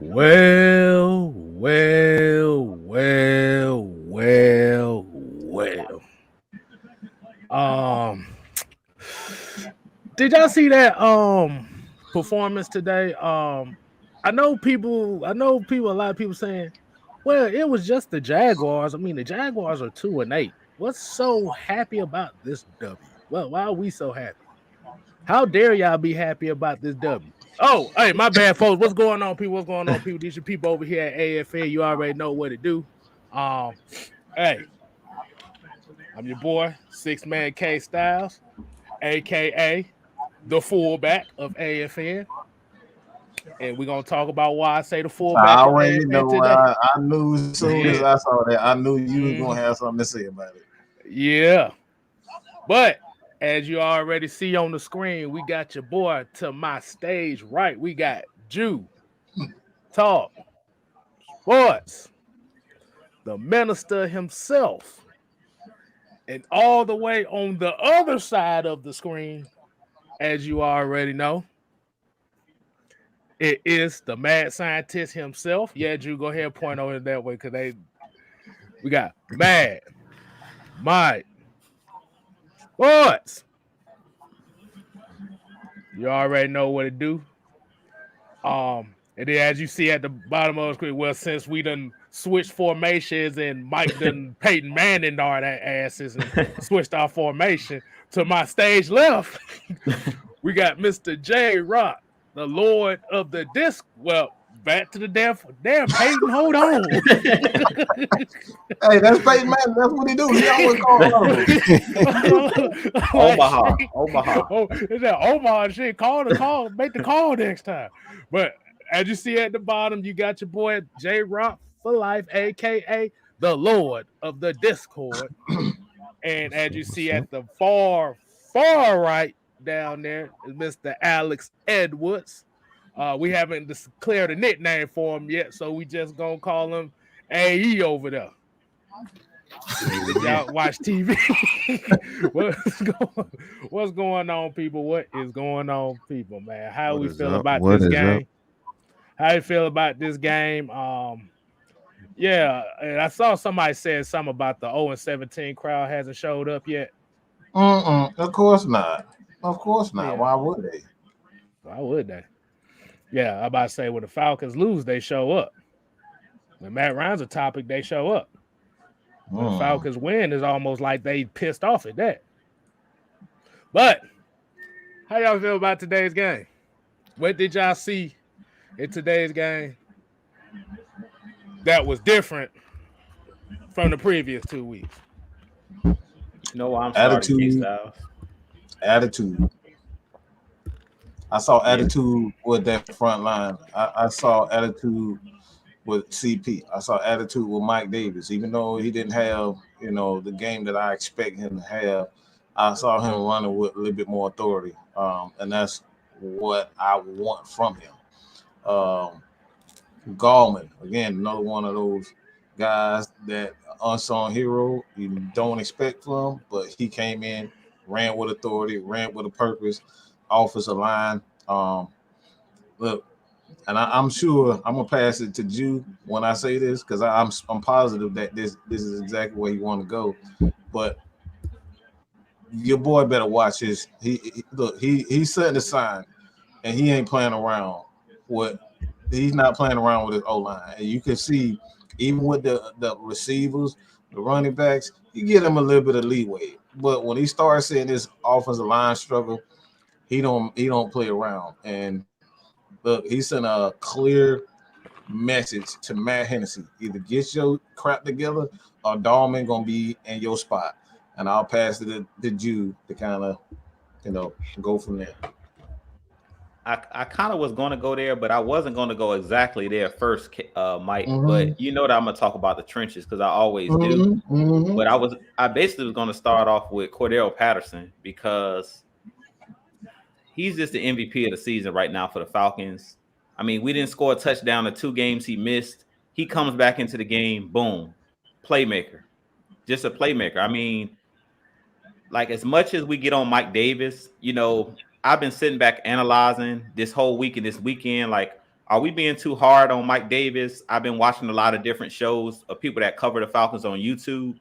Well. Did y'all see that performance today? I know people, a lot of people saying, well, it was just the Jaguars. I mean, the Jaguars are 2-8. What's so happy about this W? Well, why are we so happy? How dare y'all be happy about this W? Oh, hey, my bad, folks. What's going on, people? These are people over here at AFL. You already know what to do. Hey, I'm your boy, 6-Man K Styles, aka the fullback of AFN. And we're gonna talk about why I say the fullback. I already know. I knew as soon as I saw that, I knew you was gonna have something to say about it. Yeah, but as you already see on the screen, we got your boy to my stage right. We got Jew Talk Sports, the minister himself, and all the way on the other side of the screen, as you already know, it is the mad scientist himself. Yeah, Drew, go ahead and point over that way because we got Mad Mike Sports. You already know what to do. And then as you see at the bottom of the screen, well, since we done switched formations and Mike done Peyton Manning our asses and switched our formation to my stage left, we got Mr. J Rock, the Lord of the Disc. Well, back to the damn Peyton. Hold on. Hey, that's Peyton Manning. That's what he do. He always call Omaha. Oh, is that Omaha shit? Call, make the call next time. But as you see at the bottom, you got your boy J Rock for life, aka the Lord of the Discord. And as you see at the far right down there is Mr. Alex Edwards. We haven't declared a nickname for him yet, so we just gonna call him AE over there. Y'all watch TV. What's going on, people? What is going on, people, man? How we feel about this game? How you feel about this game? Yeah, and I saw somebody said something about the 0-17 crowd hasn't showed up yet. Of course not. Of course not. Yeah. Why would they? Why would they? Yeah, I'm about to say when the Falcons lose, they show up. When Matt Ryan's a topic, they show up. When the Falcons win, it's almost like they pissed off at that. But how y'all feel about today's game? What did y'all see in today's game that was different from the previous 2 weeks? No, I'm Attitude. I saw attitude with that front line. I saw attitude with CP. I saw attitude with Mike Davis. Even though he didn't have, the game that I expect him to have, I saw him running with a little bit more authority. And that's what I want from him. Gallman, again, another one of those guys that unsung hero you don't expect from, but he came in, ran with authority, ran with a purpose, offensive line. Look, and I'm sure I'm gonna pass it to Jew when I say this because I'm positive that this is exactly where he want to go. But your boy better watch his. He's setting a sign, and he ain't playing around. He's not playing around with his O-line, and you can see even with the receivers, the running backs, you get him a little bit of leeway. But when he starts seeing this offensive line struggle, he don't play around. And look, he sent a clear message to Matt Hennessy: either get your crap together, or Dahlman gonna be in your spot. And I'll pass it to Jude to kind of, go from there. I kind of was going to go there, but I wasn't going to go exactly there first, Mike. But you know that I'm going to talk about the trenches because I always do. But I basically was going to start off with Cordero Patterson because he's just the MVP of the season right now for the Falcons. I mean, we didn't score a touchdown the 2 games he missed. He comes back into the game, boom, playmaker, just a playmaker. I mean, like as much as we get on Mike Davis, you know, I've been sitting back analyzing this whole week and this weekend. Like, are we being too hard on Mike Davis? I've been watching a lot of different shows of people that cover the Falcons on YouTube,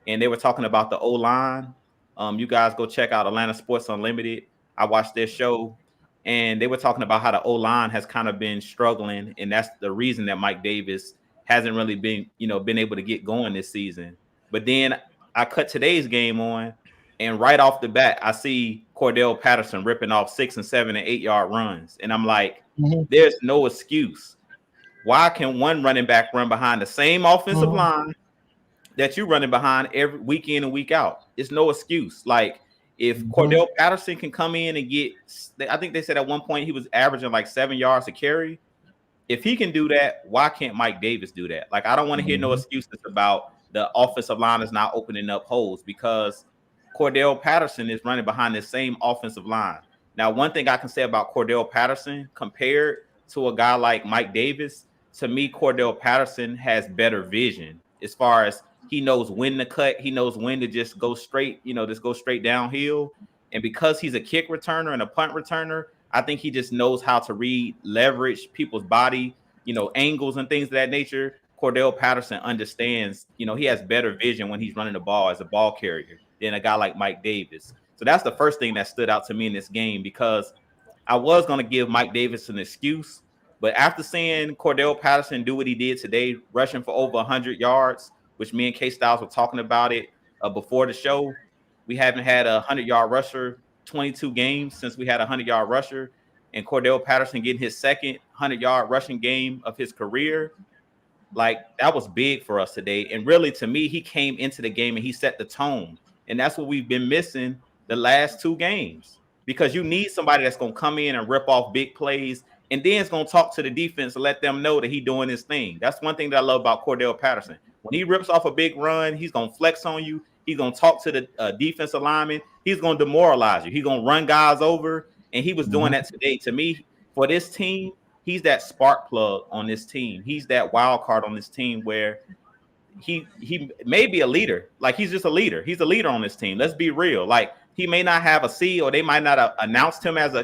and they were talking about the O-line. You guys go check out Atlanta Sports Unlimited. I watched their show, and they were talking about how the O-line has kind of been struggling, and that's the reason that Mike Davis hasn't really been, you know, been able to get going this season. But then I cut today's game on, and right off the bat, I see Cordell Patterson ripping off 6 and 7 and 8 yard runs. And I'm like, there's no excuse. Why can one running back run behind the same offensive line that you're running behind every week in and week out? It's no excuse. Like, if Cordell Patterson can come in and get, I think they said at one point he was averaging like 7 yards a carry. If he can do that, why can't Mike Davis do that? Like, I don't want to hear no excuses about the offensive line is not opening up holes, because Cordell Patterson is running behind the same offensive line. Now, one thing I can say about Cordell Patterson compared to a guy like Mike Davis, to me, Cordell Patterson has better vision as far as he knows when to cut. He knows when to just go straight, you know, just go straight downhill. And because he's a kick returner and a punt returner, I think he just knows how to read, leverage people's body, you know, angles and things of that nature. Cordell Patterson understands, you know, he has better vision when he's running the ball as a ball carrier than a guy like Mike Davis. So that's the first thing that stood out to me in this game, because I was going to give Mike Davis an excuse, but after seeing Cordell Patterson do what he did today, rushing for over 100 yards, which me and K-Styles were talking about it before the show, we haven't had a 100-yard rusher 22 games since we had a 100-yard rusher, and Cordell Patterson getting his second 100-yard rushing game of his career. Like, that was big for us today. And really, to me, he came into the game and he set the tone. And that's what we've been missing the last 2 games, because you need somebody that's going to come in and rip off big plays, and then it's going to talk to the defense and let them know that he's doing his thing. That's one thing that I love about Cordell Patterson. When he rips off a big run, he's going to flex on you. He's going to talk to the defensive lineman. He's going to demoralize you. He's going to run guys over, and he was doing that today. To me, for this team, he's that spark plug on this team. He's that wild card on this team where he may be a leader. Like, he's just a leader. He's a leader on this team. Let's be real. Like, he may not have a C, or they might not have announced him as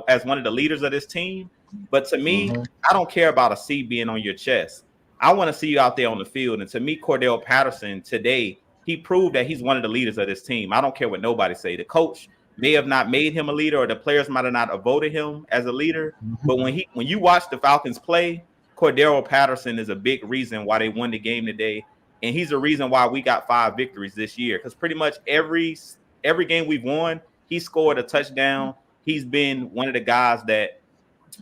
as one of the leaders of this team. But to me, I don't care about a C being on your chest. I want to see you out there on the field. And to me, Cordell Patterson today, he proved that he's one of the leaders of this team. I don't care what nobody say. The coach may have not made him a leader, or the players might have not voted him as a leader. But when you watch the Falcons play, Cordero Patterson is a big reason why they won the game today. And he's the reason why we got 5 victories this year. Because pretty much every game we've won, he scored a touchdown. He's been one of the guys that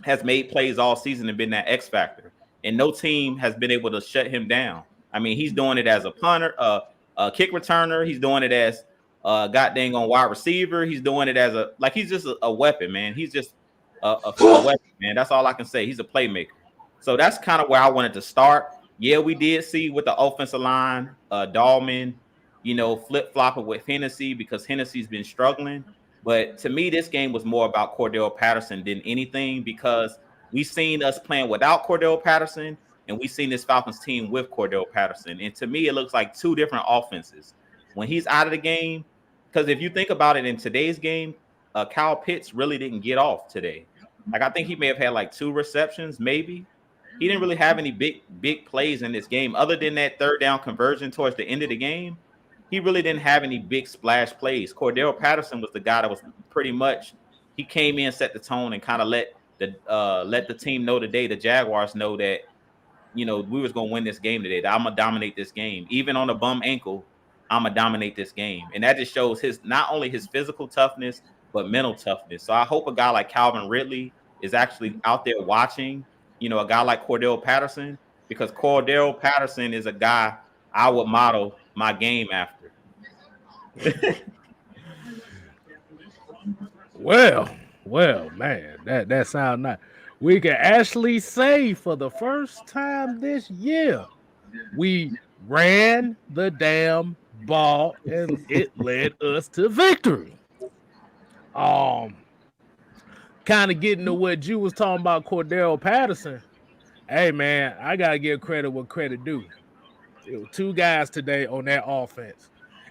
has made plays all season and been that X factor. And no team has been able to shut him down. I mean, he's doing it as a punter, a kick returner. He's doing it as god dang on wide receiver. He's doing it as he's just a weapon, man. He's just a weapon, man. That's all I can say. He's a playmaker. So that's kind of where I wanted to start. Yeah, we did see with the offensive line, Dahlman, you know, flip-flopping with Hennessy, because Hennessy's been struggling. But to me, this game was more about Cordell Patterson than anything, because we seen us playing without Cordell Patterson, and we seen this Falcons team with Cordell Patterson. And to me, it looks like 2 different offenses. When he's out of the game, because if you think about it, in today's game, Kyle Pitts really didn't get off today. Like, I think he may have had like 2 receptions, maybe. He didn't really have any big plays in this game, other than that 3rd down conversion towards the end of the game. He really didn't have any big splash plays. Cordell Patterson was the guy that was pretty much, he came in, set the tone, and kind of let the team know today, the Jaguars know that, you know, we was going to win this game today, that I'm going to dominate this game. Even on a bum ankle, I'm going to dominate this game. And that just shows not only his physical toughness, but mental toughness. So I hope a guy like Calvin Ridley is actually out there watching, you know, a guy like Cordell Patterson, because Cordell Patterson is a guy I would model my game after. Well, man, that sounds nice. We can actually say for the first time this year, we ran the damn ball and it led us to victory. Kind of getting to what you was talking about, Cordell Patterson. Hey, man, I gotta give credit what credit due. It was 2 guys today on that offense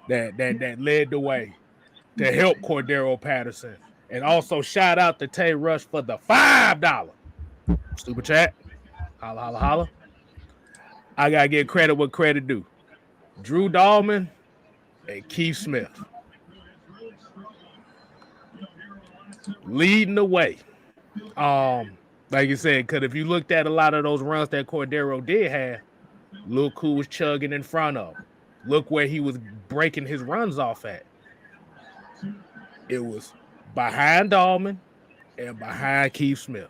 that led the way. to help Cordero Patterson. And also shout out to Tay Rush for the $5 super chat. Holla, holla, holla. I got to give credit what credit due. Drew Dahlman and Keith Smith leading the way. Like you said, because if you looked at a lot of those runs that Cordero did have, look who was chugging in front of him. Look where he was breaking his runs off at. It was behind Dahlman and behind Keith Smith.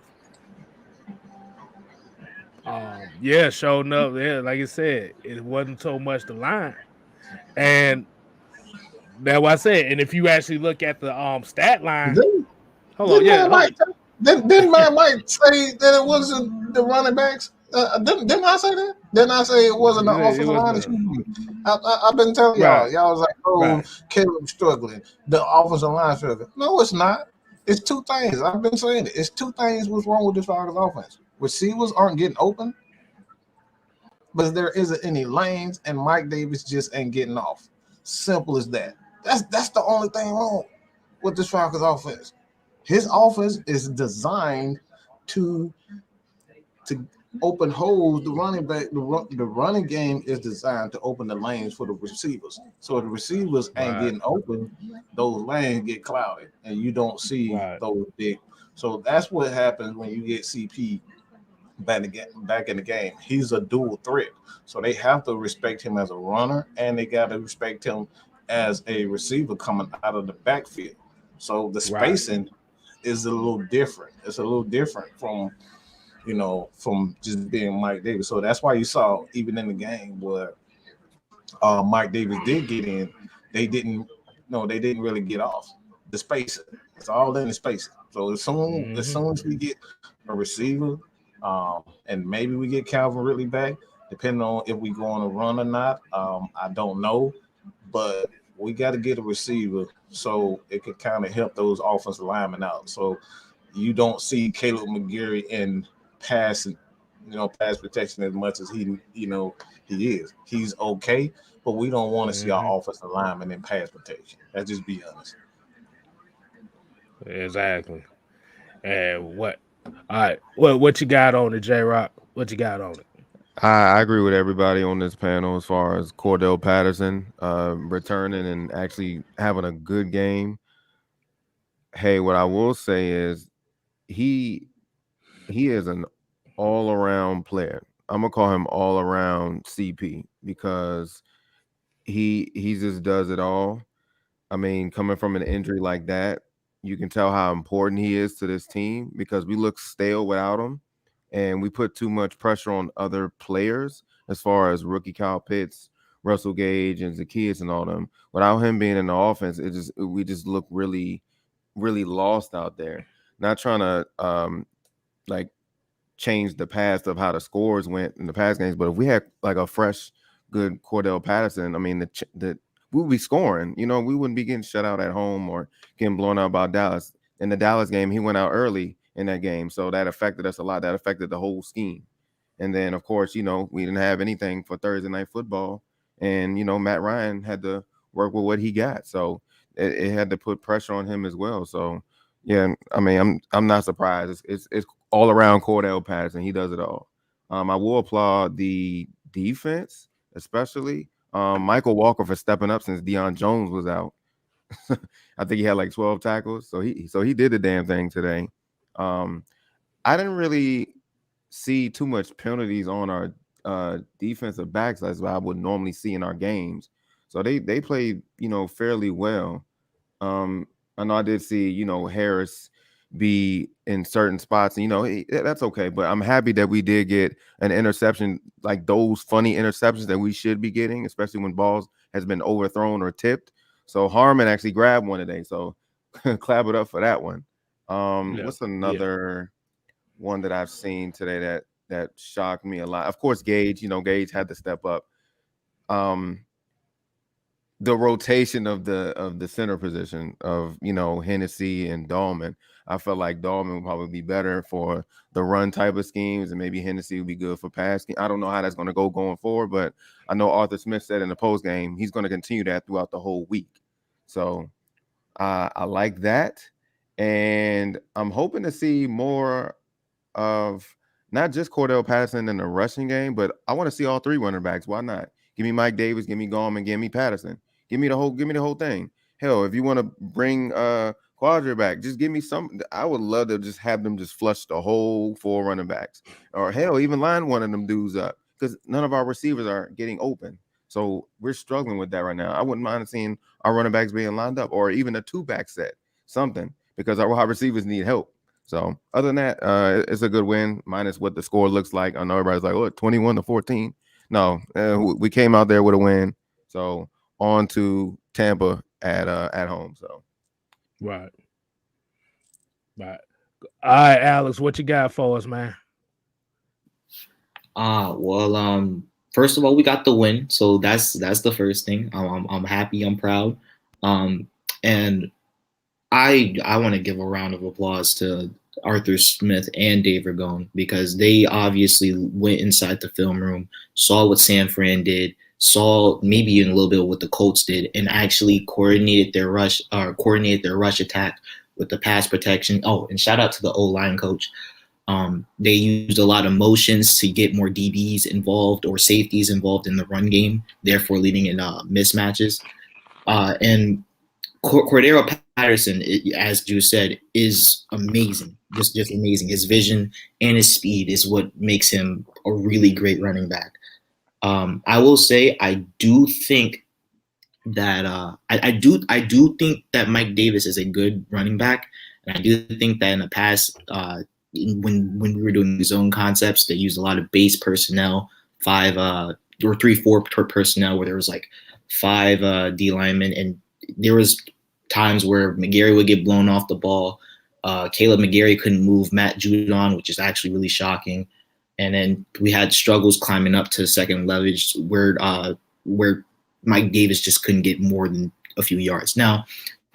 Showing up. Yeah, like I said, it wasn't so much the line. And that's what I said. And if you actually look at the stat line, Didn't Mike say that it wasn't the running backs? Didn't I say that? Didn't I say it wasn't the offensive line? I've been telling y'all. Y'all was like, Caleb's struggling. The offensive line struggling. No, it's not. It's two things. I've been saying it. It's two things what's wrong with this Falcons offense. Receivers aren't getting open, but there isn't any lanes, and Mike Davis just ain't getting off. Simple as that. That's the only thing wrong with this Falcons offense. His offense is designed to open holes. The running back, the running game is designed to open the lanes for the receivers. So if the receivers ain't getting open, those lanes get clouded, and you don't see those big. So that's what happens when you get CP back in the game. He's a dual threat, so they have to respect him as a runner, and they got to respect him as a receiver coming out of the backfield. So the spacing is a little different. It's a little different from just being Mike Davis. So that's why you saw even in the game where Mike Davis did get in, they didn't really get off the spacing. It's all in the spacing. So as soon as we get a receiver, and maybe we get Calvin Ridley back, depending on if we go on a run or not, I don't know, but we got to get a receiver so it could kind of help those offensive linemen out. So you don't see Caleb McGarry in pass protection as much as he is. He's okay, but we don't want to see our offensive linemen in pass protection. Let's just be honest. Exactly. And what? All right. What you got on it, J-Rock? What you got on it? I agree with everybody on this panel as far as Cordell Patterson returning and actually having a good game. Hey, what I will say is he is an all-around player. I'm gonna call him all-around CP because he just does it all. I mean, coming from an injury like that, you can tell how important he is to this team because we look stale without him. And we put too much pressure on other players as far as rookie Kyle Pitts, Russell Gage, and Zacchaeus and all them. Without him being in the offense, we just look really, really lost out there. Not trying to change the past of how the scores went in the past games, but if we had like a fresh, good Cordell Patterson, I mean, we would be scoring. We wouldn't be getting shut out at home or getting blown out by Dallas. In the Dallas game, he went out early in that game, so that affected us a lot. That affected the whole scheme. And then, of course, we didn't have anything for Thursday Night Football, and Matt Ryan had to work with what he got, so it had to put pressure on him as well. So, yeah, I mean, I'm not surprised. It's all around Cordell Patterson. He does it all. I will applaud the defense, especially Michael Walker for stepping up since Deion Jones was out. I think he had like 12 tackles, so he did the damn thing today. I didn't really see too much penalties on our defensive backs as I would normally see in our games. So they played, fairly well. I know I did see, Harris be in certain spots, and that's okay. But I'm happy that we did get an interception, like those funny interceptions that we should be getting, especially when balls has been overthrown or tipped. So Harmon actually grabbed one today. So clap it up for that one. What's another one that I've seen today that shocked me a lot? Of course, Gage. Gage had to step up. The rotation of the center position of Hennessy and Dahlman. I felt like Dahlman would probably be better for the run type of schemes, and maybe Hennessy would be good for pass scheme. I don't know how that's going to go going forward, but I know Arthur Smith said in the post game he's going to continue that throughout the whole week. So I like that. And I'm hoping to see more of not just Cordell Patterson in the rushing game, but I want to see all three running backs. Why not? Give me Mike Davis, give me Gallman, give me Patterson. Give me the whole thing. Hell, if you want to bring Quadra back, just give me some. I would love to just have them just flush the whole 4 running backs. Or hell, even line one of them dudes up. Because none of our receivers are getting open. So we're struggling with that right now. I wouldn't mind seeing our running backs being lined up, or even a 2-back set, something, because our wide receivers need help. So other than that, it's a good win, minus what the score looks like. I know everybody's like, "Oh, 21-14." No, we came out there with a win. So on to Tampa at home. So right. All right, Alex, what you got for us, man? First of all, we got the win, so that's the first thing. I'm happy, I'm proud, and I want to give a round of applause to Arthur Smith and Dave Ragone, because they obviously went inside the film room, saw what San Fran did, saw maybe even a little bit of what the Colts did, and actually coordinated their rush attack with the pass protection. Oh, and shout out to the O-line coach. They used a lot of motions to get more DBs involved or safeties involved in the run game, therefore leading in mismatches. And Cordero Patterson, as Drew said, is amazing, just amazing. His vision and his speed is what makes him a really great running back. I will say I do think that I do think that Mike Davis is a good running back, and I do think that in the past, when we were doing zone concepts, they used a lot of base personnel, 5 or 3-4 personnel, where there was like 5 D linemen, and there was times where McGarry would get blown off the ball. Caleb McGarry couldn't move Matt Judon, which is actually really shocking. And then we had struggles climbing up to second leverage where Mike Davis just couldn't get more than a few yards. Now,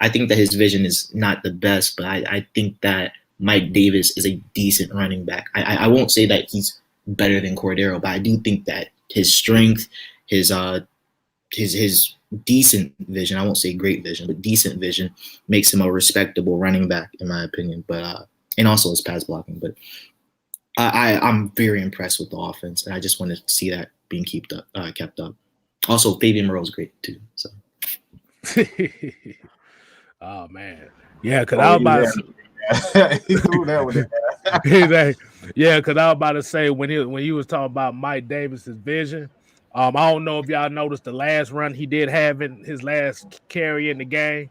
I think that his vision is not the best, but I think that Mike Davis is a decent running back. I won't say that he's better than Cordero, but I do think that his strength, his decent vision, I won't say great vision, but decent vision, makes him a respectable running back, in my opinion. But and also his pass blocking. But I'm very impressed with the offense, and I just want to see that being kept up. Also, Fabian Moreau is great too. So. Oh man, yeah, because I was about to. He threw that with it. Yeah, because I was about to say when you was talking about Mike Davis's vision. I don't know if y'all noticed the last run he did have in his last carry in the game,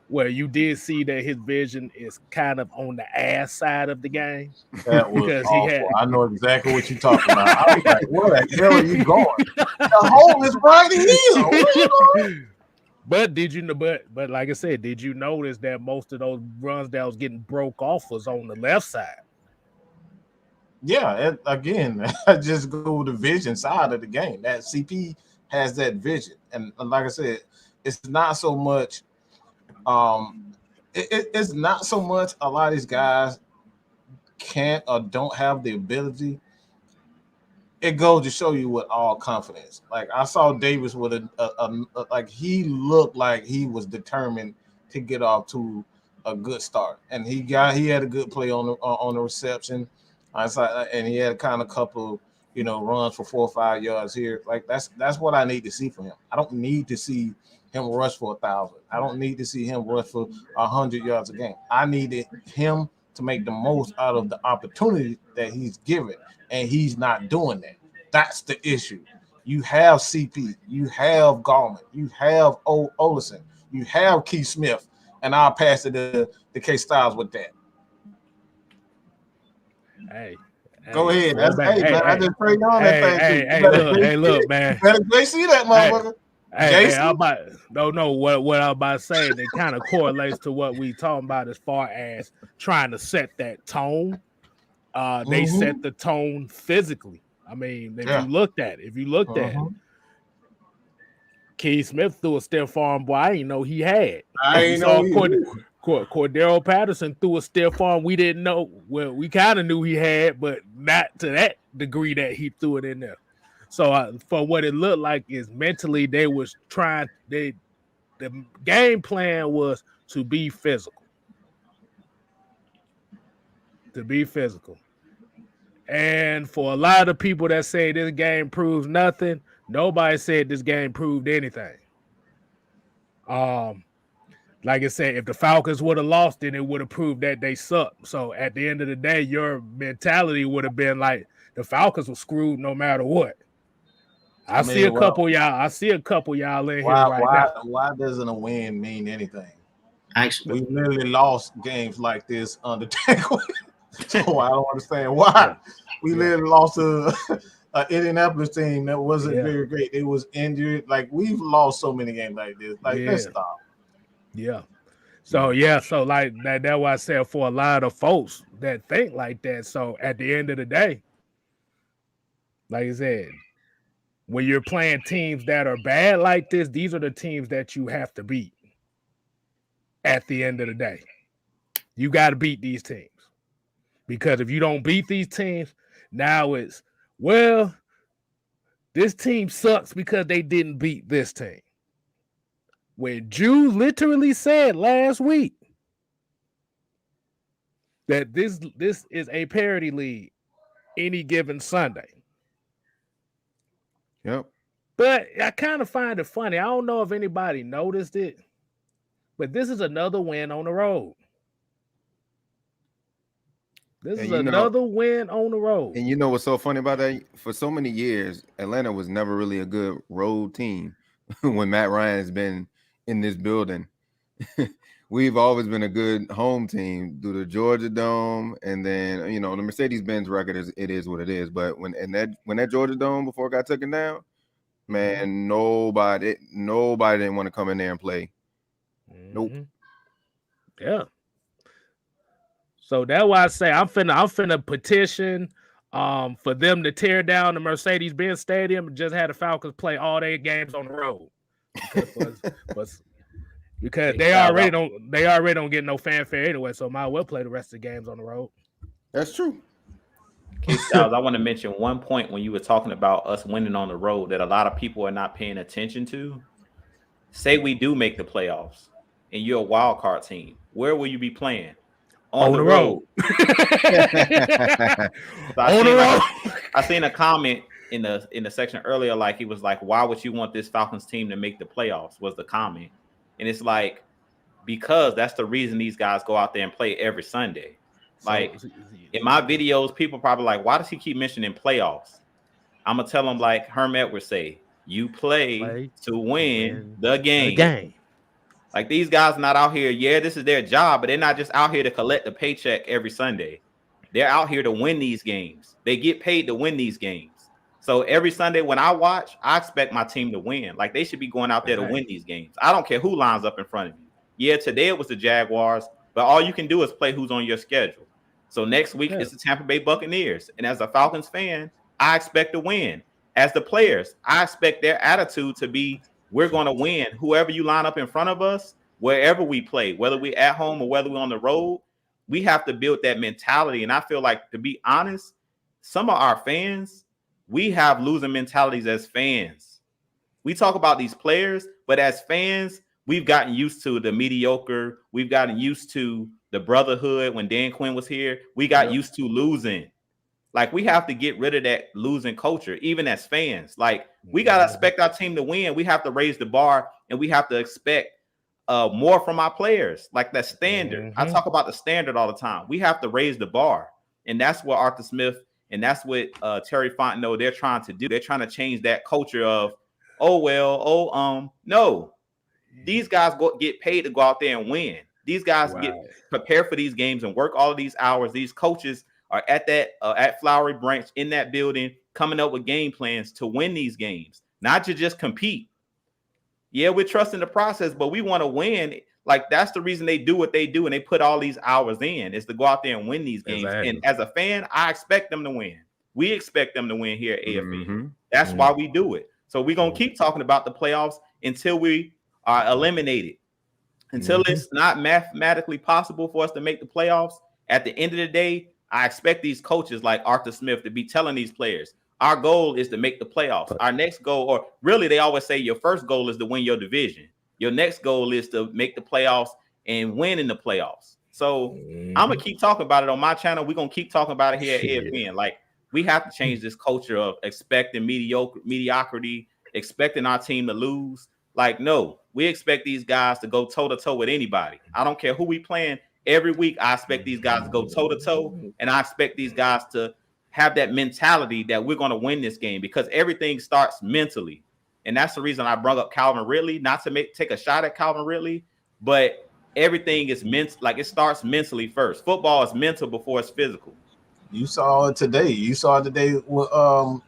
where you did see that his vision is kind of on the ass side of the game. That was awful. I know exactly what you're talking about. I was like, where the hell are you going? The hole is right here. Where are you going? But did you know? But like I said, did you notice that most of those runs that was getting broke off was on the left side? Yeah, again, I just go with the vision side of the game. That CP has that vision, and like I said, it's not so much. It's not so much a lot of these guys can't or don't have the ability. It goes to show you with all confidence. Like I saw Davis with a like he looked like he was determined to get off to a good start, and he had a good play on the reception. And he had kind of couple, runs for 4 or 5 yards here. Like that's what I need to see from him. I don't need to see him rush for 1,000. I don't need to see him rush for 100 yards a game. I needed him to make the most out of the opportunity that he's given, and he's not doing that. That's the issue. You have CP, you have Gallman, you have Olsen, you have Keith Smith, and I'll pass it to K Styles with that. Hey, go ahead. That's man. I just prayed on that thing. Hey, look, man. They see that motherfucker. What I'm about to say, that kind of correlates to what we talking about as far as trying to set that tone. They set the tone physically. I mean, if you looked at it, Keith Smith threw a stiff arm, boy, I didn't know he had. Cordero Patterson threw a stiff arm we didn't know. Well, we kind of knew he had, but not to that degree that he threw it in there. So for what it looked like is mentally they was trying. The game plan was to be physical. To be physical. And for a lot of people that say this game proves nothing, nobody said this game proved anything. Like I said, if the Falcons would have lost, then it would have proved that they suck. So at the end of the day, your mentality would have been like the Falcons were screwed no matter what. I see a couple y'all in here right now. Why doesn't a win mean anything? Actually, we literally lost games like this under Tank. So I don't understand why we literally lost to an Indianapolis team that wasn't very great. It was injured. Like, we've lost so many games like this. Like, let's stop. Yeah. So like that's why I said for a lot of folks that think like that. So at the end of the day, like I said, when you're playing teams that are bad like this, these are the teams that you have to beat. At the end of the day, you got to beat these teams. Because if you don't beat these teams, now it's, well, this team sucks because they didn't beat this team. When Drew literally said last week that this is a parity league any given Sunday. Yep. But I kind of find it funny. I don't know if anybody noticed it, but this is another win on the road. This is another win on the road. And you know what's so funny about that? For so many years, Atlanta was never really a good road team when Matt Ryan has been in this building. We've always been a good home team through the Georgia Dome, and then, you know, the Mercedes-Benz record is what it is. But when that Georgia Dome before it got taken down, man, nobody didn't want to come in there and play. Nope. Yeah. So that's why I say I'm finna petition for them to tear down the Mercedes-Benz Stadium and just have the Falcons play all their games on the road. Because they already don't get no fanfare anyway, so might as well play the rest of the games on the road. That's true. Okay, Styles, I want to mention one point when you were talking about us winning on the road that a lot of people are not paying attention to. Say we do make the playoffs and you're a wild card team. Where will you be playing? On the road. I seen a comment in the section earlier, like he was like, why would you want this Falcons team to make the playoffs? Was the comment. And it's like, because that's the reason these guys go out there and play every Sunday. Like, in my videos, people probably like, why does he keep mentioning playoffs? I'm gonna tell them like Herm Edwards say, you play to win the game. Like, these guys not out here, this is their job, but they're not just out here to collect the paycheck every Sunday. They're out here to win these games. They get paid to win these games. So every Sunday when I watch, I expect my team to win. Like, they should be going out there to win these games. I don't care who lines up in front of you. Yeah, today it was the Jaguars, but all you can do is play who's on your schedule. So next week it's the Tampa Bay Buccaneers. And as a Falcons fan, I expect to win. As the players, I expect their attitude to be, we're going to win. Whoever you line up in front of us, wherever we play, whether we're at home or whether we're on the road, we have to build that mentality. And I feel like, to be honest, some of our fans, we have losing mentalities as fans. We talk about these players, but as fans, we've gotten used to the mediocre. We've gotten used to the brotherhood. When Dan Quinn was here, we got used to losing. Like, we have to get rid of that losing culture, even as fans. Like, we got to expect our team to win. We have to raise the bar, and we have to expect more from our players. Like, that standard. I talk about the standard all the time. We have to raise the bar. And that's what Arthur Smith and that's what Terry Fontenot, they're trying to do. They're trying to change that culture of, no. These guys get paid to go out there and win. These guys get prepared for these games and work all of these hours. These coaches are at that at Flowery Branch in that building, coming up with game plans to win these games, not to just compete. Yeah, we're trusting the process, but we want to win. Like, that's the reason they do what they do, and they put all these hours in, is to go out there and win these games. Exactly. And as a fan, I expect them to win. We expect them to win here at AFN. That's why we do it. So we're going to keep talking about the playoffs until we are eliminated. Until it's not mathematically possible for us to make the playoffs. At the end of the day, I expect these coaches like Arthur Smith to be telling these players, our goal is to make the playoffs. Our next goal, or really they always say your first goal is to win your division. Your next goal is to make the playoffs and win in the playoffs. So I'm gonna keep talking about it on my channel. We're gonna keep talking about it here at EFN. Like, we have to change this culture of expecting mediocrity, expecting our team to lose. Like, no, we expect these guys to go toe to toe with anybody. I don't care who we playing. Every week, I expect these guys to go toe to toe, and I expect these guys to have that mentality that we're going to win this game, because everything starts mentally. And that's the reason I brought up Calvin Ridley, not to take a shot at Calvin Ridley, but everything is like, it starts mentally first. Football is mental before it's physical. You saw it today. You saw it today with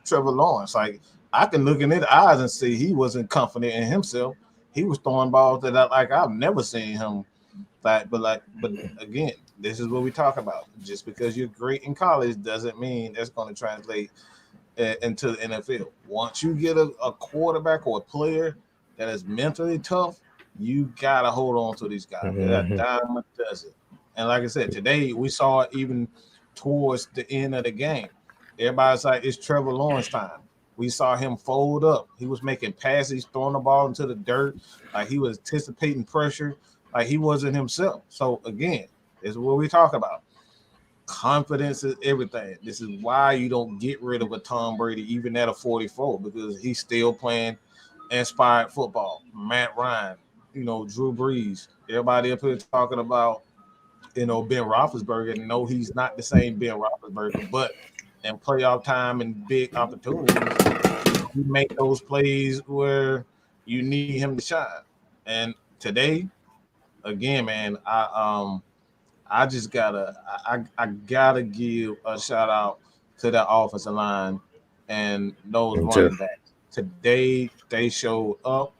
Trevor Lawrence. Like, I can look in his eyes and see he wasn't confident in himself. He was throwing balls that I've never seen him. But again, this is what we talk about. Just because you're great in college doesn't mean that's going to translate into the NFL. Once you get a quarterback or a player that is mentally tough, you gotta hold on to these guys. That diamond does it. And like I said, today we saw it even towards the end of the game. Everybody's like, it's Trevor Lawrence time. We saw him fold up. He was making passes, throwing the ball into the dirt, like he was anticipating pressure, like he wasn't himself. So again, this is what we talk about. Confidence is everything. This is why you don't get rid of a Tom Brady even at a 44, because he's still playing inspired football. Matt Ryan, Drew Brees, everybody up here talking about, Ben Roethlisberger. No, he's not the same Ben Roethlisberger, but in playoff time and big opportunities, you make those plays where you need him to shine. And today, again, man, I just gotta give a shout out to that offensive line and those running backs. Today they showed up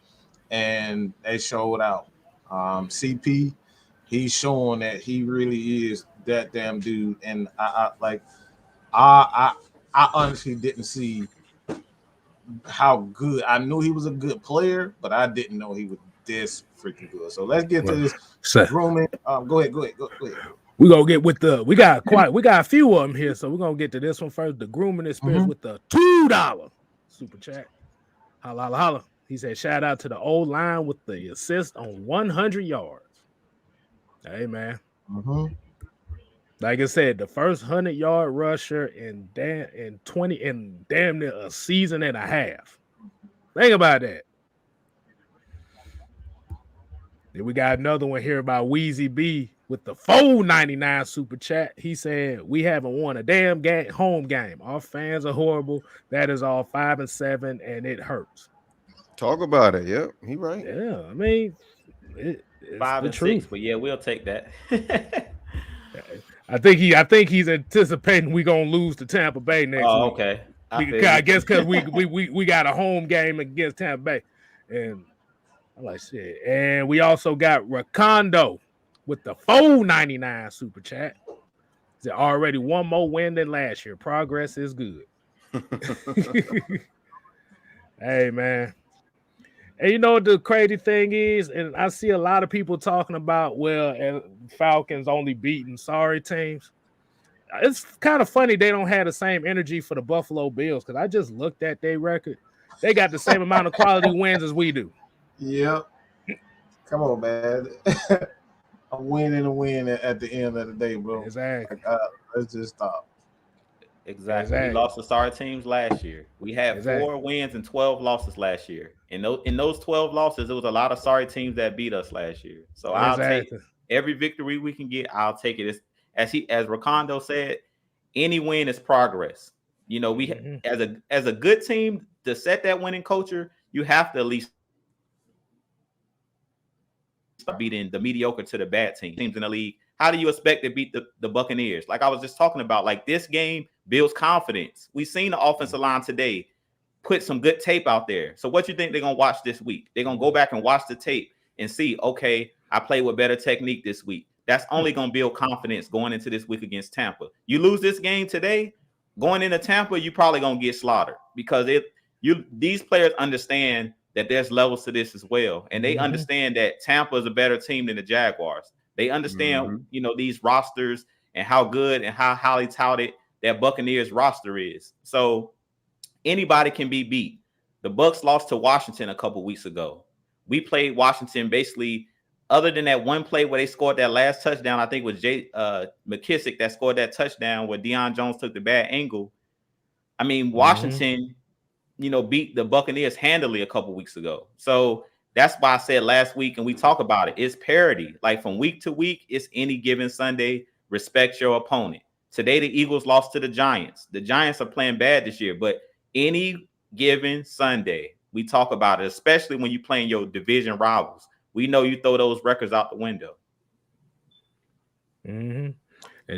and they showed out. CP, he's showing that he really is that damn dude. And I honestly didn't see how good. I knew he was a good player, but I didn't know he was this freaking good. So let's get to this grooming. Go ahead. We're gonna get with we got a few of them here, so we're gonna get to this one first. The grooming experience with the $2 super chat. Holla, holla. He said, shout out to the old line with the assist on 100 yards. Hey, man. Like I said, the first 100-yard rusher in damn near a season and a half. Think about that. Then we got another one here about Wheezy B with the $4.99 super chat. He said, we haven't won a damn home game. Our fans are horrible. That is all 5-7, and it hurts. Talk about it. Yep, he right. Yeah, I mean, it's 5-6, but yeah, we'll take that. I think he's anticipating we're gonna lose to Tampa Bay next week. Okay. I guess because we got a home game against Tampa Bay, and I like shit. And we also got Rakondo with the $4.99 super chat. Is already one more win than last year. Progress is good. Hey, man. And you know what the crazy thing is? And I see a lot of people talking about, Falcons only beating sorry teams. It's kind of funny they don't have the same energy for the Buffalo Bills, because I just looked at their record. They got the same amount of quality wins as we do. Yep. Come on, man. A win and a win at the end of the day, bro. Exactly. Let's just stop. Exactly. We lost to sorry teams last year. We had 4 wins and 12 losses last year. In those 12 losses, it was a lot of sorry teams that beat us last year. So I'll take every victory we can get. I'll take it. As Rakondo said, any win is progress. We as a good team to set that winning culture, you have to at least start beating the mediocre to the bad teams in the league. How do you expect to beat the Buccaneers? Like I was just talking about, like this game builds confidence. We've seen the offensive line today put some good tape out there. So what you think they're going to watch this week? They're going to go back and watch the tape and see, okay, I played with better technique this week. That's only going to build confidence going into this week against Tampa. You lose this game today, going into Tampa, you probably going to get slaughtered, because these players understand that there's levels to this as well. And they understand that Tampa is a better team than the Jaguars. They understand, these rosters and how good and how highly touted that Buccaneers roster is. So anybody can be beat. The Bucs lost to Washington a couple weeks ago. We played Washington basically other than that one play where they scored that last touchdown, I think it was McKissick that scored that touchdown where Deion Jones took the bad angle. I mean, Washington, beat the Buccaneers handily a couple weeks ago. So that's why I said last week, and we talk about it, it's parity. Like from week to week, it's any given Sunday. Respect your opponent. Today, the Eagles lost to the Giants. The Giants are playing bad this year, but any given Sunday, we talk about it, especially when you're playing your division rivals. We know you throw those records out the window. And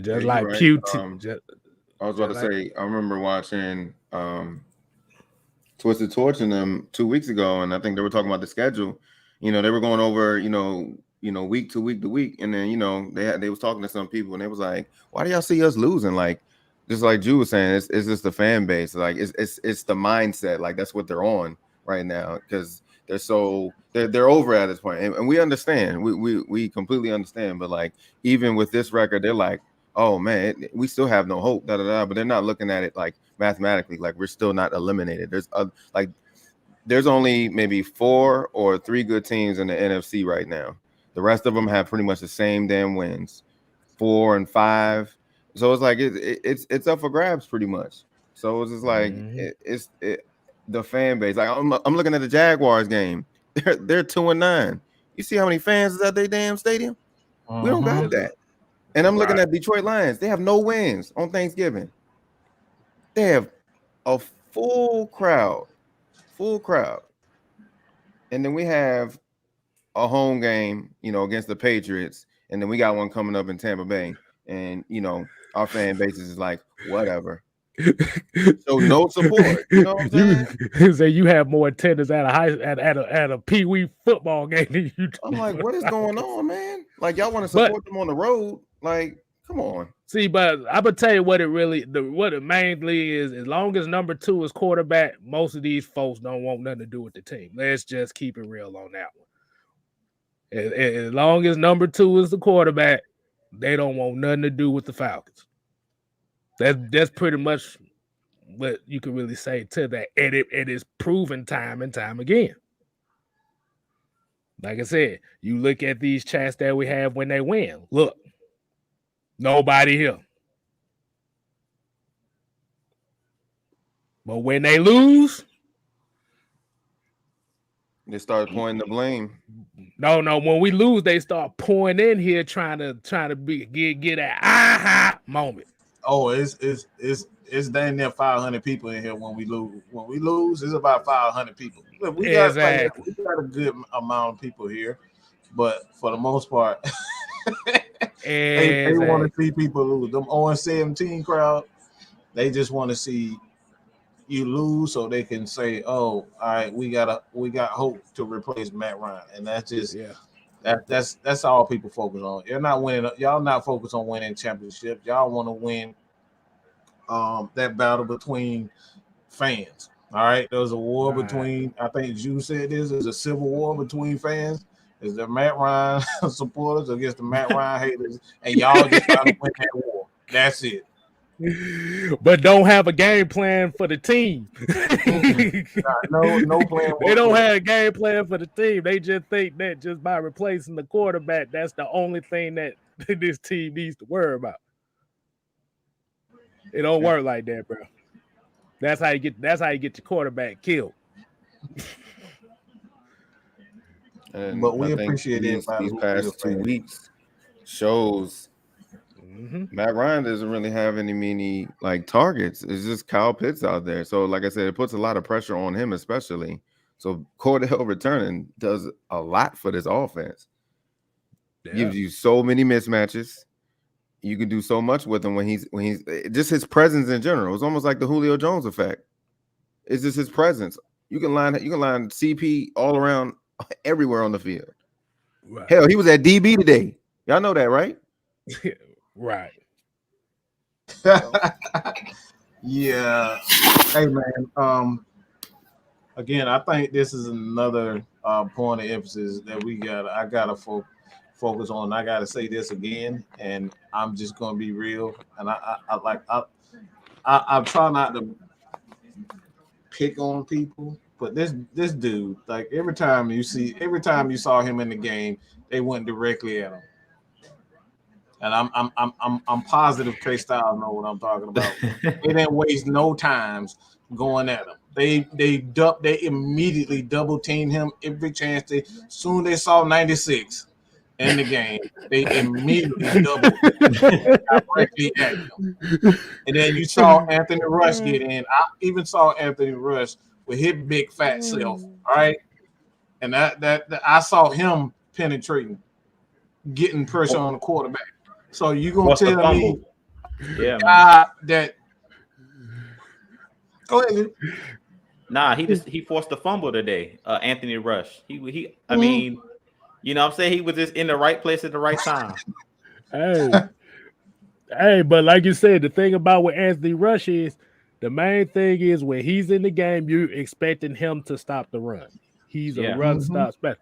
just like right. I was about to say, I remember watching Twisted Torch in them 2 weeks ago, and I think they were talking about the schedule. They were going over, week to week to week, and then they was talking to some people, and they was like, "Why do y'all see us losing?" Like, just like Drew was saying, it's just the fan base, like it's the mindset, like that's what they're on right now because they're over at this point, and we understand, we completely understand, but like even with this record, they're like, oh man, we still have no hope, but they're not looking at it like mathematically, like we're still not eliminated. There's only maybe 4 or 3 good teams in the NFC right now. The rest of them have pretty much the same damn wins, 4 and 5. So it's like it's up for grabs pretty much. So it's just like the fan base. Like I'm looking at the Jaguars game. They're 2-9. You see how many fans is at their damn stadium? We don't got that. And I'm looking at Detroit Lions. They have no wins on Thanksgiving. They have a full crowd. And then we have a home game, against the Patriots. And then we got one coming up in Tampa Bay. And, our fan base is like, whatever. So no support. You know what I'm saying? You say you have more attendance at a peewee football game than you do. I'm like, what is going on, man? Like, y'all want to support them on the road? Like, come on. See, but I'm gonna tell you what it mainly is. As long as number 2 is quarterback, most of these folks don't want nothing to do with the team. Let's just keep it real on that one. As long as number 2 is the quarterback, they don't want nothing to do with the Falcons. That's pretty much what you can really say to that. And it is proven time and time again. Like I said, you look at these chats that we have when they win. Look, nobody here. But when they lose, they start pointing the blame. No. When we lose, they start pouring in here trying to get that aha moment. Oh, it's dang near 500 people in here when we lose. When we lose, it's about 500 people. Look, we got a good amount of people here, but for the most part, they want to see people lose. Them 0-17 crowd, they just want to see you lose so they can say, "Oh, all right, we got hope to replace Matt Ryan," and that's just that's all people focus on. You're not winning. Y'all not focused on winning championships. Y'all want to win that battle between fans. All right, there's a war between. I think you said this is a civil war between fans. Is the Matt Ryan supporters against the Matt Ryan haters, and y'all just trying to win that war. That's it. But don't have a game plan for the team. No plan. They don't have a game plan for the team. They just think that just by replacing the quarterback, that's the only thing that this team needs to worry about. It don't work like that, bro. That's how you get your quarterback killed. But we appreciate it. These past 2 weeks shows Matt Ryan doesn't really have many like targets. It's just Kyle Pitts out there. So like I said, it puts a lot of pressure on him, especially. So Cordell returning does a lot for this offense. Gives you so many mismatches. You can do so much with him when he's just his presence in general. It's almost like the Julio Jones effect. It's just his presence. You can line CP all around everywhere on the field. Right. Hell, he was at DB today. Y'all know that, right? Right. Yeah. Hey man. Again, I think this is another point of emphasis that I gotta focus on. I gotta say this again, and I'm just gonna be real. And I try not to pick on people, But this dude, like every time you saw him in the game, they went directly at him. And I'm positive K-Style know what I'm talking about. They didn't waste no times going at him. They immediately double teamed him every chance soon they saw 96 in the game. They immediately doubled directly at him. And then you saw Anthony Rush get in. I even saw Anthony Rush with his big fat self. All right. And that I saw him penetrating, getting pressure on the quarterback. So you gonna tell me that go ahead. Nah, he forced a fumble today. Anthony Rush. I mean, you know what I'm saying? He was just in the right place at the right time. Hey, but like you said, the thing about with Anthony Rush is the main thing is when he's in the game, you're expecting him to stop the run. He's a run stop specialist.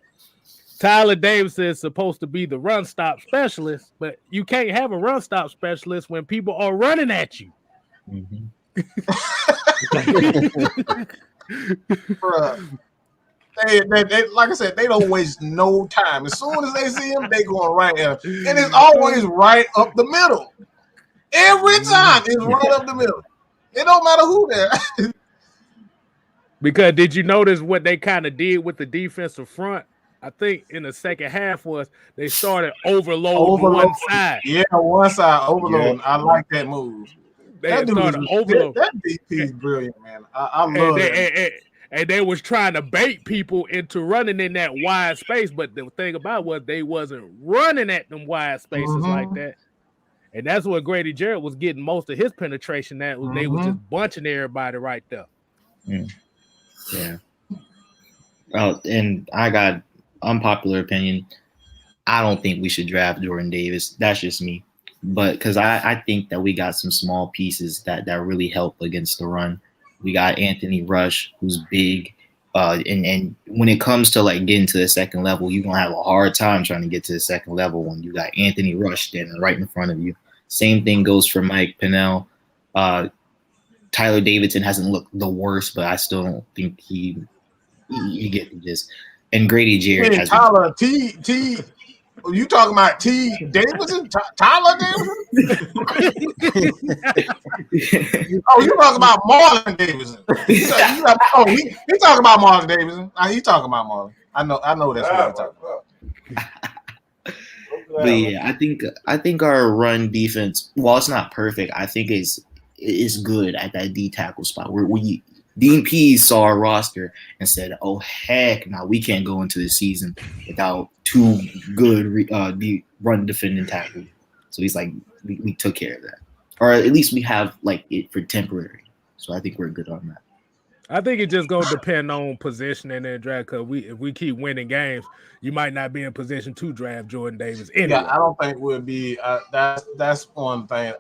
Tyler Davidson is supposed to be the run stop specialist, but you can't have a run stop specialist when people are running at you. Bruh. They like I said, they don't waste no time. As soon as they see him, they going right at him. And it's always right up the middle. Every time it's right up the middle. It don't matter who there. Because did you notice what they kind of did with the defensive front? I think in the second half was they started overloading one side. Yeah, one side overloading. Yeah. I like that move. That started overloading. That DP is brilliant, man. I love it. And they was trying to bait people into running in that wide space, but the thing about it was they wasn't running at them wide spaces like that. And that's what Grady Jarrett was getting most of his penetration at. They was just bunching everybody right there. Yeah. Well, and I got unpopular opinion. I don't think we should draft Jordan Davis. That's just me. But because I think that we got some small pieces that really help against the run. We got Anthony Rush, who's big. And when it comes to like getting to the second level, you're going to have a hard time trying to get to the second level when you got Anthony Rush standing right in front of you. Same thing goes for Mike Pennell. Tyler Davidson hasn't looked the worst, but I still don't think you get the gist. And Grady Jarrett has Tyler T. You talking about T. Davidson? Tyler Davidson? Oh, you talking about Marlon Davidson? He talking about Marlon Davidson. He talking about Marlon. I know that's what he's talking about. But yeah, I think our run defense, while it's not perfect, I think is good at that D tackle spot where Dean Pease saw our roster and said, "Oh heck, now we can't go into the season without two good run defending tackles." So he's like, we took care of that, or at least we have like it for temporary. So I think we're good on that. I think it just gonna depend on position in the draft. Because if we keep winning games, you might not be in position to draft Jordan Davis. Anyway. Yeah, I don't think we'll be. That's one thing.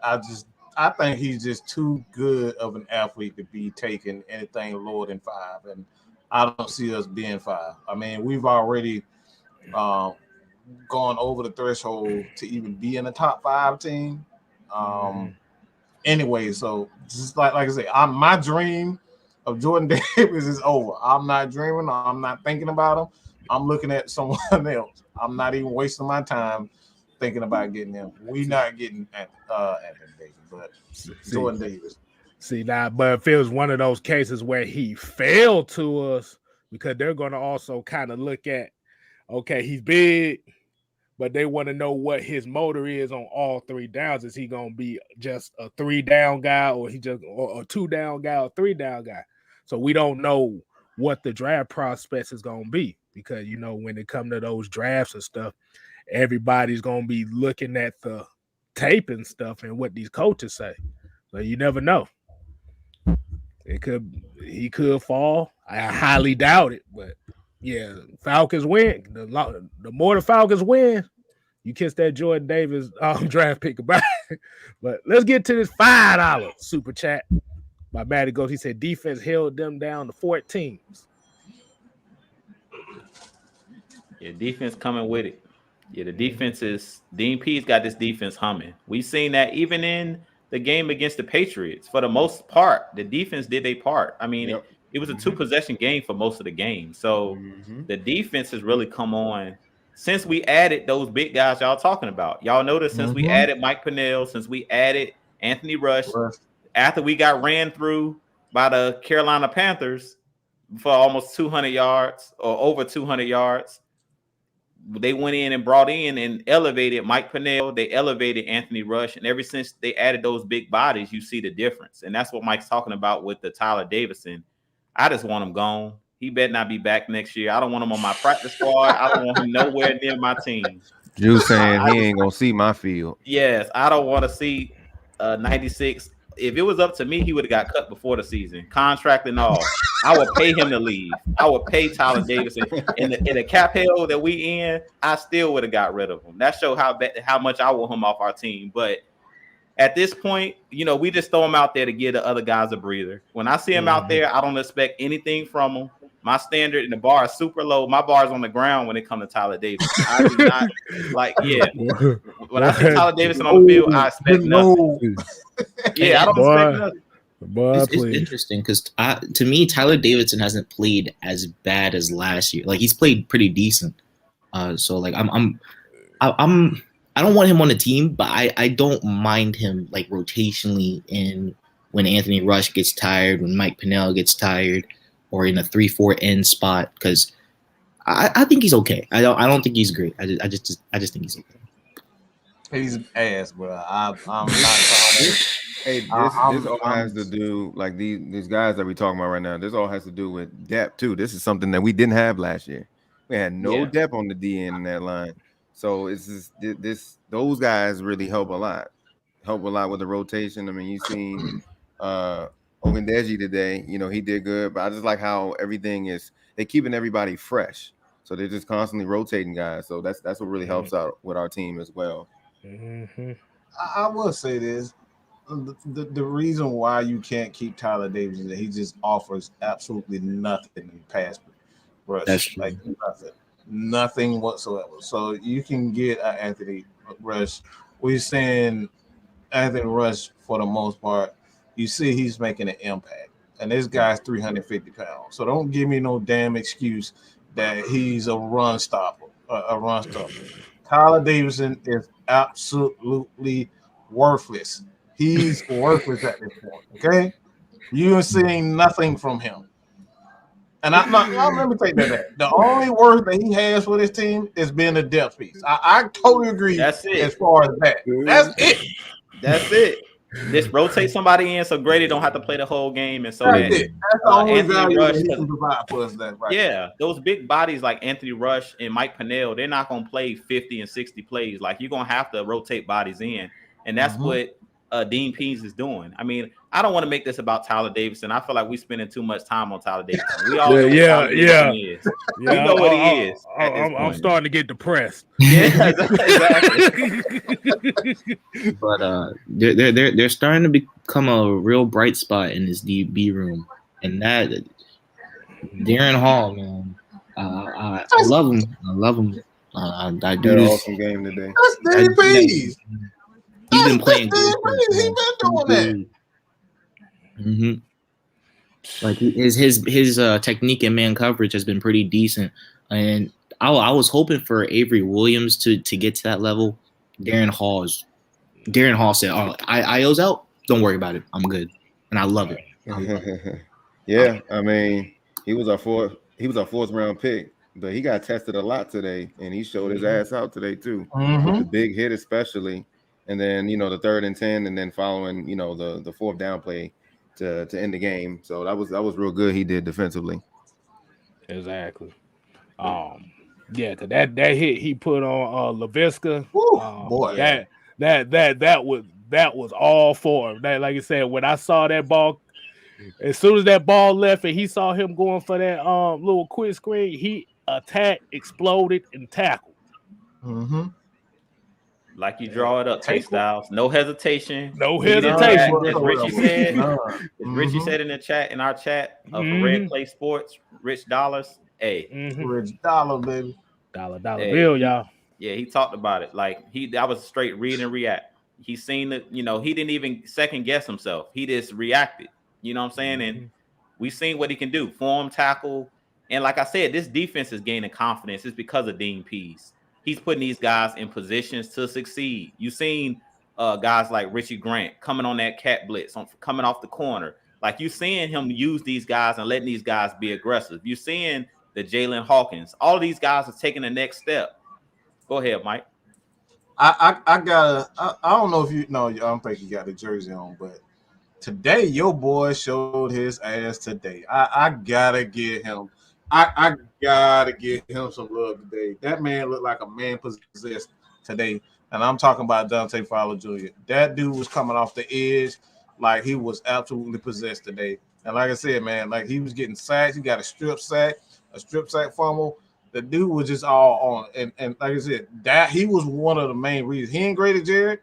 I think he's just too good of an athlete to be taking anything lower than 5, and I don't see us being 5. I mean, we've already gone over the threshold to even be in the top 5 team. Anyway, so just like I say, my dream of Jordan Davis is over. I'm not dreaming. I'm not thinking about him. I'm looking at someone else. I'm not even wasting my time thinking about getting him. We're not getting Anthony Davis, but Jordan Davis. See now, but if it was one of those cases where he failed to us, because they're going to also kind of look at, okay, he's big, but they want to know what his motor is on all 3 downs. Is he going to be just a 3-down guy, or he just or a 2-down guy, or 3-down guy? So we don't know what the draft prospects is going to be, because when it comes to those drafts and stuff, everybody's going to be looking at the tape and stuff and what these coaches say. So you never know. He could fall. I highly doubt it, but yeah, Falcons win. The more the Falcons win, you kiss that Jordan Davis draft pick goodbye. But let's get to this $5 super chat. My Matty goes, he said defense held them down to 4 teams. Yeah, defense coming with it. Yeah, the defense is Dean P's got this defense humming. We've seen that even in the game against the Patriots. For the most part, the defense did their part. I mean, it was a 2-possession game for most of the game. So the defense has really come on since we added those big guys y'all talking about. Y'all notice since we added Mike Pennell, since we added Anthony Rush, after we got ran through by the Carolina Panthers for almost 200 yards or over 200 yards, they went in and brought in and elevated Mike Pennell. They elevated Anthony Rush. And ever since they added those big bodies, you see the difference. And that's what Mike's talking about with the Tyler Davidson. I just want him gone. He better not be back next year. I don't want him on my practice squad. I don't want him nowhere near my team. You saying he ain't going to see my field. Yes, I don't want to see 96. If it was up to me, he would have got cut before the season, contract and all. I would pay him to leave. I would pay Tyler Davidson in the cap hell that we in. I still would have got rid of him. That showed how much I want him off our team. But at this point, we just throw him out there to give the other guys a breather. When I see him out there, I don't expect anything from him. My standard and the bar is super low. My bar is on the ground when it comes to Tyler Davidson. I do not when I see Tyler Davidson on the field, I expect nothing. I don't expect nothing. It's interesting because to me, Tyler Davidson hasn't played as bad as last year. Like he's played pretty decent. So like I don't want him on the team, but I don't mind him like rotationally in when Anthony Rush gets tired, when Mike Pennell gets tired, or in a 3-4 end spot because I think he's okay. I don't think he's great. I just think he's okay. He's ass, bro. I'm not talking. Hey, this all has to do like these guys that we're talking about right now. This all has to do with depth too. This is something that we didn't have last year. We had no depth on the DN in that line. So it's just those guys really help a lot. Help a lot with the rotation. I mean, you've seen Ogundeji today, he did good, but I just like how everything they're keeping everybody fresh. So they're just constantly rotating guys. So that's what really helps out with our team as well. I will say this. The reason why you can't keep Tyler Davis is that he just offers absolutely nothing in pass rush. That's like nothing whatsoever. So you can get Anthony Rush. We're saying Anthony Rush for the most part. You see he's making an impact. And this guy's 350 pounds. So don't give me no damn excuse that he's a run stopper. Tyler Davidson is absolutely worthless. He's worthless at this point, okay? You are seeing nothing from him. And let me take that back. The only worth that he has for this team is being a depth piece. I totally agree. That's it. As far as that. That's it. That's it. Just rotate somebody in so Grady don't have to play the whole game, and so that's the only Anthony value Rush that he can provide for us. That right. Those big bodies like Anthony Rush and Mike Pennell, they're not gonna play 50 and 60 plays. Like you're gonna have to rotate bodies in, and that's what Dean Pease is doing. I mean, I don't want to make this about Tyler Davidson. I feel like we're spending too much time on Tyler Davidson. We all know what Tyler Davidson is. We know what he is. I'm starting to get depressed. Yeah, exactly. But they're starting to become a real bright spot in this DB room, and that Darren Hall, man, I love him. I love him. I do this. Awesome game today. That's Danny Pease. He's been playing good. He's been doing that. Like his technique and man coverage has been pretty decent, and I was hoping for Avery Williams to get to that level. Darren Hall said, "Oh, IO's out. Don't worry about it. I'm good," and I love it. Yeah, I mean, he was our fourth round pick, but he got tested a lot today, and he showed his ass out today too. With the big hit, especially. And then, the 3rd and 10, and then following, the 4th down play to end the game. So that was real good. He did defensively. Exactly. Because that hit he put on LaVisca, boy, that was all for him. That, like I said, when I saw that ball, as soon as that ball left and he saw him going for that little quick screen, he attacked, exploded, and tackled. Like you draw it up, Styles. No hesitation. No hesitation. As Richie said. Richie said in the chat, in our chat for Red Clay Sports, Rich Dollars. Hey. Rich Dollar, baby. Dollar bill, y'all. Yeah, he talked about it. Like that was a straight read and react. He seen it, he didn't even second guess himself. He just reacted. You know what I'm saying? And We've seen what he can do. Form, tackle. And like I said, this defense is gaining confidence. It's because of Dean Pease. He's putting these guys in positions to succeed. You've seen guys like Richie Grant coming on that cat blitz, coming off the corner. Like you're seeing him use these guys and letting these guys be aggressive. You're seeing the Jalen Hawkins. All of these guys are taking the next step. Go ahead, Mike. I don't know if you know. I don't think you got the jersey on, but today your boy showed his ass today. I gotta get him. I gotta give him some love today. That man looked like a man possessed today, and I'm talking about Dante Fowler Jr. That dude was coming off the edge like he was absolutely possessed today. And like I said, man, like he was getting sacks. He got a strip sack fumble. The dude was just all on. And like I said, that he was one of the main reasons. He ain't Grady Jarrett.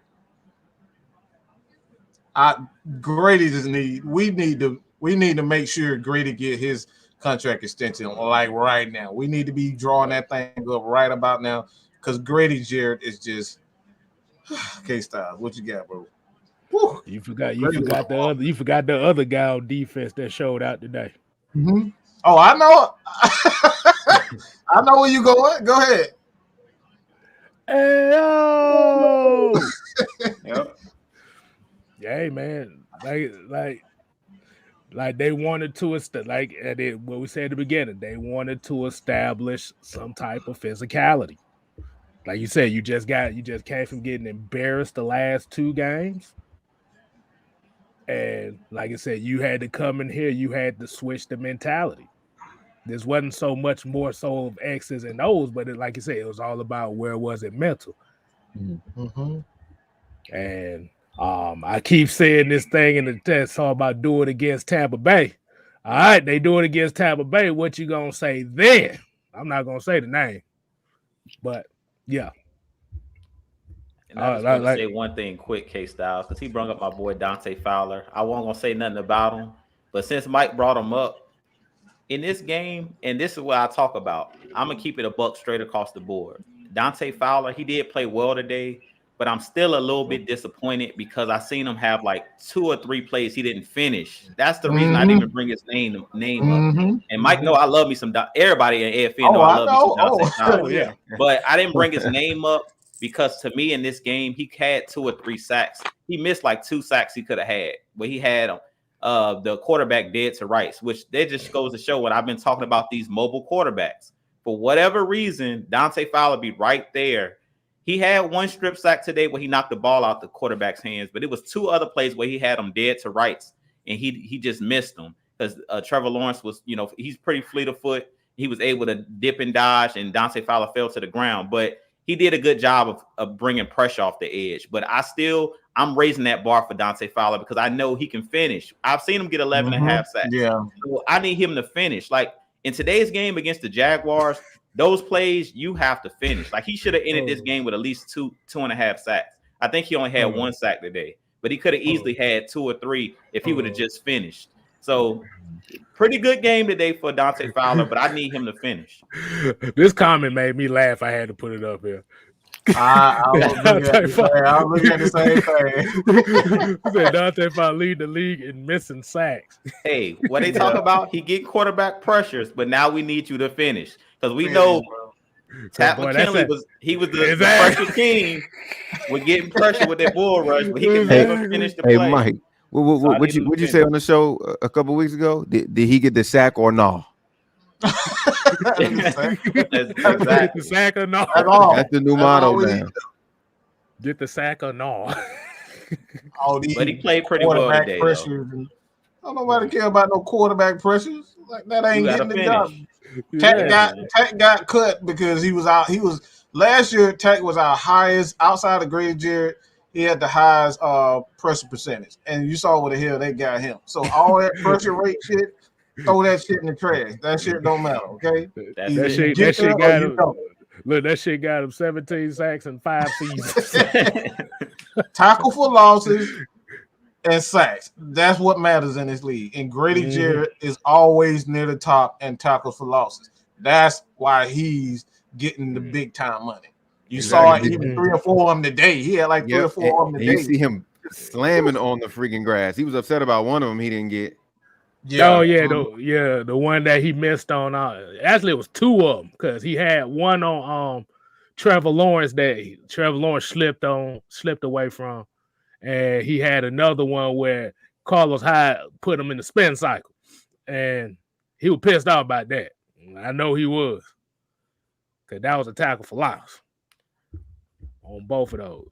Grady just we need to make sure Grady get his contract extension like right now. We need to be drawing that thing up right about now because Grady Jarrett is just K-Styles. What you got, bro? Whew. You forgot the other guy on defense that showed out today. Mm-hmm. Oh, I know. I know where you going. Go ahead. Hey, yo! Yep. Hey, man. Like they wanted to what we said at the beginning, they wanted to establish some type of physicality. Like you said, you just came from getting embarrassed the last 2 games. And like I said, you had to come in here, you had to switch the mentality. This wasn't so much more so of X's and O's, but like you said, it was all about where was it mental. Mm-hmm. And I keep saying this thing in the test, all about do it against Tampa Bay. All right, they do it against Tampa Bay. What you gonna say then? I'm not gonna say the name, but yeah. And I just want to say one thing quick, K-Styles, because he brought up my boy Dante Fowler. I wasn't gonna say nothing about him, but since Mike brought him up in this game, and this is what I talk about, I'm gonna keep it a buck straight across the board. Dante Fowler, he did play well today, but I'm still a little bit disappointed because I seen him have like 2 or 3 plays he didn't finish. That's the reason I didn't even bring his name up. And Mike know I love me some everybody in AFN know I love me some Dante Fowler. Yeah. But I didn't bring his name up because to me in this game he had 2 or 3 sacks. He missed like 2 sacks he could have had, but he had the quarterback dead to rights, which that just goes to show what I've been talking about, these mobile quarterbacks. For whatever reason, Dante Fowler be right there. He had 1 strip sack today where he knocked the ball out the quarterback's hands, but it was 2 other plays where he had him dead to rights, and he just missed them because Trevor Lawrence was, he's pretty fleet of foot. He was able to dip and dodge, and Dante Fowler fell to the ground, but he did a good job of bringing pressure off the edge. But I'm raising that bar for Dante Fowler because I know he can finish. I've seen him get 11 and a half sacks. Yeah. So I need him to finish. Like in today's game against the Jaguars, those plays you have to finish. Like he should have ended this game with at least 2.5 sacks. I think he only had 1 sack today, but he could have easily had 2 or 3 if he would have just finished. So pretty good game today for Dante Fowler, but I need him to finish. This comment made me laugh. I had to put it up here. I was looking at the same thing. Said Dante Fowler lead the league in missing sacks. Hey, what they talk about? He get quarterback pressures, but now we need you to finish because we know Pat McKinley was the pressure king with getting pressure with that bull rush, but he can never finish the play. Hey, Mike, what'd you say on the show a couple weeks ago? Did he get the sack or no? Exactly. The sack or no? That's the new motto, man. Get the sack or no? But he played pretty well today. Don't nobody care about no quarterback pressures. Like that ain't getting the job. Tech got cut because he was out. Last year. Tech was our highest outside of Grady Jarrett. He had the highest pressure percentage, and you saw what the hell they got him. So all that pressure rate shit, throw that shit in the trash. That shit don't matter. Okay, that shit got him. Look, that shit got him 17 sacks in 5 seasons. Tackle for losses and sacks. That's what matters in this league. And Grady Jarrett is always near the top and tackles for losses. That's why he's getting the big time money. You saw it, even 3 or 4 of them today. He had like 3 or 4 of them today. You see him slamming on the freaking grass. He was upset about one of them he didn't get. Yeah. Oh yeah, the one that he missed on. Actually, it was two of them because he had one on Trevor Lawrence that Trevor Lawrence slipped away from, and he had another one where Carlos Hyde put him in the spin cycle, and he was pissed off about that. I know he was, because that was a tackle for loss on both of those.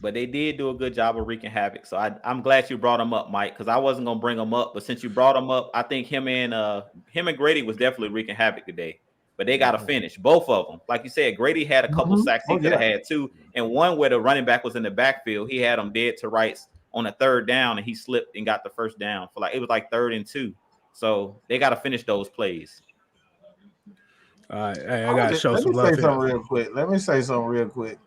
But they did do a good job of wreaking havoc. So I'm glad you brought him up, Mike, because I wasn't gonna bring him up. But since you brought him up, I think him and Grady was definitely wreaking havoc today. But they got to finish, both of them. Like you said, Grady had a couple sacks he could have had too, and one where the running back was in the backfield. He had him dead to rights on a third down, and he slipped and got the first down for it was like 3rd and 2. So they got to finish those plays. All right, hey, I gotta show some love. Let me say something real quick.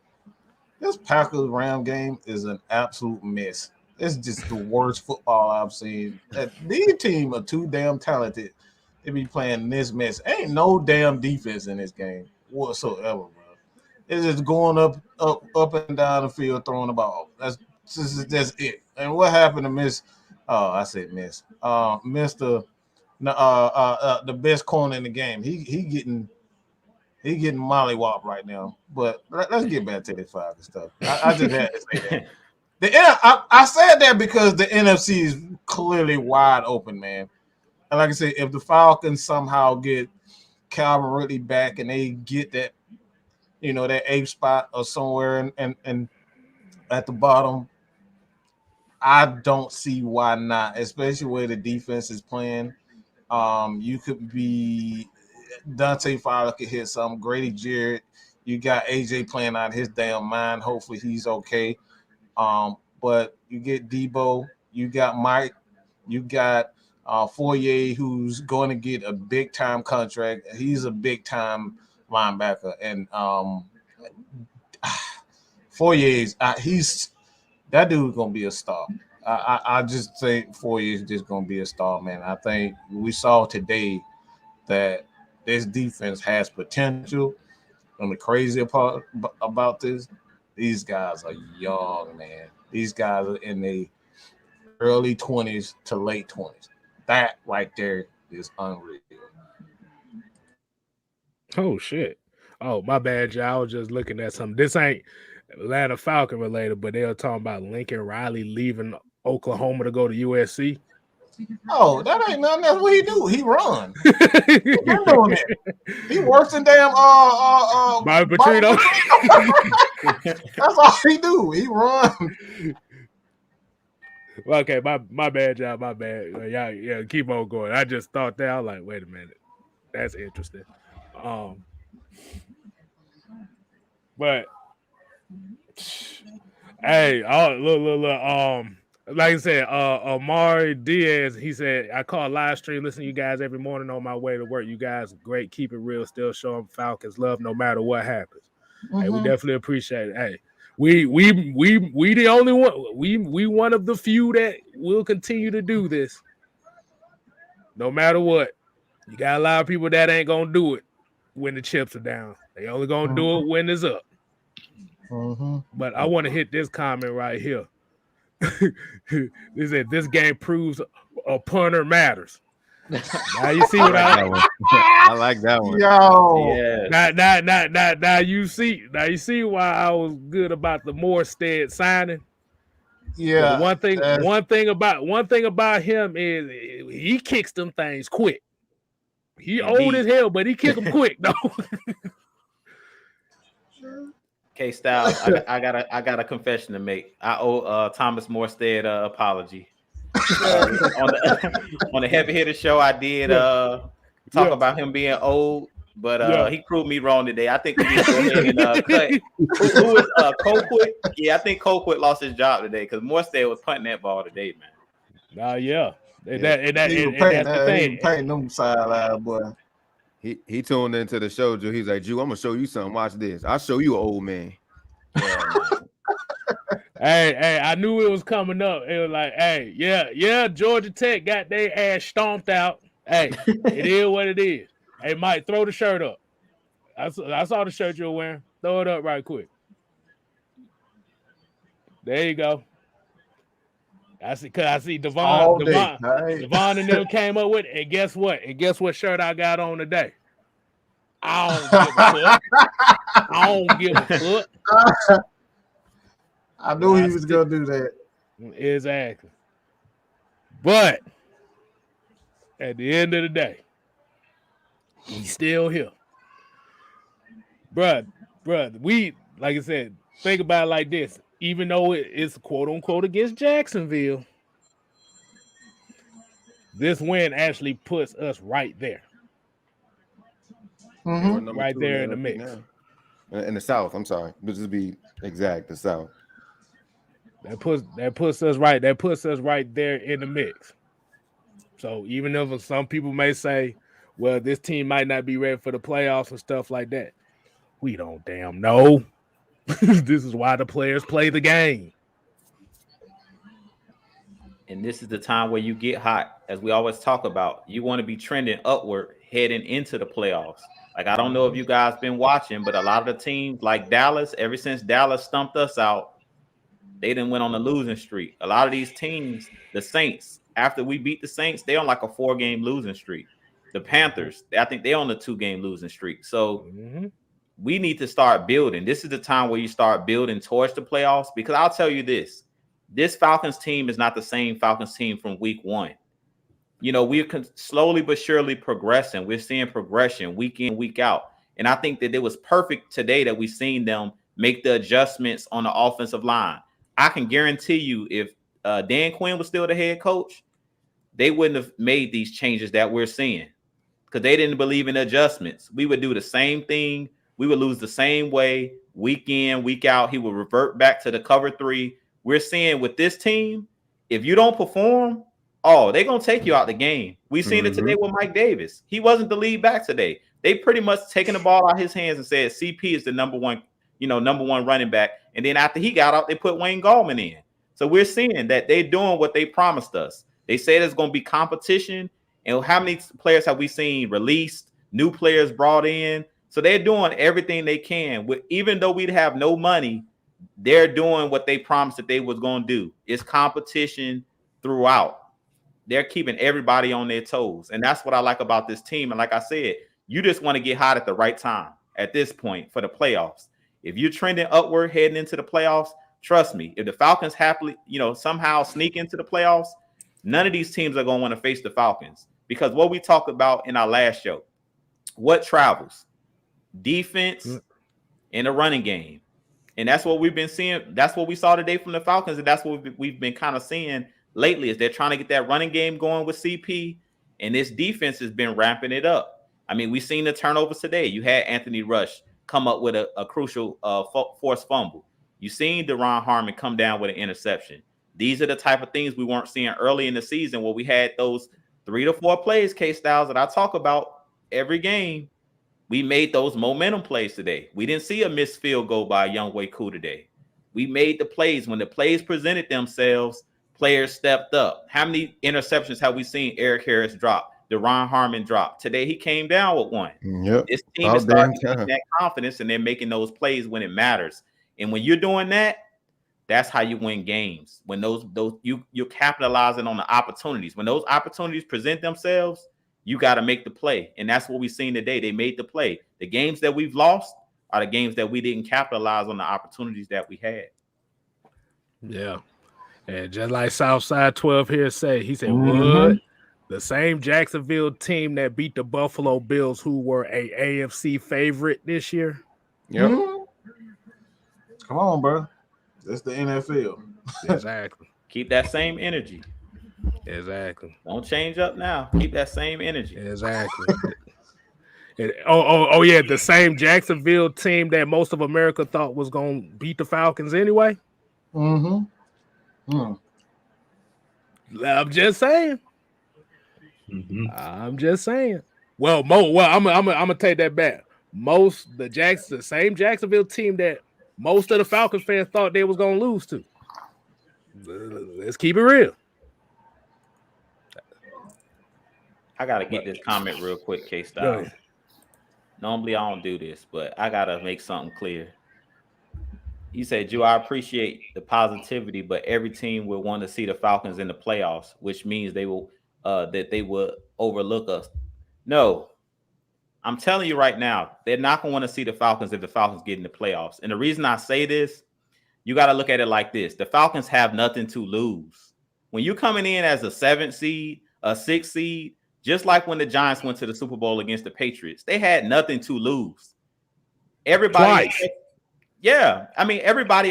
This Packers Ram game is an absolute mess. It's just the worst football I've seen. These teams are too damn talented to be playing this mess. Ain't no damn defense in this game whatsoever, bro. It's just going up and down the field, throwing the ball. That's it. And what happened to Miss? Oh, I said Miss. Mister, the best corner in the game. He getting mollywopped right now. But let's get back to this Falcons stuff. I just had to say that. I said that because the NFC is clearly wide open, man. And like I said, if the Falcons somehow get Calvin Ridley back and they get that, that 8th spot or somewhere and at the bottom, I don't see why not, especially where the defense is playing. You could be Dante Fowler could hit something. Grady Jarrett, you got AJ playing out his damn mind. Hopefully he's okay. But you get Debo, you got Mike, you got Fourier, who's going to get a big time contract. He's a big time linebacker, and Fourier's that dude's gonna be a star. I just think Fourier is just gonna be a star, man. I think we saw today that this defense has potential. And the crazy part about this, these guys are young, man. These guys are in the early 20s to late 20s. That right there is unreal. Oh shit! Oh my bad, y'all. I was just looking at something. This ain't Atlanta Falcon related, but they were talking about Lincoln Riley leaving Oklahoma to go to USC. Oh, that ain't nothing. That's what he do. He run. He been doing it. He works in damn Bobby Petrino. That's all he do. He run. Okay, my bad, y'all. My bad. Yeah, keep on going. I just thought that. I was like, wait a minute. That's interesting. But hey, look. Like I said, Amari Diaz, he said, I call live stream, listen to you guys every morning on my way to work. You guys great, keep it real, still showing Falcons love no matter what happens. Hey, we definitely appreciate it. Hey, we the only one, we one of the few that will continue to do this. No matter what. You got a lot of people that ain't gonna do it when the chips are down. They only gonna do it when it's up. But I want to hit this comment right here. They said this game proves a punter matters. Now you see what I like that one. Yo, yeah. Now you see why I was good about the Morstead signing. Yeah. One thing about him is he kicks them things quick. He old as hell, but he kick them quick though. K Styles, I got a confession to make. I owe Thomas Morstead apology. On the Heavy Hitter show, I did talk about him being old, but he proved me wrong today. I think we need to go ahead and cut. Who is Colquitt? Yeah, I think Colquitt lost his job today because Morstead was punting that ball today, man. Yeah. And that's the thing. Painting them sideline, boy. He tuned into the show, Drew. He's like, Drew, I'm gonna show you something. Watch this. I'll show you an old man. Hey, I knew it was coming up. It was like, hey, yeah, Georgia Tech got their ass stomped out. Hey, it is what it is. Hey, Mike, throw the shirt up. I saw the shirt you were wearing. Throw it up right quick. There you go. I see All day. Devon and them came up with it. And guess what? What shirt I got on today? I don't give a fuck. I don't give a fuck. I knew he was gonna do that. Exactly. But at the end of the day, he's still here. Bruh, we, like I said, think about it like this. Even though it's quote unquote against Jacksonville, this win actually puts us right there. Mm-hmm. Right there in the mix. In the South, I'm sorry. But just be exact, the South. That puts us right there in the mix. So even if some people may say, well, this team might not be ready for the playoffs and stuff like that, we don't damn know. This is why the players play the game. And this is the time where you get hot, as we always talk about. You want to be trending upward heading into the playoffs. Like, I don't know if you guys been watching, but a lot of the teams like Dallas, ever since Dallas stumped us out, they done went on a losing streak. A lot of these teams, the Saints, after we beat the Saints, they're on like a 4-game losing streak. The Panthers, I think they're on a 2-game losing streak. So we need to start building. This is the time where you start building towards the playoffs, because I'll tell you this Falcons team is not the same Falcons team from week 1. You know, we're slowly but surely progressing. We're seeing progression week in, week out. And I think that it was perfect today that we've seen them make the adjustments on the offensive line. I can guarantee you if Dan Quinn was still the head coach, they wouldn't have made these changes that we're seeing because they didn't believe in adjustments. We would do the same thing. We would lose the same way week in, week out. He would revert back to the cover 3. We're seeing with this team, if you don't perform, they're going to take you out the game. We've seen it today with Mike Davis. He wasn't the lead back today. They pretty much taken the ball out of his hands and said CP is the number one running back. And then after he got out, they put Wayne Gallman in. So we're seeing that they're doing what they promised us. They said there's going to be competition. And how many players have we seen released, new players brought in? So they're doing everything they can. Even though we'd have no money, they're doing what they promised that they was going to do. It's competition throughout. They're keeping everybody on their toes. And that's what I like about this team. And like I said, you just want to get hot at the right time at this point for the playoffs. If you're trending upward heading into the playoffs, trust me, if the Falcons happily, somehow sneak into the playoffs, none of these teams are going to want to face the Falcons. Because what we talked about in our last show, what travels? Defense and the running game. And that's what we've been seeing. That's what we saw today from the Falcons. And that's what we've been kind of seeing lately is they're trying to get that running game going with CP. And this defense has been ramping it up. I mean, we've seen the turnovers today. You had Anthony Rush come up with a crucial forced fumble. You've seen Deron Harmon come down with an interception. These are the type of things we weren't seeing early in the season where we had those 3 to 4 plays, K-Styles, that I talk about every game. We made those momentum plays today. We didn't see a missed field goal by Younghoe Koo today. We made the plays. When the plays presented themselves, players stepped up. How many interceptions have we seen Eric Harris drop? Deron Harmon dropped. Today he came down with one. Yep. This team is starting to get that confidence, and they're making those plays when it matters. And when you're doing that, that's how you win games. When you're capitalizing on the opportunities. When those opportunities present themselves, you got to make the play. And that's what we've seen today. They made the play. The games that we've lost are the games that we didn't capitalize on the opportunities that we had. Yeah. And just like Southside 12 here say, he said, what? The same Jacksonville team that beat the Buffalo Bills, who were a AFC favorite this year. Yep. Come on, bro. That's the NFL. Exactly. Keep that same energy. Exactly. Don't change up now. Keep that same energy. Exactly. Yeah, the same Jacksonville team that most of America thought was going to beat the Falcons anyway. I'm just saying. I'm just saying. Well, I'm gonna take that back. The same Jacksonville team that most of the Falcons fans thought they was gonna lose to. Let's keep it real. I gotta get this comment real quick, K-Style. Normally I don't do this, but I gotta make something clear. He said, Drew, I appreciate the positivity, but every team will want to see the Falcons in the playoffs, which means they will overlook us. No, I'm telling you right now, they're not going to want to see the Falcons if the Falcons get in the playoffs. And the reason I say this, you got to look at it like this. The Falcons have nothing to lose. When you're coming in as a 7th seed, a 6th seed, just like when the Giants went to the Super Bowl against the Patriots, they had nothing to lose. Everybody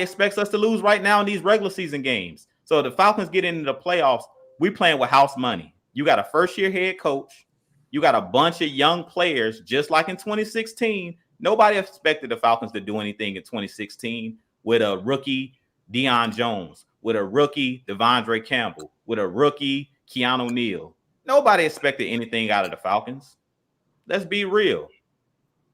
expects us to lose right now in these regular season games. So the Falcons get into the playoffs, we playing with house money. You got a first-year head coach. You got a bunch of young players, just like in 2016. Nobody expected the Falcons to do anything in 2016 with a rookie Deion Jones, with a rookie Devondre Campbell, with a rookie Keanu Neal. Nobody expected anything out of the Falcons. Let's be real.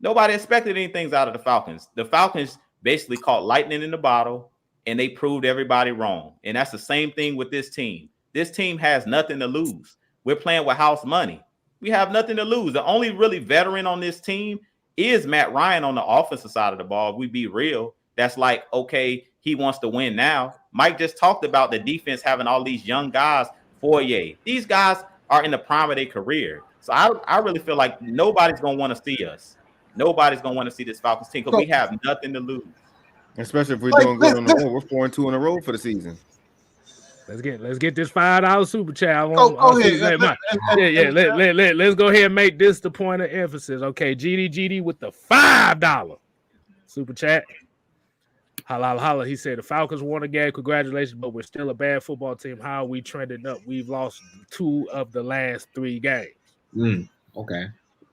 Nobody expected anything out of the Falcons. The Falcons basically caught lightning in the bottle, and they proved everybody wrong. And that's the same thing with this team. This team has nothing to lose. We're playing with house money. We have nothing to lose. The only really veteran on this team is Matt Ryan on the offensive side of the ball. If we be real, that's like, okay, he wants to win now. Mike just talked about the defense having all these young guys. Foye, these guys are in the prime of their career. So I really feel like nobody's going to want to see us. Nobody's going to want to see this Falcons team because we have nothing to lose. Especially if we're doing good on the road. We're 4-2 in a row for the season. Let's get this $5 super chat. Go ahead. Let's go ahead and make this the point of emphasis. Okay, GD with the $5 super chat. Holla. He said the Falcons won a game. Congratulations, but we're still a bad football team. How are we trending up? We've lost 2 of the last 3 games. Okay.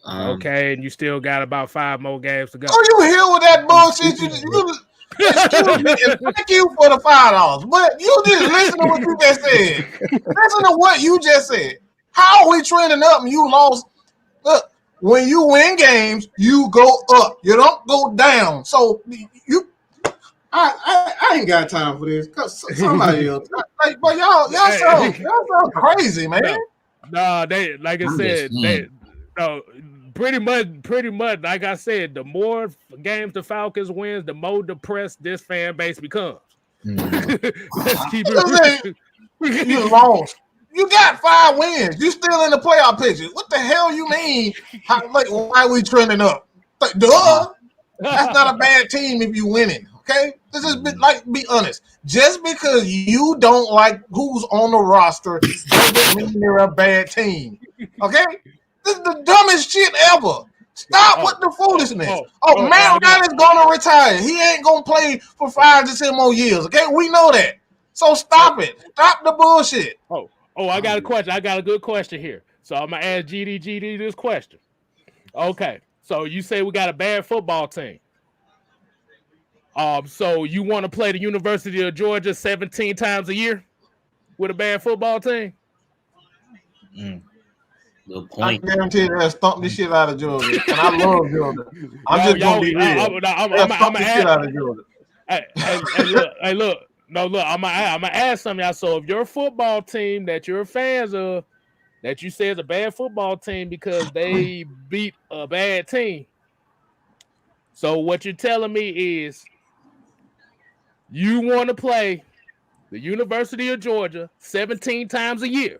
Okay, and you still got about 5 more games to go. Oh, you here with that bullshit? Excuse me, and thank you for the $5, but you just listen to what you just said. Listen to what you just said. How are we trending up and you lost? Look, when you win games, you go up. You don't go down. So I ain't got time for this. Cause somebody else, but y'all sound crazy, man. No, they like I said, pretty much, like I said, the more games the Falcons wins, the more depressed this fan base becomes. Let's keep it. You lost. You got 5 wins. You still in the playoff picture. What the hell you mean? Why are we trending up? Duh. That's not a bad team if you winning. Okay, this is be honest. Just because you don't like who's on the roster doesn't mean they're a bad team. Okay. This is the dumbest shit ever. Stop with the foolishness. Matt Ryan is going to retire. He ain't going to play for 5 to 10 more years. Okay, we know that. So stop it. Stop the bullshit. I got a question. I got a good question here. So I'm going to ask GD this question. Okay, so you say we got a bad football team. So you want to play the University of Georgia 17 times a year with a bad football team? I guarantee they'll stomp this shit out of Georgia. And I love Georgia. I'm just going to be real. I'm stomp this shit out of Georgia. Look. I'm going to ask some of y'all. So if your football team that you're fans of, that you say is a bad football team because they beat a bad team. So what you're telling me is you want to play the University of Georgia 17 times a year.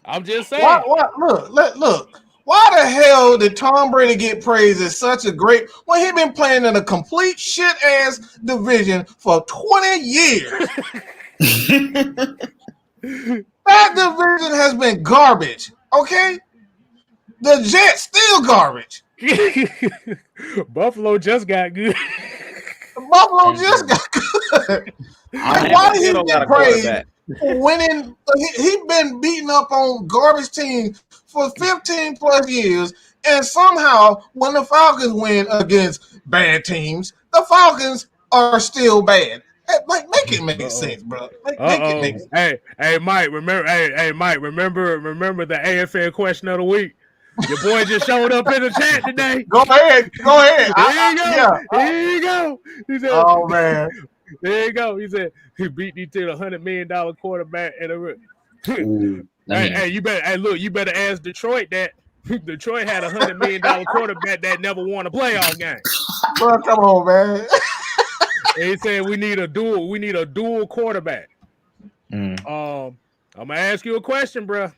I'm just saying. Look. Why the hell did Tom Brady get praised as such a great when he been playing in a complete shit ass division for 20 years? That division has been garbage. Okay, the Jets still garbage. Buffalo just got good. Buffalo just got good. Why did he get praised for winning? He been beating up on garbage teams for 15 plus years, and somehow when the Falcons win against bad teams, the Falcons are still bad. Make it make sense, bro. Make it make sense. Hey, Mike. Remember the AFL question of the week. Your boy just showed up in the chat today. Go ahead. Here you go. He said, "Oh man, there you go." He said he beat me to the $100 million quarterback. And you better ask Detroit that. Detroit had $100 million quarterback that never won a playoff game. Bro, come on, man. They said we need a dual quarterback. I'm gonna ask you a question, bro.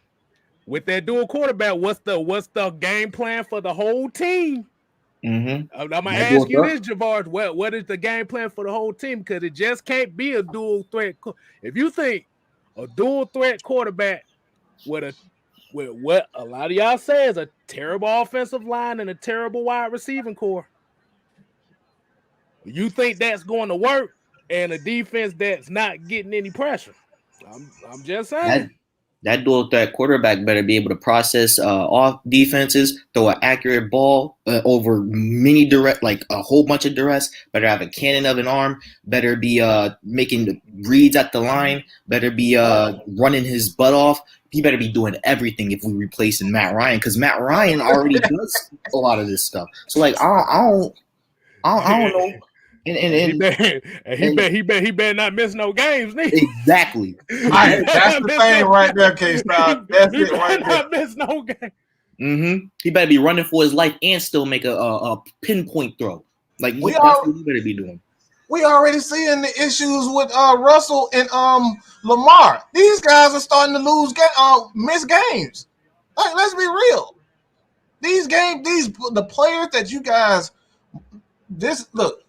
With that dual quarterback, what's the game plan for the whole team? I'm gonna ask you this, Javard. What is the game plan for the whole team? Because it just can't be a dual threat. If you think a dual threat quarterback with what a lot of y'all say is a terrible offensive line and a terrible wide receiving core, you think that's going to work, and a defense that's not getting any pressure? I'm just saying. That dual threat quarterback better be able to process off defenses, throw an accurate ball over many direct, like a whole bunch of duress. Better have a cannon of an arm. Better be making the reads at the line. Better be running his butt off. He better be doing everything if we replacing Matt Ryan, because Matt Ryan already does a lot of this stuff. So like I don't know. And he better not miss no games. Exactly. That's the thing right there, K-Star. That's it right there. Not miss no game. He better be running for his life and still make a pinpoint throw. Like that's what he better be doing. We already seeing the issues with Russell and Lamar. These guys are starting to miss games. Like, let's be real. The players that you guys look.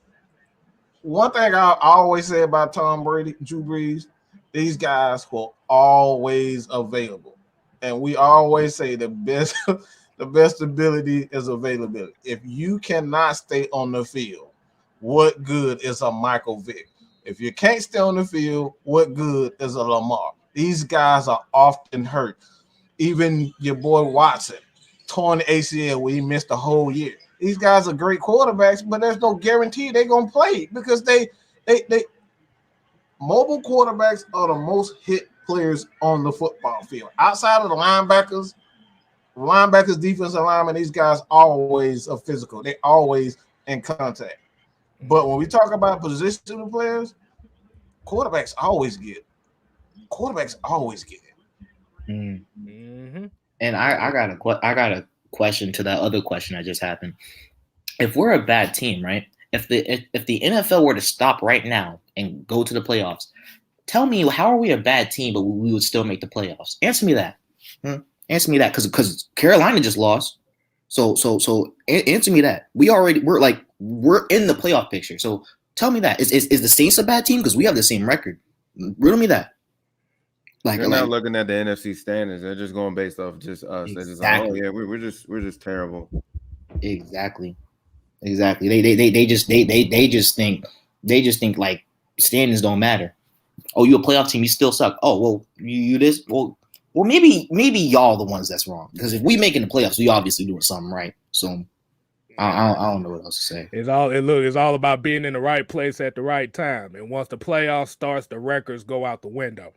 One thing I always say about Tom Brady, Drew Brees, these guys were always available. And we always say the best ability is availability. If you cannot stay on the field, what good is a Michael Vick? If you can't stay on the field, what good is a Lamar? These guys are often hurt. Even your boy Watson, torn the ACL where he missed a whole year. These guys are great quarterbacks, but there's no guarantee they're gonna play because they mobile quarterbacks are the most hit players on the football field. Outside of the linebackers, defensive linemen, these guys always are physical. They're always in contact. But when we talk about positional players, quarterbacks always get it. And I got a question to that other question that just happened. If we're a bad team, right? If the NFL were to stop right now and go to the playoffs, tell me, how are we a bad team but we would still make the playoffs? Answer me that. Answer me that, because Carolina just lost. So answer me that. We're in the playoff picture. So tell me that. Is the Saints a bad team? Because we have the same record. Riddle me that. They're not looking at the NFC standings. They're just going based off just us. Exactly. They're just like, oh yeah, we're just terrible. Exactly. They just think like standings don't matter. Oh, you a playoff team, you still suck. Oh, well, you this. Well, maybe y'all the ones that's wrong, because if we making the playoffs, we obviously doing something right. So I don't know what else to say. It's all about being in the right place at the right time. And once the playoffs starts, the records go out the window.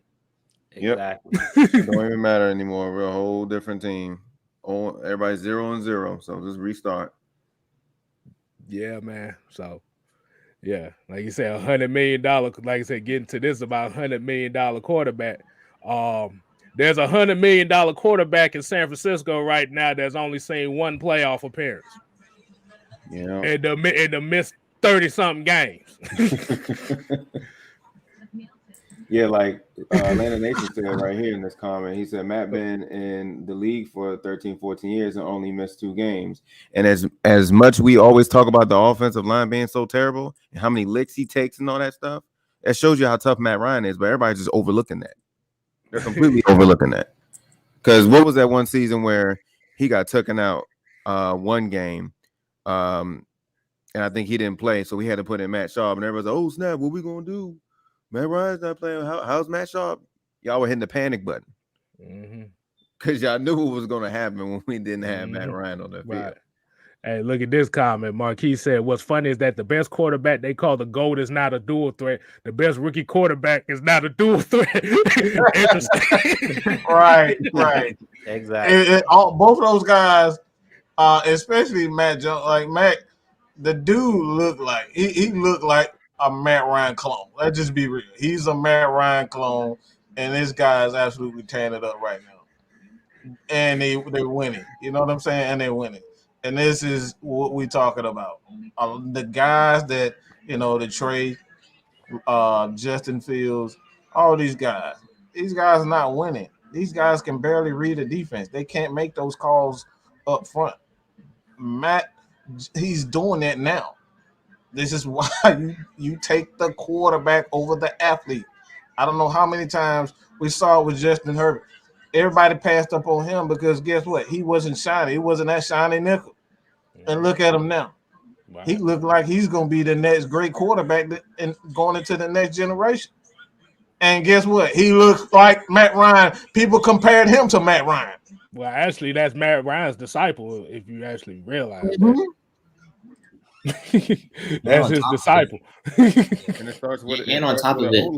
Exactly. It don't even matter anymore. We're a whole different team. Oh, everybody's 0-0. So just restart. Yeah, man. So yeah, like you said, $100 million. Like I said, getting to this about $100 million quarterback. There's a $100 million quarterback in San Francisco right now that's only seen one playoff appearance. Yeah, and the missed 30-something games. Yeah, like Atlanta Nation said right here in this comment, he said Matt been in the league for 13, 14 years and only missed 2 games. And as much we always talk about the offensive line being so terrible and how many licks he takes and all that stuff, that shows you how tough Matt Ryan is. But everybody's just overlooking that. They're completely overlooking that. Because what was that one season where he got taken out one game, and I think he didn't play, so we had to put in Matt Schaub, and everybody's like, oh, snap, what we going to do? Matt Ryan's not playing. How's Matt Schaub? Y'all were hitting the panic button. Because y'all knew what was going to happen when we didn't have Matt Ryan on the field. Right. Hey, look at this comment. Marquis said, what's funny is that the best quarterback they call the GOAT is not a dual threat. The best rookie quarterback is not a dual threat. Right. Exactly. Both of those guys, especially Matt Jones, like Matt, the dude looked like he looked like a Matt Ryan clone. Let's just be real. He's a Matt Ryan clone, and this guy is absolutely tearing it up right now. and they're winning. You know what I'm saying? And they're winning. And this is what we're talking about. The guys that, the Trey, Justin Fields, all these guys. These guys are not winning. These guys can barely read a defense. They can't make those calls up front. Matt, he's doing that now. This is why you take the quarterback over the athlete. I don't know how many times we saw it with Justin Herbert. Everybody passed up on him because guess what? He wasn't shiny. He wasn't that shiny nickel. And look at him now. Wow. He looked like he's going to be the next great quarterback and going into the next generation. And guess what? He looks like Matt Ryan. People compared him to Matt Ryan. Well, actually, that's Matt Ryan's disciple, if you actually realize that. That's his disciple. And it starts with and on top of it,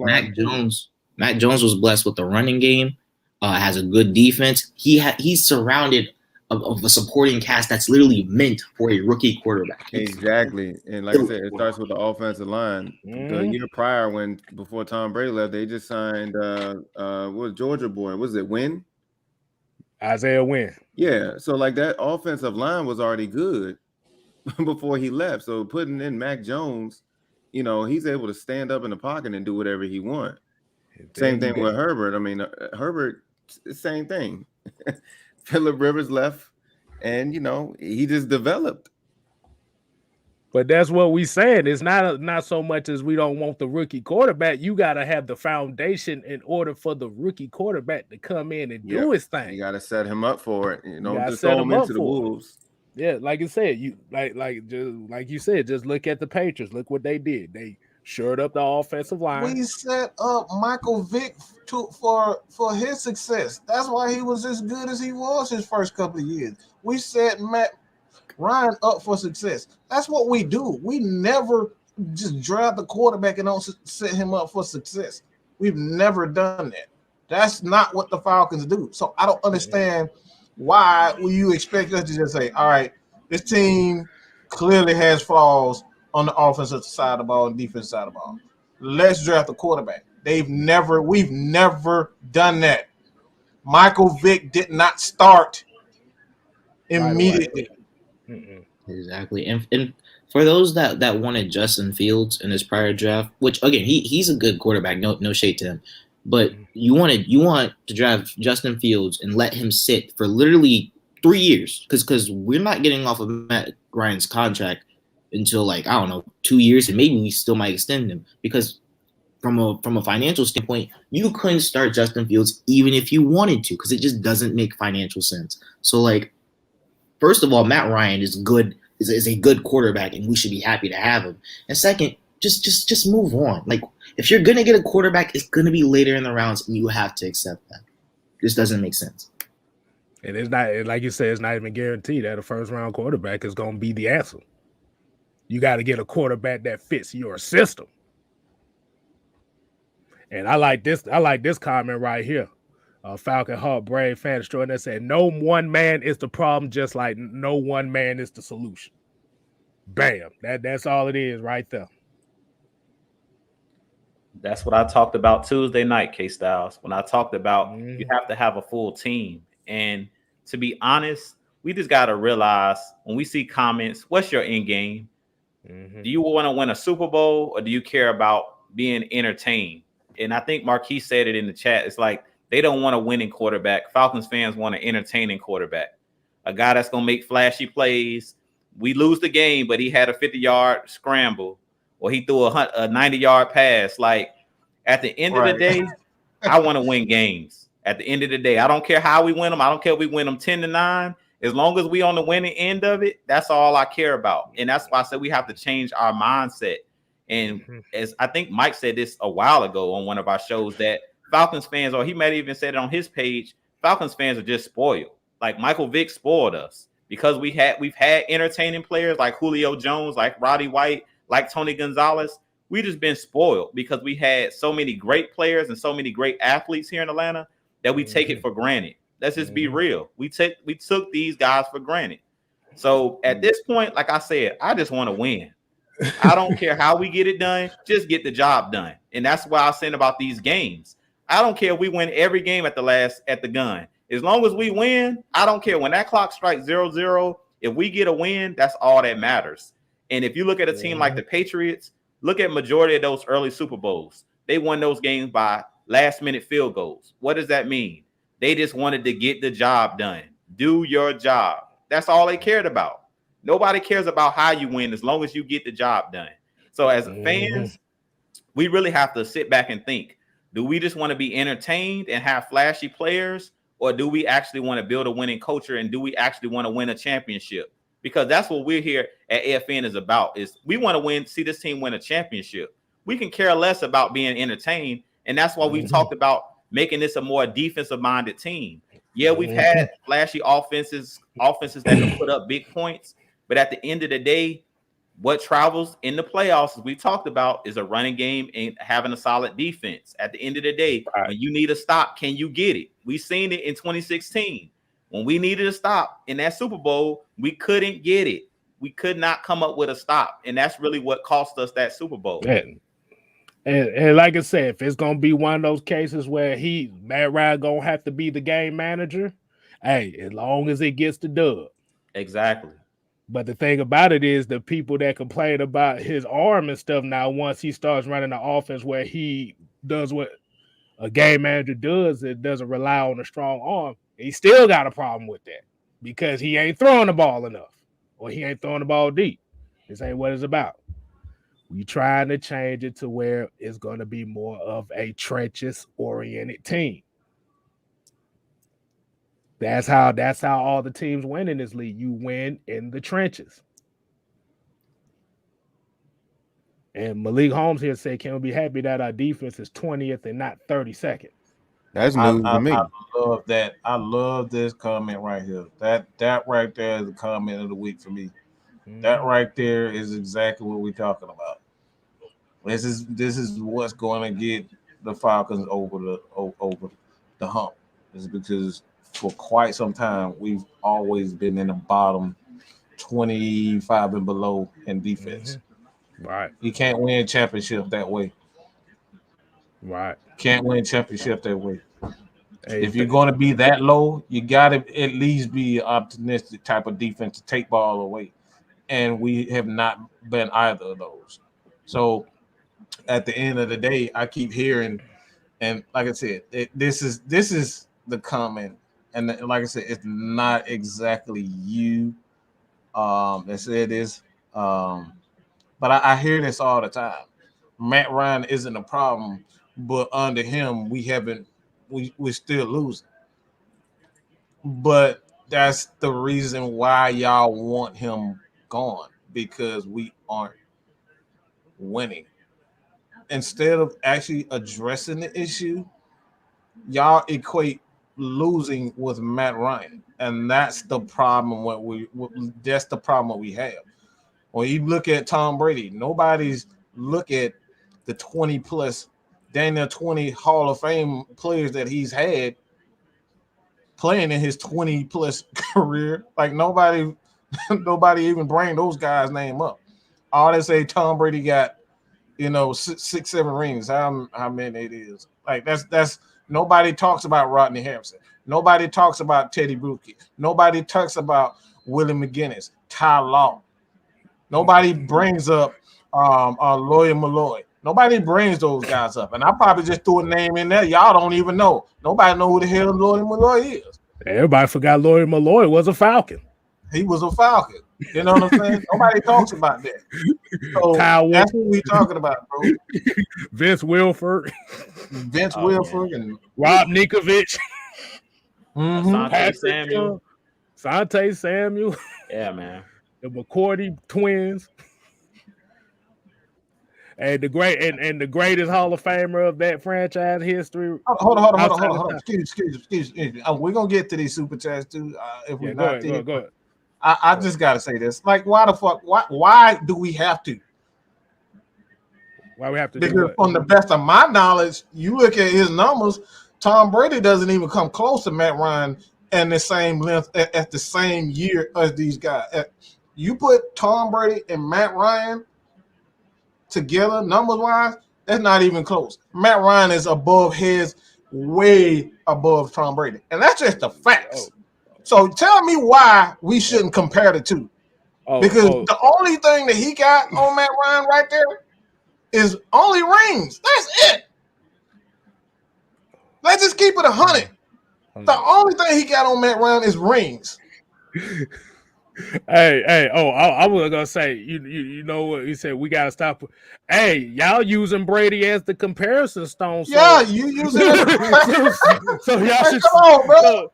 Mac Jones was blessed with the running game, has a good defense. He's surrounded of a supporting cast that's literally meant for a rookie quarterback. Exactly. And like I said, it starts with the offensive line. The year prior, before Tom Brady left, they just signed what was Georgia boy? Was it Wynn? Isaiah Wynn. Yeah. So like that offensive line was already good before he left. So putting in Mac Jones, he's able to stand up in the pocket and do whatever he wants. Same thing with Herbert. I mean, Herbert, same thing. Phillip Rivers left, and he just developed. But that's what we saying. It's not so much as we don't want the rookie quarterback. You got to have the foundation in order for the rookie quarterback to come in and do his thing. You got to set him up for it. Just throw him into the wolves. Yeah, like I said, you like you said, just look at the Patriots. Look what they did. They shored up the offensive line. We set up Michael Vick for his success. That's why he was as good as he was his first couple of years. We set Matt Ryan up for success. That's what we do. We never just draft the quarterback and don't set him up for success. We've never done that. That's not what the Falcons do. So I don't understand why you expect us to just say, all right, this team clearly has flaws on the offensive side of the ball and defensive side of the ball. Let's draft a quarterback. We've never done that. Michael Vick did not start immediately. Exactly. And for those that wanted Justin Fields in his prior draft, which again, he's a good quarterback, no shade to him. But you want to draft Justin Fields and let him sit for literally 3 years because we're not getting off of Matt Ryan's contract until 2 years, and maybe we still might extend him because from a financial standpoint, you couldn't start Justin Fields even if you wanted to because it just doesn't make financial sense. So first of all, Matt Ryan is a good quarterback, and we should be happy to have him. And second, just move on. If you're gonna get a quarterback, it's gonna be later in the rounds, and you have to accept that. This doesn't make sense. And it's not, like you said, it's not even guaranteed that a first round quarterback is gonna be the answer. You got to get a quarterback that fits your system. And I like this comment right here. Falcon Heart Brave fan destroying that said, no one man is the problem, just like no one man is the solution. Bam. That's all it is right there. That's what I talked about Tuesday night, K-Styles, when I talked about you have to have a full team. And to be honest, we just got to realize when we see comments, what's your end game? Do you want to win a Super Bowl or do you care about being entertained? And I think Marquis said it in the chat. It's like they don't want a winning quarterback. Falcons fans want an entertaining quarterback, a guy that's going to make flashy plays. We lose the game, but he had a 50-yard scramble or he threw a 90-yard pass. At the end of the day, I want to win games. At the end of the day, I don't care how we win them. I don't care if we win them 10-9. As long as we on the winning end of it, that's all I care about. And that's why I said we have to change our mindset. And as I think Mike said this a while ago on one of our shows, that Falcons fans, or he might have even said it on his page, Falcons fans are just spoiled. Michael Vick spoiled us because we've had entertaining players like Julio Jones, like Roddy White, like Tony Gonzalez. We just been spoiled because we had so many great players and so many great athletes here in Atlanta that we take it for granted. Let's just be real. We took these guys for granted. So at this point, like I said, I just want to win. I don't care how we get it done. Just get the job done. And that's why I was saying about these games. I don't care if we win every game at the gun. As long as we win, I don't care. When that clock strikes 0-0, if we get a win, that's all that matters. And if you look at a team like the Patriots, look at majority of those early Super Bowls. They won those games by last-minute field goals. What does that mean? They just wanted to get the job done. Do your job. That's all they cared about. Nobody cares about how you win as long as you get the job done. So as fans, we really have to sit back and think, do we just want to be entertained and have flashy players, or do we actually want to build a winning culture, and do we actually want to win a championship? Because that's what we're here at AFN is about, is we want to see this team win a championship. We can care less about being entertained, and that's why we've talked about making this a more defensive-minded team. Yeah, we've had flashy offenses that can put up big points, but at the end of the day, what travels in the playoffs, as we talked about, is a running game and having a solid defense. At the end of the day, when you need a stop, can you get it? We've seen it in 2016. When we needed a stop in that Super Bowl, we couldn't get it. We could not come up with a stop, and that's really what cost us that Super Bowl. And like I said, if it's gonna be one of those cases where Matt Ryan gonna have to be the game manager, hey, as long as it gets the dub. Exactly. But the thing about it is the people that complain about his arm and stuff now, once he starts running the offense where he does what a game manager does, it doesn't rely on a strong arm, he still got a problem with that because he ain't throwing the ball enough or he ain't throwing the ball deep. This ain't what it's about. We trying to change it to where it's going to be more of a trenches-oriented team. That's how all the teams win in this league. You win in the trenches. And Malik Holmes here said, can we be happy that our defense is 20th and not 32nd? That's news to me. I love that. I love this comment right here. That right there is the comment of the week for me. That right there is exactly what we're talking about. This is what's going to get the Falcons over the hump. Is because for quite some time we've always been in the bottom 25 and below in defense. Right. You can't win championship that way. Right. Can't win championship that way. If you're going to be that low, you got to at least be an optimistic type of defense to take ball away. And we have not been either of those. So at the end of the day, I keep hearing, and like I said, this is the comment. And like I said, it's not exactly you that said this. But I hear this all the time. Matt Ryan isn't a problem, but under him, we're still losing. But that's the reason why y'all want him gone, because we aren't winning. Instead of actually addressing the issue, y'all equate losing with Matt Ryan, and that's the problem. That's the problem we have. When you look at Tom Brady, nobody's look at the 20 plus Daniel 20 Hall of Fame players that he's had playing in his 20 plus career. Like nobody even bring those guys' name up. All they say Tom Brady got, 6, 7 rings. How many it is? Like that's nobody talks about Rodney Harrison. Nobody talks about Teddy Bruschi. Nobody talks about Willie McGinnis, Ty Law. Nobody brings up Lawyer Malloy. Nobody brings those guys up. And I probably just threw a name in there. Y'all don't even know. Nobody know who the hell Lawyer Malloy is. Everybody forgot Lawyer Malloy was a Falcon. He was a Falcon. You know what I'm saying? Nobody talks about that. So that's what we talking about, bro. Vince Wilfork. Wilfork and Rob Ninkovich. Sante Samuel. Yeah, man. The McCourty twins. And the greatest Hall of Famer of that franchise history. Hold on. Excuse me. We're gonna get to these super chats too. If we're not there. Go ahead. I just gotta say this. Like, why the fuck? Why do we have to? Why we have to? Because from the best of my knowledge, you look at his numbers. Tom Brady doesn't even come close to Matt Ryan and the same length at the same year as these guys. You put Tom Brady and Matt Ryan together, numbers wise, that's not even close. Matt Ryan is above heads way above Tom Brady. And that's just the facts. So tell me why we shouldn't compare the two. Because the only thing that he got on Matt Ryan right there is only rings. That's it. Let's just keep it 100. The only thing he got on Matt Ryan is rings. Hey, I was gonna say, you know what he said, we gotta stop. Hey, y'all using Brady as the comparison stone. So, yeah, you use it. So y'all should come on, bro.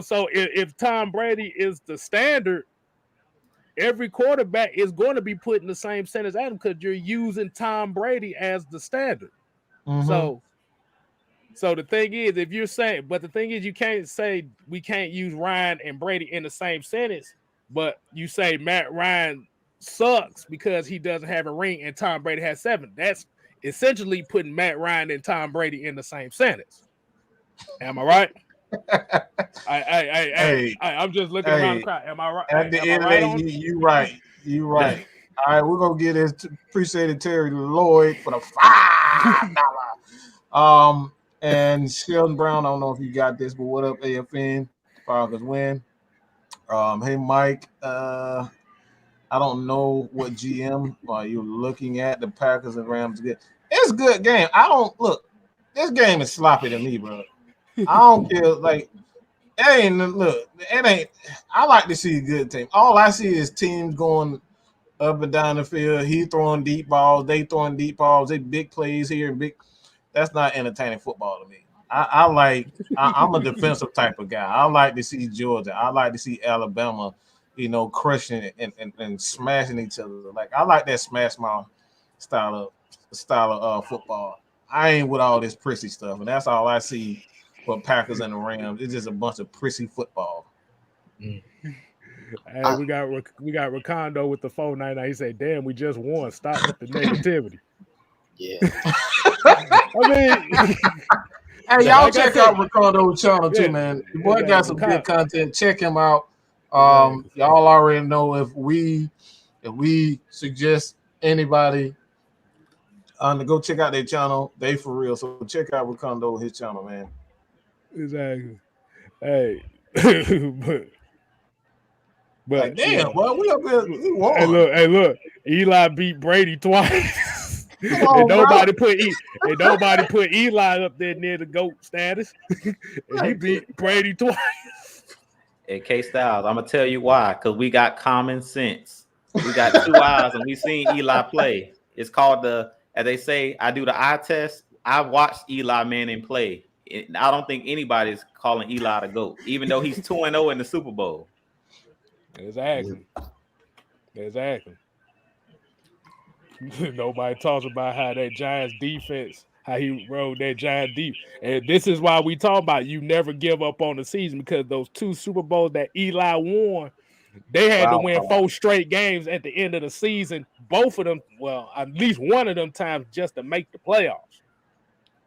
So if Tom Brady is the standard, every quarterback is going to be put in the same sentence as him because you're using Tom Brady as the standard. Mm-hmm. So the thing is, if you're saying, but the thing is, you can't say we can't use Ryan and Brady in the same sentence, but you say Matt Ryan sucks because he doesn't have a ring and Tom Brady has 7. That's essentially putting Matt Ryan and Tom Brady in the same sentence. Am I right? I'm just looking around the crowd. Am I right? At the end of the day, you right. You right. All right, we're gonna get this appreciated Terry Lloyd for the $5. And Sheldon Brown, I don't know if you got this, but what up, AFN? Falcons win. Hey Mike, I don't know what GM you're looking at. The Packers and Rams good. It's a good game. I don't look. This game is sloppy to me, bro. I don't care. Like, it ain't. I like to see a good team. All I see is teams going up and down the field. He throwing deep balls. They throwing deep balls. They big plays here and big. That's not entertaining football to me. I'm a defensive type of guy. I like to see Georgia. I like to see Alabama, crushing and smashing each other. Like, I like that smash mouth style of football. I ain't with all this prissy stuff, and that's all I see for Packers and the Rams. It's just a bunch of prissy football. Hey, we got Ricondo with the 499. He said, "Damn, we just won. Stop with the negativity." Yeah. I mean, hey, y'all check out Ricardo's channel too, man. The boy got some good content. Check him out. Y'all already know if we suggest anybody to go check out their channel, they for real. So check out Ricardo, his channel, man. Exactly. Hey, but like, damn, boy, we up here. We won. Hey, look, Eli beat Brady twice. And nobody put Eli up there near the GOAT status. And he beat Brady twice. Hey, K-Styles, I'm gonna tell you why. Because we got common sense. We got 2 eyes, and we seen Eli play. It's called as they say, I do the eye test. I watched Eli Manning play. I don't think anybody's calling Eli the GOAT, even though he's 2-0 in the Super Bowl. Exactly. Nobody talks about how that Giants defense, how he rode that Giants defense. And this is why we talk about you never give up on the season, because those 2 Super Bowls that Eli won, they had to win 4 straight games at the end of the season. Both of them, well, at least one of them times just to make the playoffs.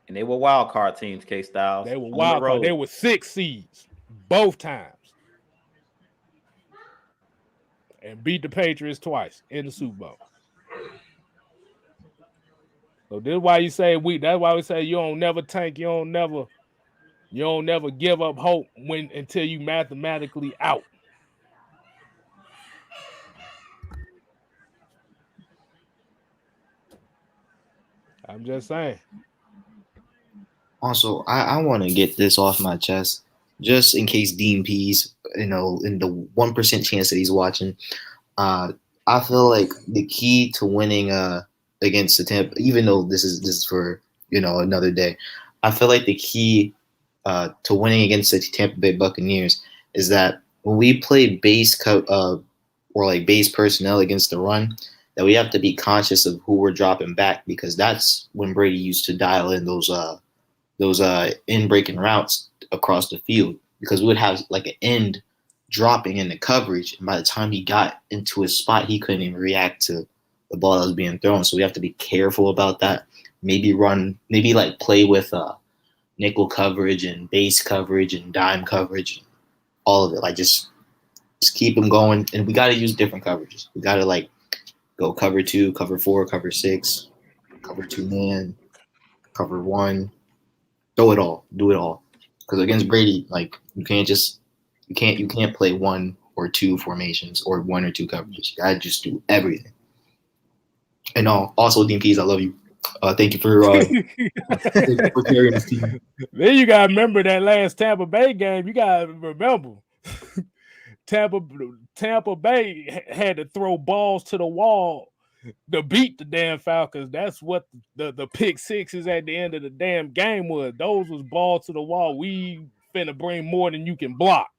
And they were wild card teams, K-Styles. They were wild card. They were 6 seeds both times. And beat the Patriots twice in the Super Bowl. So this is why you say that's why we say you don't never tank, you don't never give up hope until you mathematically out. I'm just saying. Also, I want to get this off my chest, just in case Dean Pease, in the 1% chance that he's watching. I feel like the key to winning against the Tampa, even though this is for another day, I feel like the key to winning against the Tampa Bay Buccaneers is that when we play base or like base personnel against the run, that we have to be conscious of who we're dropping back, because that's when Brady used to dial in those in-breaking routes across the field, because we would have like an end dropping in the coverage, and by the time he got into his spot, he couldn't even react to the ball that was being thrown. So we have to be careful about that. Maybe play with nickel coverage and base coverage and dime coverage, all of it. Like just keep them going, and we got to use different coverages. We got to go cover 2, cover 4, cover 6, cover 2 man, cover 1. throw it all, do it all. Because against Brady, like you can't play 1 or 2 formations or 1 or 2 coverages. You gotta just do everything. And also DMPs, I love you. Thank you for carrying this team. Then you gotta remember that last Tampa Bay game. You gotta remember Tampa Bay had to throw balls to the wall to beat the damn Falcons. That's what the pick sixes at the end of the damn game was. Those was balls to the wall. We finna bring more than you can block.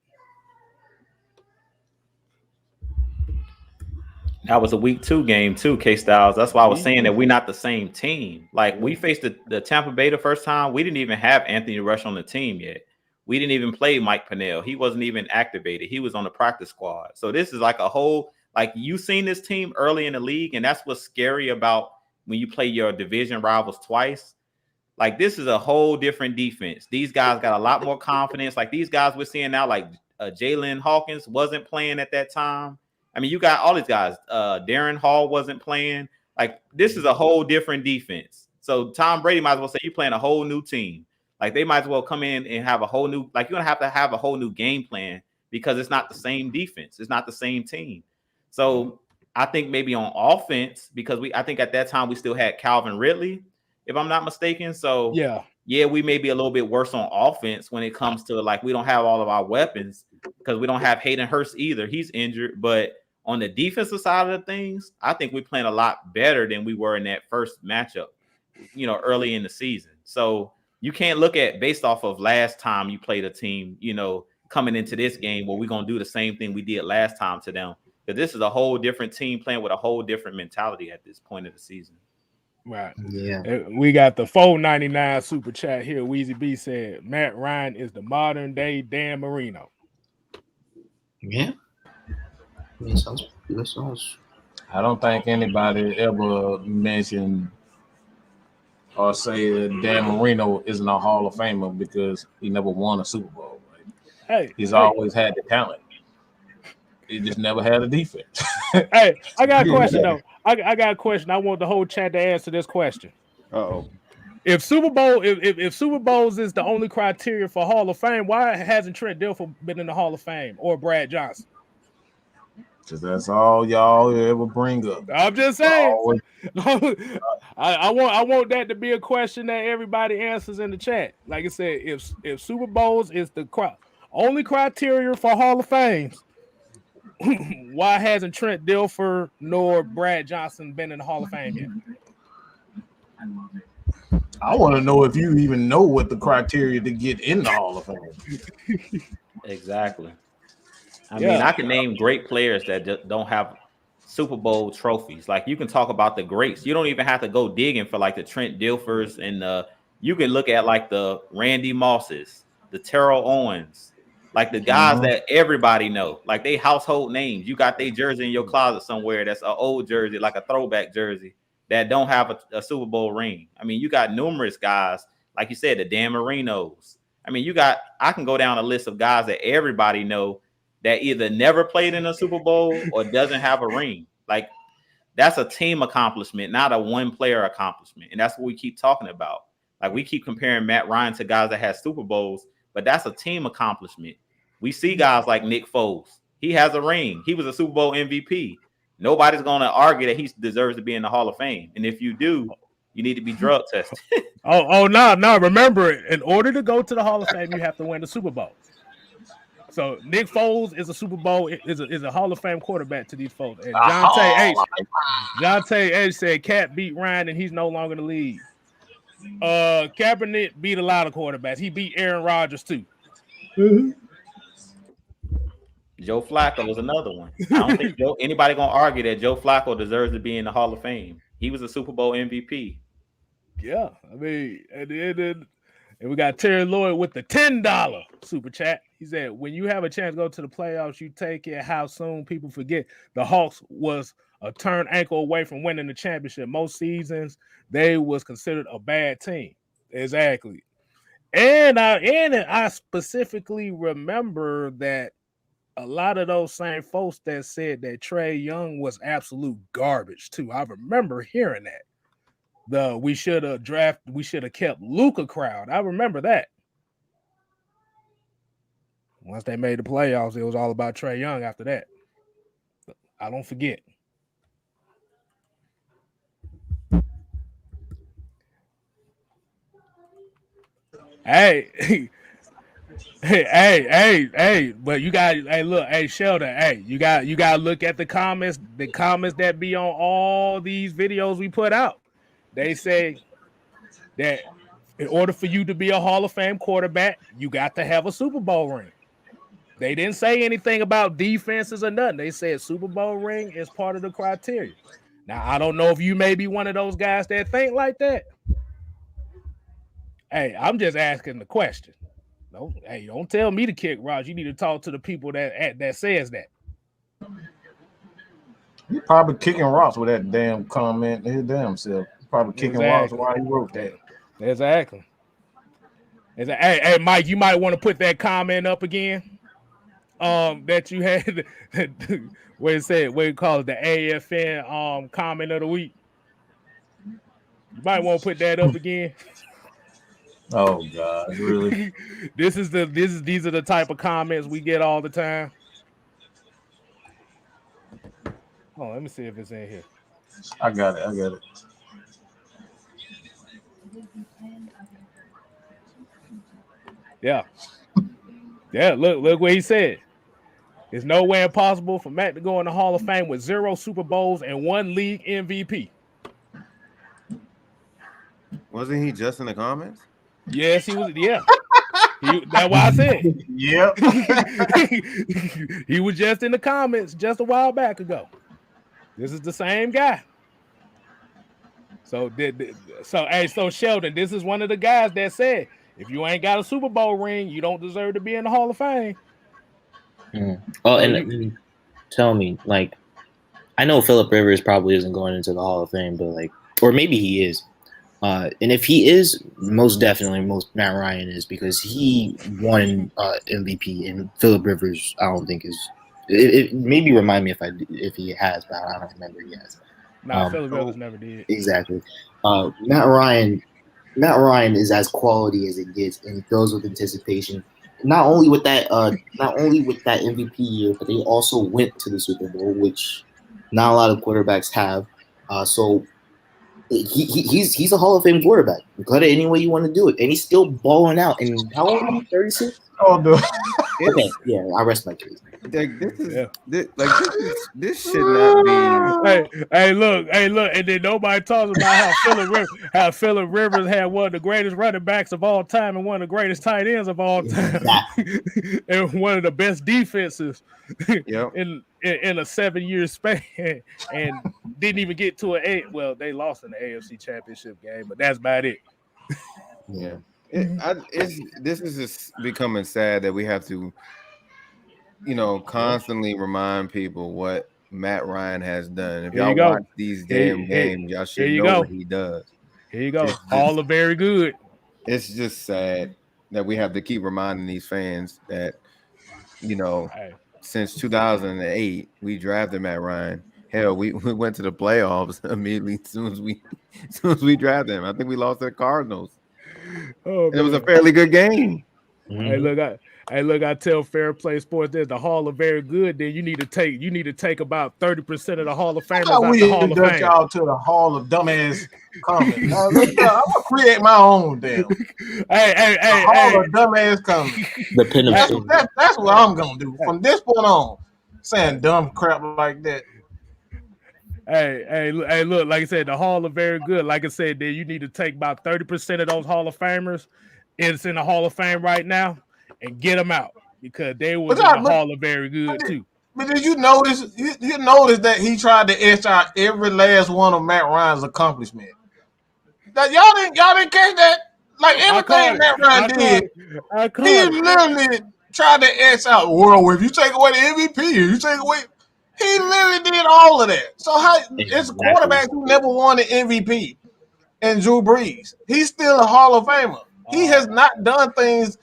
That was a week 2 game too, K-Styles. That's why I was saying that we're not the same team. Like we faced the Tampa Bay the first time. We didn't even have Anthony Rush on the team yet. We didn't even play Mike Pennell. He wasn't even activated. He was on the practice squad. So this is like a whole, like you seen this team early in the league, and that's what's scary about when you play your division rivals twice. Like this is a whole different defense. These guys got a lot more confidence. Like these guys we're seeing now, like Jalen Hawkins wasn't playing at that time. I mean, you got all these guys. Darren Hall wasn't playing. Like this is a whole different defense. So Tom Brady might as well say you're playing a whole new team. Like they might as well come in and have a whole new, like you're gonna have a whole new game plan because it's not the same defense. It's not the same team. So I think maybe on offense, because I think at that time we still had Calvin Ridley, if I'm not mistaken. So yeah, we may be a little bit worse on offense when it comes to like we don't have all of our weapons because we don't have Hayden Hurst either. He's injured, but on the defensive side of the things, I think we're playing a lot better than we were in that first matchup, early in the season. So you can't look at based off of last time you played a team, coming into this game where we're going to do the same thing we did last time to them. Because this is a whole different team playing with a whole different mentality at this point of the season. Right. Yeah. We got the $4.99 super chat here. Weezy B said, Matt Ryan is the modern day Dan Marino. Yeah. That sounds. I don't think anybody ever mentioned or say that Dan Marino isn't a Hall of Famer because he never won a Super Bowl. Right? He's always had the talent. He just never had a defense. Hey, I got a question though. I got a question. I want the whole chat to answer this question. Uh-oh. If Super Bowls is the only criteria for Hall of Fame, why hasn't Trent Dilfer been in the Hall of Fame or Brad Johnson? Because that's all y'all ever bring up. I'm just saying. I want that to be a question that everybody answers in the chat. Like I said, if Super Bowls is the only criteria for Hall of Fames, why hasn't Trent Dilfer nor Brad Johnson been in the Hall of Fame yet? I want to know if you even know what the criteria to get in the Hall of Fame. Exactly. I mean, I can name great players that don't have Super Bowl trophies. Like you can talk about the greats. You don't even have to go digging for like the Trent Dilfers and you can look at like the Randy Mosses, the Terrell Owens, like the guys that everybody know, like they household names. You got their jersey in your closet somewhere. That's an old jersey, like a throwback jersey that don't have a Super Bowl ring. I mean, you got numerous guys, like you said, the Dan Marinos. I mean, I can go down a list of guys that everybody know that either never played in a Super Bowl or doesn't have a ring. Like that's a team accomplishment, not a one player accomplishment. And that's what we keep talking about. Like we keep comparing Matt Ryan to guys that had Super Bowls, but that's a team accomplishment. We see guys like Nick Foles. He has a ring. He was a Super Bowl MVP. Nobody's going to argue that he deserves to be in the Hall of Fame. And if you do, you need to be drug tested. No. Remember, in order to go to the Hall of Fame, you have to win the Super Bowl. So Nick Foles is a Super Bowl, is a Hall of Fame quarterback to these folks. And Dante H said Cat beat Ryan and he's no longer in the league. Kaepernick beat a lot of quarterbacks. He beat Aaron Rodgers too. Mm-hmm. Joe Flacco was another one. I don't think anybody gonna argue that Joe Flacco deserves to be in the Hall of Fame. He was a Super Bowl MVP. Yeah, I mean, and we got Terry Lloyd with the $10 super chat. He said, when you have a chance to go to the playoffs, you take it. How soon people forget the Hawks was a turn ankle away from winning the championship. Most seasons, they was considered a bad team. Exactly. And I specifically remember that a lot of those same folks that said that Trae Young was absolute garbage too. I remember hearing that. we should have kept Luka crowd. I remember that. Once they made the playoffs, it was all about Trae Young after that. I don't forget. Hey, hey, but you got, look, Sheldon, you got to look at the comments that be on all these videos we put out. They say that in order for you to be a Hall of Fame quarterback, you got to have a Super Bowl ring. They didn't say anything about defenses or nothing. They said Super Bowl ring is part of the criteria. Now, I don't know if you may be one of those guys that think like that. Hey, I'm just asking the question. No, hey, don't tell me to kick rocks. You need to talk to the people that says that. He probably kicking rocks with that damn comment. His damn self. Probably kicking rocks while he wrote that. Exactly. Hey, Mike, you might want to put that comment up again. That you had where you call it the AFN comment of the week. You might want to put that up again. Oh God, really? These are the type of comments we get all the time. Oh, let me see if it's in here. I got it. Yeah. Look what he said. There's no way impossible for Matt to go in the Hall of Fame with 0 Super Bowls and 1 league MVP. Wasn't he just in the comments? Yes, he was. Yeah. That's why I said. Yep. He was just in the comments just a while back ago. This is the same guy. So Sheldon, this is one of the guys that said, if you ain't got a Super Bowl ring, you don't deserve to be in the Hall of Fame. Oh, and tell me, like, I know Phillip Rivers probably isn't going into the Hall of Fame, but or maybe he is. And if he is, most definitely, Matt Ryan is, because he won MVP, and Phillip Rivers, I don't think is. It maybe remind me if he has, but I don't remember he has. No, Phillip Rivers never did. Exactly. Matt Ryan is as quality as it gets, and he goes with anticipation. Not only with that MVP year, but they also went to the Super Bowl, which not a lot of quarterbacks have. So he's a Hall of Fame quarterback. You cut it any way you want to do it, and he's still balling out. And how old is he? 36? Oh, no. Okay, yeah, I rest my case. This should not be. Hey, look, and then nobody talks about how Phillip Rivers had one of the greatest running backs of all time and one of the greatest tight ends of all time, and one of the best defenses in a 7-year span, and didn't even get to an 8. Well, they lost in the AFC Championship game, but that's about it. Yeah. This is just becoming sad that we have to, constantly remind people what Matt Ryan has done. If y'all watch these damn games, y'all should know what he does. Here you go. All are very good. It's just sad that we have to keep reminding these fans that, since 2008, we drafted Matt Ryan. Hell, we went to the playoffs immediately as soon as we drafted him. I think we lost to the Cardinals. Oh, it was a fairly good game. Mm-hmm. Hey, look! I tell Fair Play Sports, there's the Hall of Very Good. Then you need to take about 30% of the Hall of Famers out the Hall of Fame. Y'all to the Hall of Dumbass comments. I'm gonna create my own damn. Hey! Hall of Dumbass comments. That's what I'm gonna do from this point on. Saying dumb crap like that. Hey, look, like I said, the Hall of Very Good. Like I said, then you need to take about 30% of those Hall of Famers. It's in the Hall of Fame right now, and get them out because they were in the Hall of Very Good too. But did you notice? You notice that he tried to etch out every last one of Matt Ryan's accomplishment. That y'all didn't catch that? Like everything Matt Ryan did, he literally tried to etch out. Well, if you take away the MVP, you take away. He literally did all of that. So it's quarterbacks who never won the MVP, and Drew Brees. He's still a Hall of Famer. He has not done things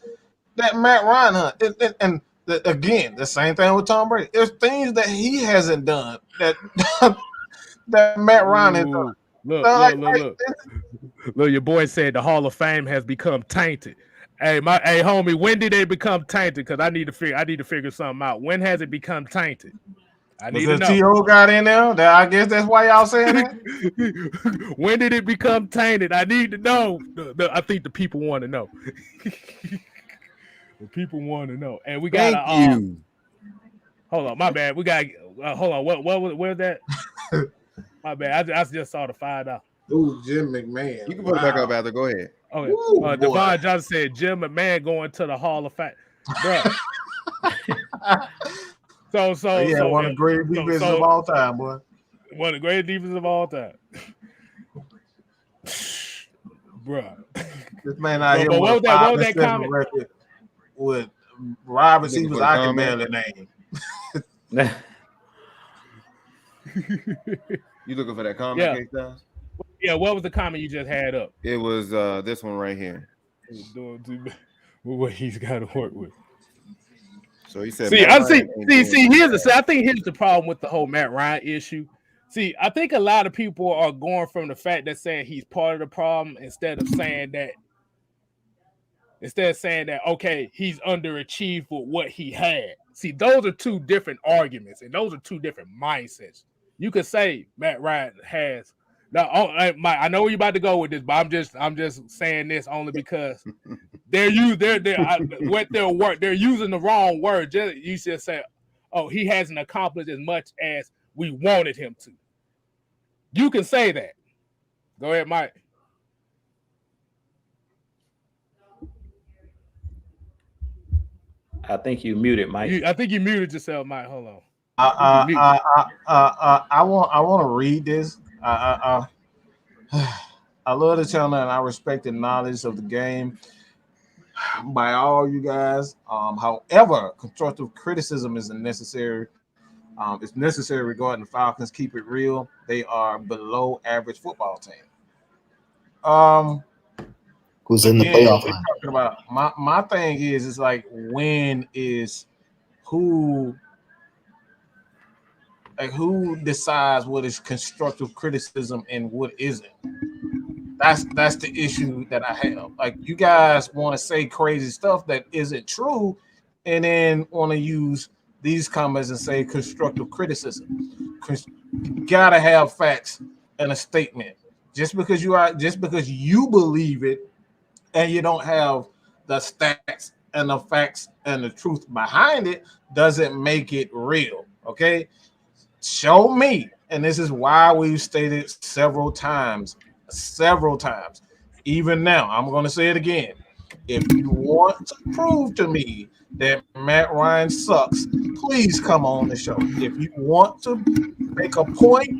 that Matt Ryan has. And again, the same thing with Tom Brady. There's things that he hasn't done that Matt Ryan has done. Look, your boy said the Hall of Fame has become tainted. Hey, homie, when did they become tainted? Because I need to figure something out. When has it become tainted? I need to know. T.O. got in there? I guess that's why y'all saying that. When did it become tainted? I need to know. I think the people want to know. The people want to know. And we got you. Hold on, my bad. We got hold on. Where's that? My bad. I just saw the $5. Ooh, Jim McMahon. You can put it back up after. Go ahead. Okay. Devon Johnson said Jim McMahon going to the Hall of Fame. Bro. So one of the great defenses of all time, boy. One of the great defenses of all time. Bro. This man out here with that comment record with wide receivers I can barely name. You looking for that comment, K-Styles? Yeah, what was the comment you just had up? It was this one right here. He's doing too bad with what he's got to work with. So he said, I think here's the problem with the whole Matt Ryan issue. See, I think a lot of people are going from the fact that saying he's part of the problem instead of saying that okay, he's underachieved with what he had. See, those are two different arguments and those are two different mindsets. You could say Matt Ryan has. Now, I know where you're about to go with this, but I'm just saying this only because they're using the wrong word. You should say, "Oh, he hasn't accomplished as much as we wanted him to." You can say that. Go ahead, Mike. I think you muted, Mike. I think you muted yourself, Mike. Hold on. I want to read this. I love the channel and I respect the knowledge of the game by all you guys. However, constructive criticism isn't necessary. It's necessary regarding the Falcons. Keep it real. They are below average football team. Who's in the playoff line? Talking about my thing is like when is who decides what is constructive criticism and what isn't. That's the issue that I have. Like you guys want to say crazy stuff that isn't true, and then want to use these comments and say constructive criticism. You gotta have facts and a statement. Just because you believe it and you don't have the stats and the facts and the truth behind it doesn't make it real. Okay. Show me, and this is why we've stated several times. Even now, I'm going to say it again. If you want to prove to me that Matt Ryan sucks, please come on the show. If you want to make a point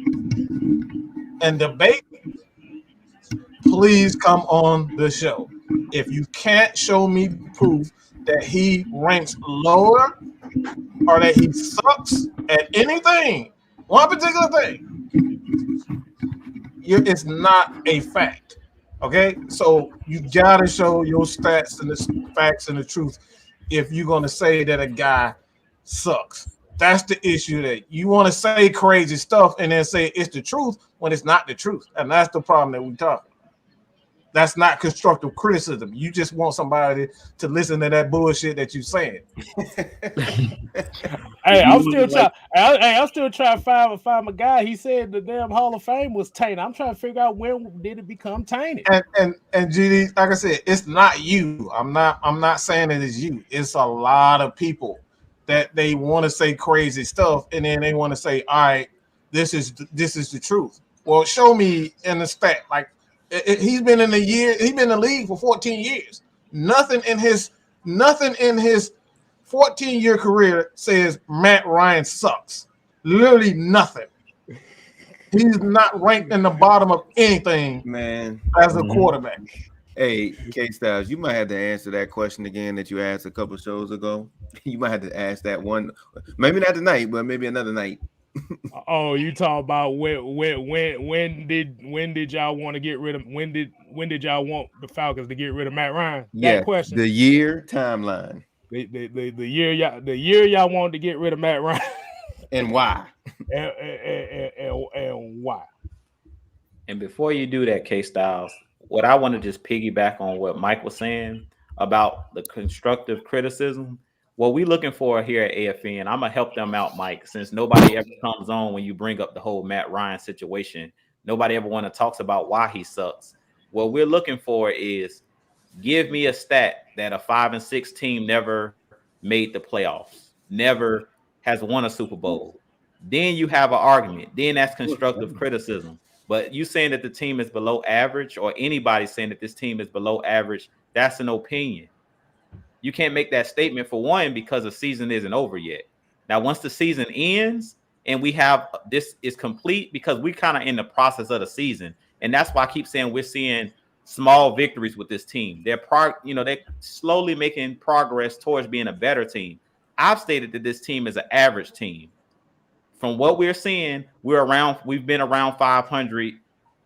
and debate, please come on the show. If you can't show me proof that he ranks lower or that he sucks at anything, one particular thing, it's not a fact. Okay, so you gotta show your stats and the facts and the truth if you're gonna say that a guy sucks. That's the issue, that you want to say crazy stuff and then say it's the truth when it's not the truth, and that's the problem that we talking about. That's not constructive criticism. You just want somebody to listen to that bullshit that you're saying. Hey, I'm still trying to find my guy. He said the damn Hall of Fame was tainted. I'm trying to figure out when did it become tainted. And GD, like I said, it's not you. I'm not saying it is you. It's a lot of people that they want to say crazy stuff and then they want to say, all right, this is the truth. Well, show me in the stat. Like he's been in the league for 14 years. Nothing in his 14-year career says Matt Ryan sucks. Literally nothing. He's not ranked in the bottom of anything, man, as a quarterback. Hey, K-Styles, you might have to answer that question again that you asked a couple shows ago. You might have to ask that one. Maybe not tonight, but maybe another night. Oh, you talking about when did y'all want to get rid of when did y'all want the Falcons to get rid of Matt Ryan? That question. The year timeline. The year y'all wanted to get rid of Matt Ryan. And why? and why? And before you do that, K Styles, what I want to just piggyback on what Mike was saying about the constructive criticism. What we looking for here at AFN, I'm gonna help them out, Mike, since nobody ever comes on when you bring up the whole Matt Ryan situation. Nobody ever want to talk about why he sucks. What we're looking for is give me a stat that a 5-6 team never made the playoffs, never has won a Super Bowl. Then you have an argument. Then that's constructive criticism. But you saying that the team is below average, or anybody saying that this team is below average, that's an opinion. You can't make that statement, for one, because the season isn't over yet. Now, once the season ends and we have this is complete, because we kind of in the process of the season, and that's why I keep saying we're seeing small victories with this team. They're slowly making progress towards being a better team. I've stated that this team is an average team. From what we're seeing, we've been around 500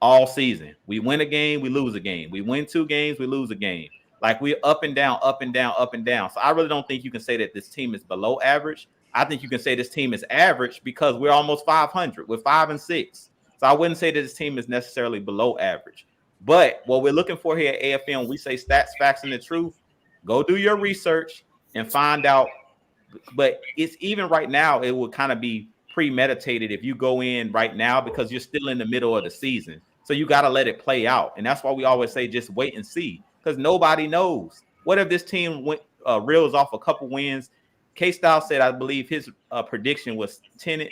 all season. We win a game, we lose a game. We win 2 games, we lose a game. Like, we're up and down, up and down, up and down. So I really don't think you can say that this team is below average. I think you can say this team is average because we're almost 500. We're 5-6. So I wouldn't say that this team is necessarily below average. But what we're looking for here at AFN, we say stats, facts, and the truth. Go do your research and find out. But it's even right now, it would kind of be premeditated if you go in right now because you're still in the middle of the season. So you got to let it play out. And that's why we always say just wait and see, because nobody knows. What if this team reels off a couple wins? K-Style said, I believe his prediction was 10-7.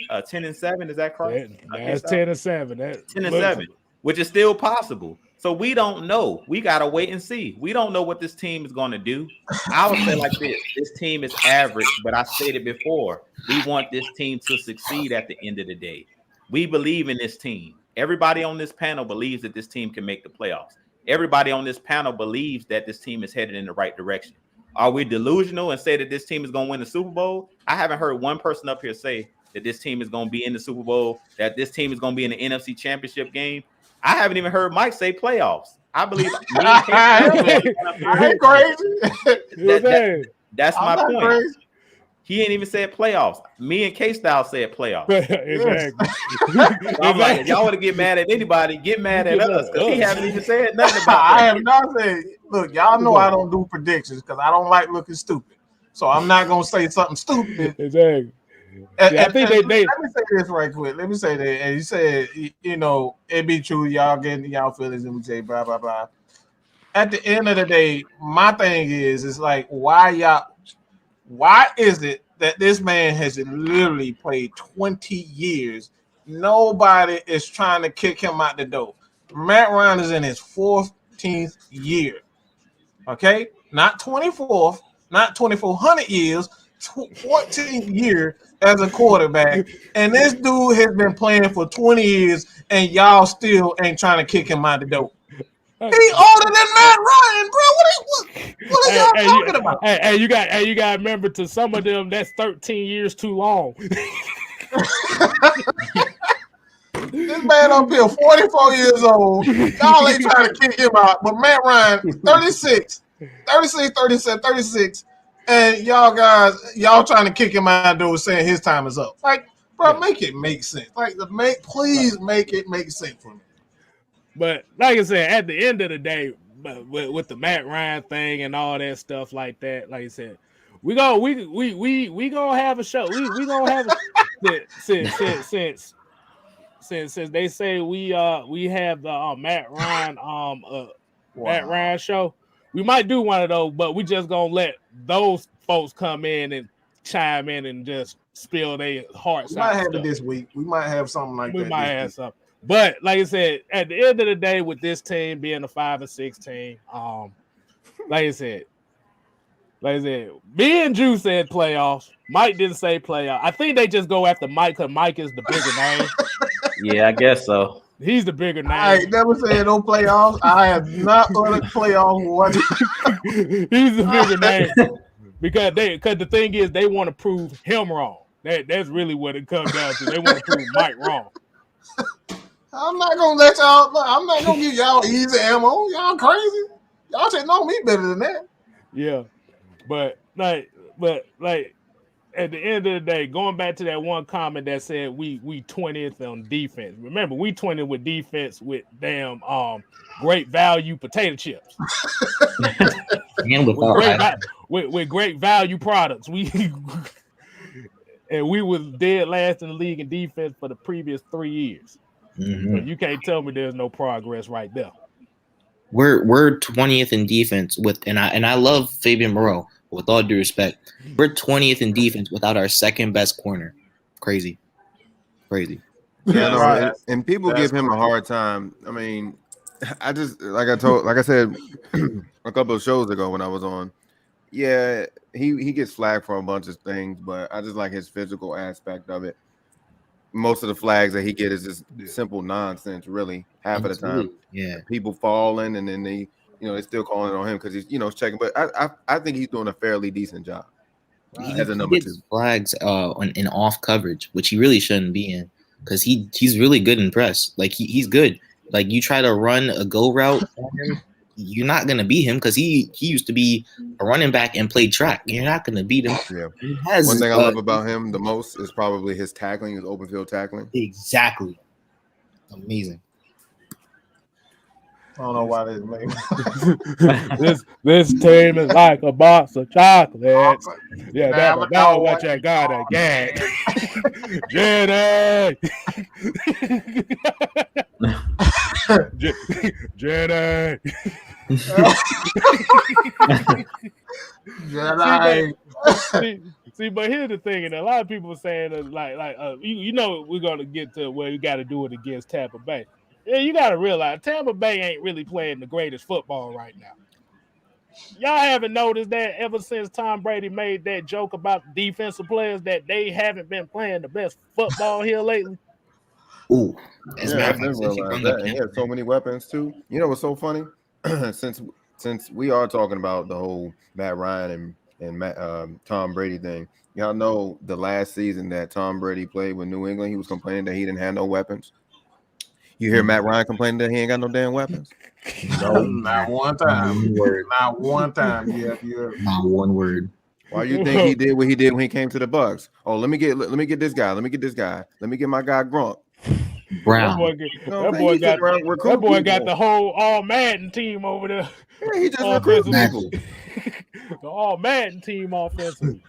Is that correct? That's 10-7. 10-7, which is still possible. So we don't know. We got to wait and see. We don't know what this team is going to do. I would say like this. This team is average, but I stated before, we want this team to succeed at the end of the day. We believe in this team. Everybody on this panel believes that this team can make the playoffs. Everybody on this panel believes that this team is headed in the right direction. Are we delusional and say that this team is going to win the Super Bowl? I haven't heard one person up here say that this team is going to be in the Super Bowl, that this team is going to be in the NFC Championship game. I haven't even heard Mike say playoffs. I believe I ain't crazy. That's my point. Crazy. He ain't even said playoffs. Me and K-Style said playoffs. Exactly. I'm like, if y'all want to get mad at anybody, get mad at us, because he haven't even said nothing about that. I have not said. Look, y'all know I don't do predictions because I don't like looking stupid. So I'm not gonna say something stupid. Exactly. I think let me say this right quick. Let me say that. And you said, it be true. Y'all getting y'all feelings and we say blah blah blah. At the end of the day, my thing is like, why is it that this man has literally played 20 years? Nobody is trying to kick him out the door. Matt Ryan is in his 14th year. Okay, not 24th, not 2,400 years, 14th year as a quarterback, and this dude has been playing for 20 years, and y'all still ain't trying to kick him out the door. He older than Matt Ryan, bro. What are y'all talking about? Hey, you got to remember, to some of them, that's 13 years too long. This man up here, 44 years old. Y'all ain't trying to kick him out. But Matt Ryan, 36, 37, 36. And y'all trying to kick him out the door saying his time is up. Like, bro, make it make sense. Like, please make it make sense for me. But like I said, at the end of the day, with the Matt Ryan thing and all that stuff like that, like I said, we gonna have a show. We gonna have since they say we have the Matt Ryan show. We might do one of those, but we just gonna let those folks come in and chime in and just spill their hearts out. We might have it this week. We might have something like that. We might have something. But like I said, at the end of the day, with this team being a 5-6 team, like I said, me and Drew said playoffs. Mike didn't say playoffs. I think they just go after Mike because Mike is the bigger name. Yeah, I guess so. He's the bigger name. I ain't never said no playoffs. I have not on a playoff one. He's the bigger name because the thing is they want to prove him wrong. That's really what it comes down to. They want to prove Mike wrong. I'm not gonna let y'all. I'm not gonna give y'all easy ammo. Y'all crazy. Y'all should know me better than that. Yeah, but at the end of the day, going back to that one comment that said we 20th on defense. Remember, we 20th with defense with damn great value potato chips. And with great value products. And we was dead last in the league in defense for the previous 3 years. So you can't tell me there's no progress right there. We're 20th in defense and I love Fabian Moreau. With all due respect, we're 20th in defense without our second best corner. Crazy. Yeah, no, right. and people give him a hard time. I mean, I just like I said a couple of shows ago when I was on. Yeah, he gets flagged for a bunch of things, but I just like his physical aspect of it. Most of the flags that he gets is just simple nonsense, really. Half of the time, people falling, and then they, they're still calling on him because he's, checking. But I think he's doing a fairly decent job as a number 2. Flags in off coverage, which he really shouldn't be in, because he's really good in press. Like he's good. Like you try to run a go route on him, you're not gonna beat him because he used to be a running back and played track. You're not gonna beat him. Yeah. One thing I love about him the most is probably his tackling, his open field tackling. Exactly. Amazing. I don't know why this team is like a box of chocolates. Yeah, now what you gotta get. Jenny. Jenny. See, but here's the thing, and a lot of people are saying that, we're gonna get to where you got to do it against Tampa Bay. Yeah, you got to realize Tampa Bay ain't really playing the greatest football right now. Y'all haven't noticed that ever since Tom Brady made that joke about defensive players that they haven't been playing the best football here lately. Ooh, I didn't realize that. And he has so many weapons too. You know what's so funny? since we are talking about the whole Matt Ryan and Tom Brady thing, y'all know the last season that Tom Brady played with New England, he was complaining that he didn't have no weapons. You hear Matt Ryan complaining that he ain't got no damn weapons? No, not one time. Not one time. Yeah. Not one word. Why you think he did what he did when he came to the Bucs? Oh, let me get this guy. Let me get this guy. Let me get my guy Gronk. Brown. That boy got the whole All Madden team over there. Yeah, he just recruits people. The All Madden team offensively.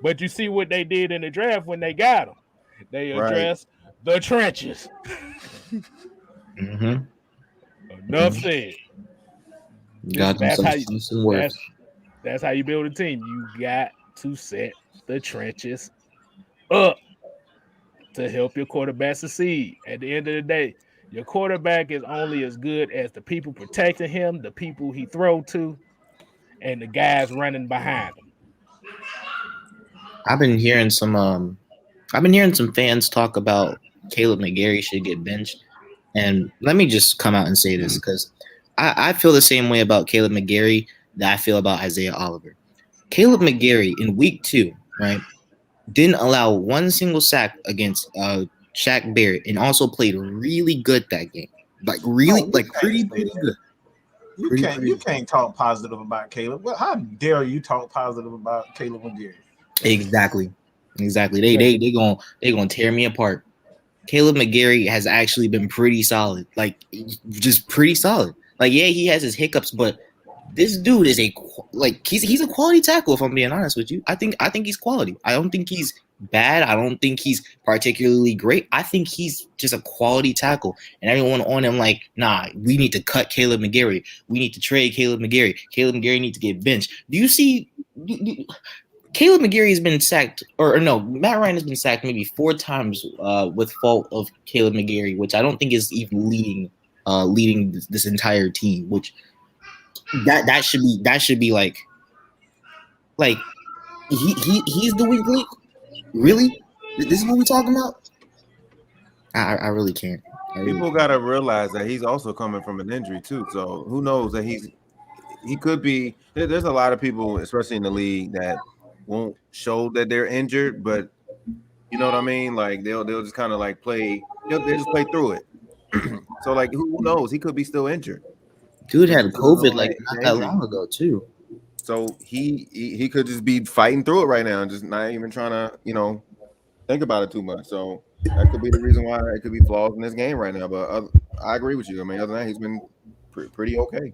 But you see what they did in the draft when they got him. They addressed the trenches. Enough said. That's how you build a team. You got to set the trenches up to help your quarterback succeed. At the end of the day, your quarterback is only as good as the people protecting him, the people he throw to, and the guys running behind him. I've been hearing some fans talk about Caleb McGarry should get benched. And let me just come out and say this, because I feel the same way about Caleb McGarry that I feel about Isaiah Oliver. Caleb McGarry in week 2, right, didn't allow one single sack against Shaq Barrett, and also played really good that game. Pretty good. You can't talk positive about Caleb. Well, how dare you talk positive about Caleb McGarry? Exactly. They gonna tear me apart. Caleb McGarry has actually been pretty solid. Just pretty solid. Yeah, he has his hiccups, but this dude is he's a quality tackle, if I'm being honest with you. I think he's quality. I don't think he's bad. I don't think he's particularly great. I think he's just a quality tackle. And everyone on him nah, we need to cut Caleb McGarry. We need to trade Caleb McGarry. Caleb McGarry needs to get benched. Do you see Caleb McGarry has been sacked, Matt Ryan has been sacked maybe 4 times with fault of Caleb McGarry, which I don't think is even leading this entire team. Which that should be he's the weak link. Really, this is what we're talking about. I really can't. People gotta realize that he's also coming from an injury too. So who knows that he could be. There's a lot of people, especially in the league, that won't show that they're injured, but you know what I mean? They'll just kind of play. They'll just play through it. So who knows? He could be still injured. Dude had COVID not that long ago too. So he could just be fighting through it right now and just not even trying to, think about it too much. So that could be the reason why it could be flaws in this game right now. But I agree with you. I mean, other than that, he's been pretty okay.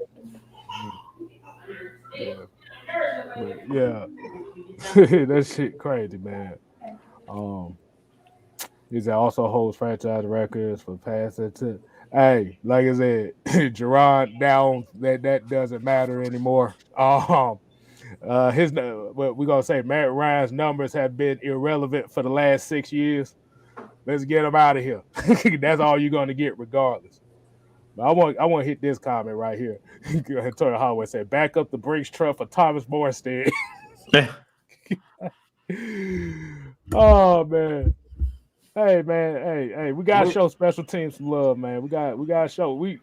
Yeah. That shit crazy, man. He also holds franchise records for passing to. Hey, like I said, Jerron down. That doesn't matter anymore. What we gonna say? Matt Ryan's numbers have been irrelevant for the last 6 years. Let's get him out of here. That's all you're gonna get, regardless. But I want to hit this comment right here. Tony Holloway said, "Back up the Brinks truck for Thomas Morstead." Oh man. Hey man, hey, we gotta show special teams some love, man. We gotta show we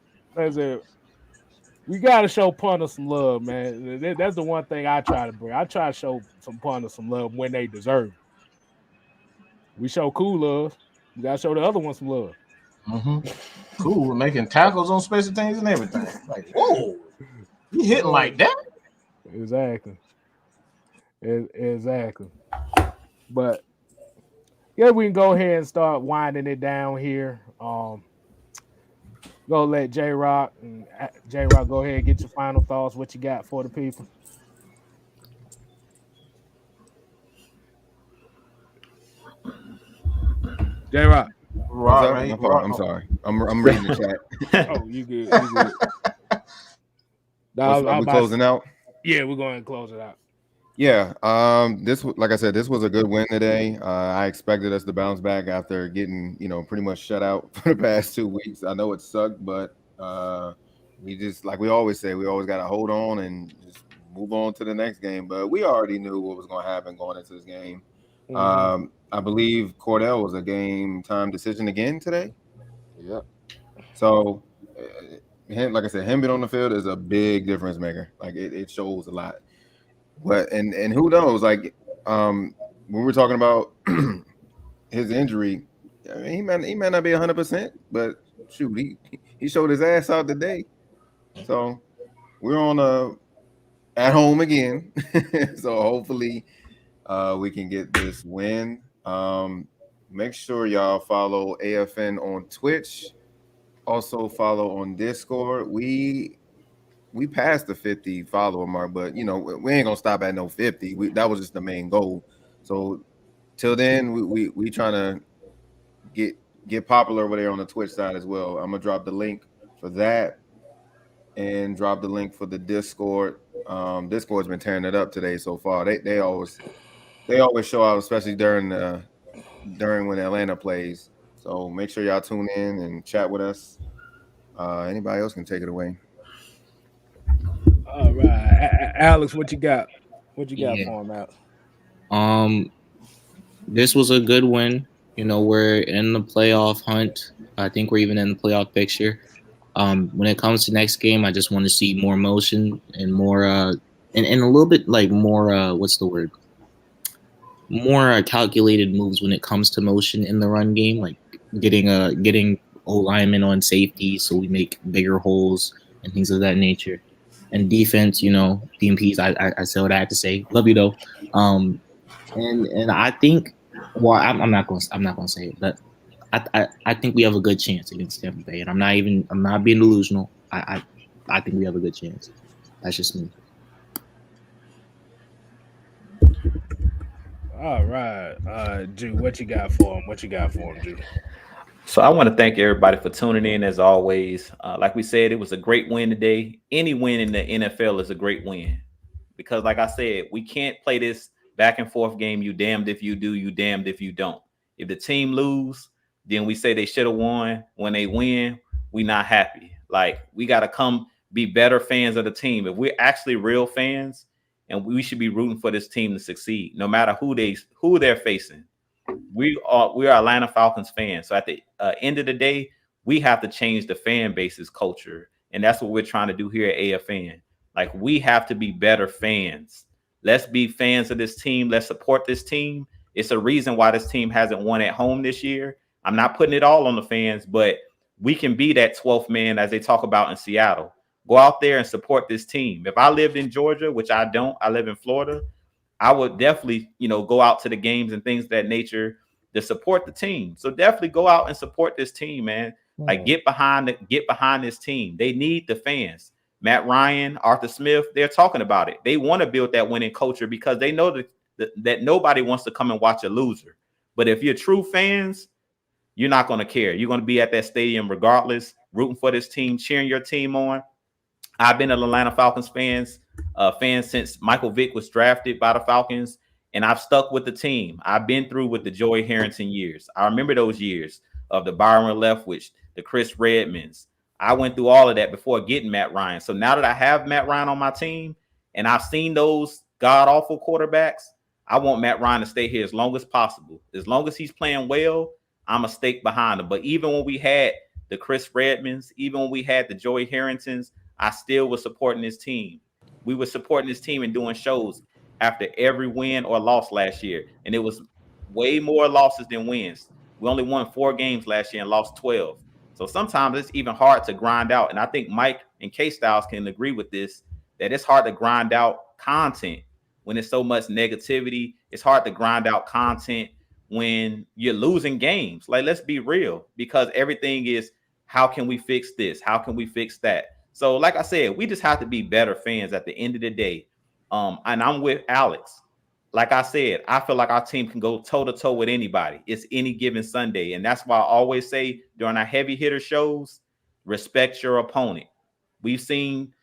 gotta show punters some love, man. That's the one thing I try to bring. I try to show some punters some love when they deserve it. We show Cool love. We gotta show the other one some love. Cool, making tackles on special teams and everything. Like, whoa, you hitting like that? Exactly. But yeah, we can go ahead and start winding it down here. Go let J-Rock go ahead and get your final thoughts. What you got for the people? J-Rock. I'm sorry. I'm reading the chat. Oh, you good. Are we closing out? Yeah, we're going to close it out. Yeah, like I said, this was a good win today. I expected us to bounce back after getting, pretty much shut out for the past 2 weeks. I know it sucked, but we just, like we always say, we always got to hold on and just move on to the next game. But we already knew what was going to happen going into this game. Mm-hmm. I believe Cordell was a game time decision again today. Yep. So, like I said, him being on the field is a big difference maker. Like it shows a lot. But and who knows? Like when we're talking about his injury, I mean, he may not be 100%, but shoot, he showed his ass out today. So we're on at home again. So hopefully we can get this win. Make sure y'all follow AFN on Twitch. Also follow on Discord. We passed the 50 follower mark, but we ain't gonna stop at no 50. That was just the main goal. So till then, we trying to get popular over there on the Twitch side as well. I'm gonna drop the link for that and drop the link for the Discord. Discord's been tearing it up today so far. They always show out, especially during when Atlanta plays. So make sure y'all tune in and chat with us. Anybody else can take it away. All right, Alex, what you got? What you got for him, Alex? This was a good win. We're in the playoff hunt. I think we're even in the playoff picture. When it comes to next game, I just want to see more motion and more, and a little bit like more. What's the word? More calculated moves when it comes to motion in the run game, like getting O-linemen on safety so we make bigger holes and things of that nature. And defense, DMPs, I say what I had to say. Love you though. And I think, well, I'm not gonna say it, but I think we have a good chance against Tampa Bay, and I'm not being delusional. I think we have a good chance. That's just me. All right, Drew, what you got for him? Drew? So I want to thank everybody for tuning in as always. Like we said, it was a great win today. Any win in the NFL is a great win because, like I said, we can't play this back and forth game. You damned if you do, you damned if you don't. If the team lose, then we say they should have won. When they win, we not happy. Like we got to come be better fans of the team. If we're actually real fans, and we should be rooting for this team to succeed, no matter who they're facing. We are Atlanta Falcons fans. So at the end of the day, we have to change the fan base's culture. And that's what we're trying to do here at AFN. Like, we have to be better fans. Let's be fans of this team. Let's support this team. It's a reason why this team hasn't won at home this year. I'm not putting it all on the fans, but we can be that 12th man as they talk about in Seattle. Go out there and support this team. If I lived in Georgia, which I don't, I live in Florida, I would definitely, go out to the games and things of that nature to support the team. So definitely go out and support this team, man. Like get behind this team. They need the fans. Matt Ryan, Arthur Smith, they're talking about it. They want to build that winning culture because they know that nobody wants to come and watch a loser. But if you're true fans, you're not going to care. You're going to be at that stadium regardless, rooting for this team, cheering your team on. I've been an Atlanta Falcons fan since Michael Vick was drafted by the Falcons, and I've stuck with the team. I've been through with the Joey Harrington years. I remember those years of the Byron Leftwich, the Chris Redmans. I went through all of that before getting Matt Ryan. So now that I have Matt Ryan on my team and I've seen those god-awful quarterbacks, I want Matt Ryan to stay here as long as possible. As long as he's playing well, I'm a stake behind him. But even when we had the Chris Redmans, even when we had the Joey Harringtons, I still was supporting this team. We were supporting this team and doing shows after every win or loss last year. And it was way more losses than wins. We only won 4 games last year and lost 12. So sometimes it's even hard to grind out. And I think Mike and K-Styles can agree with this, that it's hard to grind out content when there's so much negativity. It's hard to grind out content when you're losing games. Like, let's be real, because everything is, how can we fix this? How can we fix that? So like I said, we just have to be better fans at the end of the day. And I'm with Alex. Like I said, I feel like our team can go toe-to-toe with anybody. It's any given Sunday. And that's why I always say during our heavy hitter shows, respect your opponent. We've seen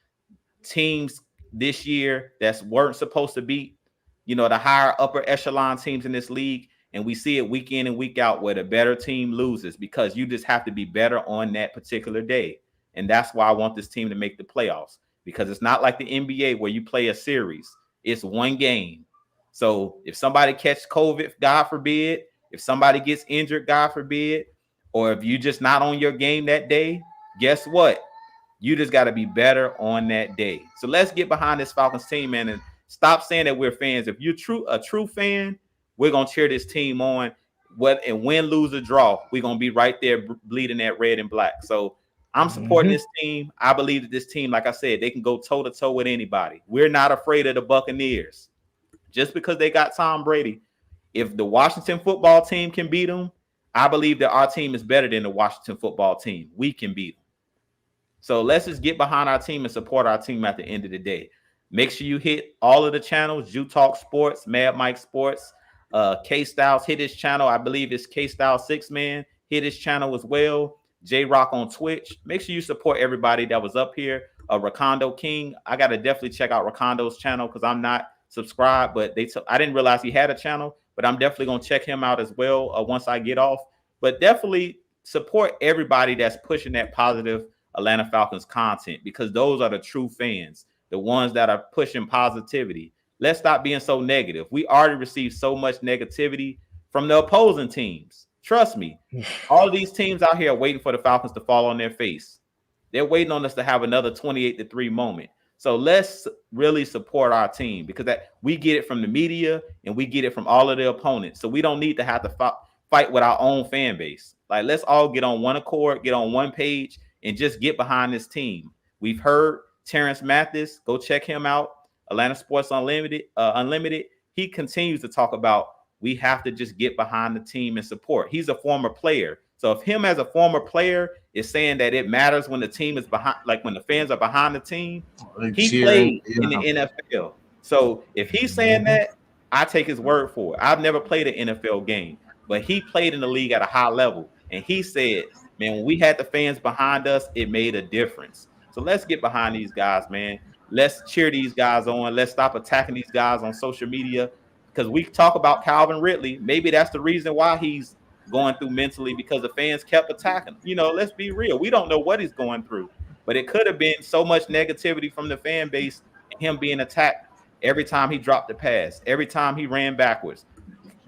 teams this year that weren't supposed to beat, the higher upper echelon teams in this league. And we see it week in and week out where the better team loses because you just have to be better on that particular day. And that's why I want this team to make the playoffs, because it's not like the NBA where you play a series. It's one game. So if somebody catches COVID, God forbid, if somebody gets injured, God forbid, or if you're just not on your game that day, guess what? You just got to be better on that day. So let's get behind this Falcons team, man, and stop saying that we're fans. If you're a true fan, we're going to cheer this team on. And win, lose, or draw, we're going to be right there bleeding that red and black. So I'm supporting this team. I believe that this team, like I said, they can go toe-to-toe with anybody. We're not afraid of the Buccaneers. Just because they got Tom Brady, if the Washington football team can beat them, I believe that our team is better than the Washington football team. We can beat them. So let's just get behind our team and support our team at the end of the day. Make sure you hit all of the channels, Jew Talk Sports, Mad Mike Sports, K-Styles, hit his channel. I believe it's K-Styles 6-Man. Hit his channel as well. J-Rock on Twitch. Make sure you support everybody that was up here. Rakondo King. I got to definitely check out Rakondo's channel because I'm not subscribed, but I didn't realize he had a channel, but I'm definitely going to check him out as well once I get off. But definitely support everybody that's pushing that positive Atlanta Falcons content, because those are the true fans, the ones that are pushing positivity. Let's stop being so negative. We already received so much negativity from the opposing teams. Trust me, all of these teams out here are waiting for the Falcons to fall on their face. They're waiting on us to have another 28-3 moment. So let's really support our team, because we get it from the media and we get it from all of the opponents. So we don't need to have to fight with our own fan base. Like, let's all get on one accord, get on one page, and just get behind this team. We've heard Terrence Mathis. Go check him out. Atlanta Sports Unlimited. He continues to talk about we have to just get behind the team and support. He's a former player. So if him as a former player is saying that it matters when the team is behind, like when the fans are behind the team, he played in the NFL. So if he's saying that, I take his word for it. I've never played an NFL game, but he played in the league at a high level. And he said, man, when we had the fans behind us, it made a difference. So let's get behind these guys, man. Let's cheer these guys on. Let's stop attacking these guys on social media, because we talk about Calvin Ridley. Maybe that's the reason why he's going through mentally, because the fans kept attacking. Let's be real. We don't know what he's going through, but it could have been so much negativity from the fan base and him being attacked every time he dropped the pass, every time he ran backwards,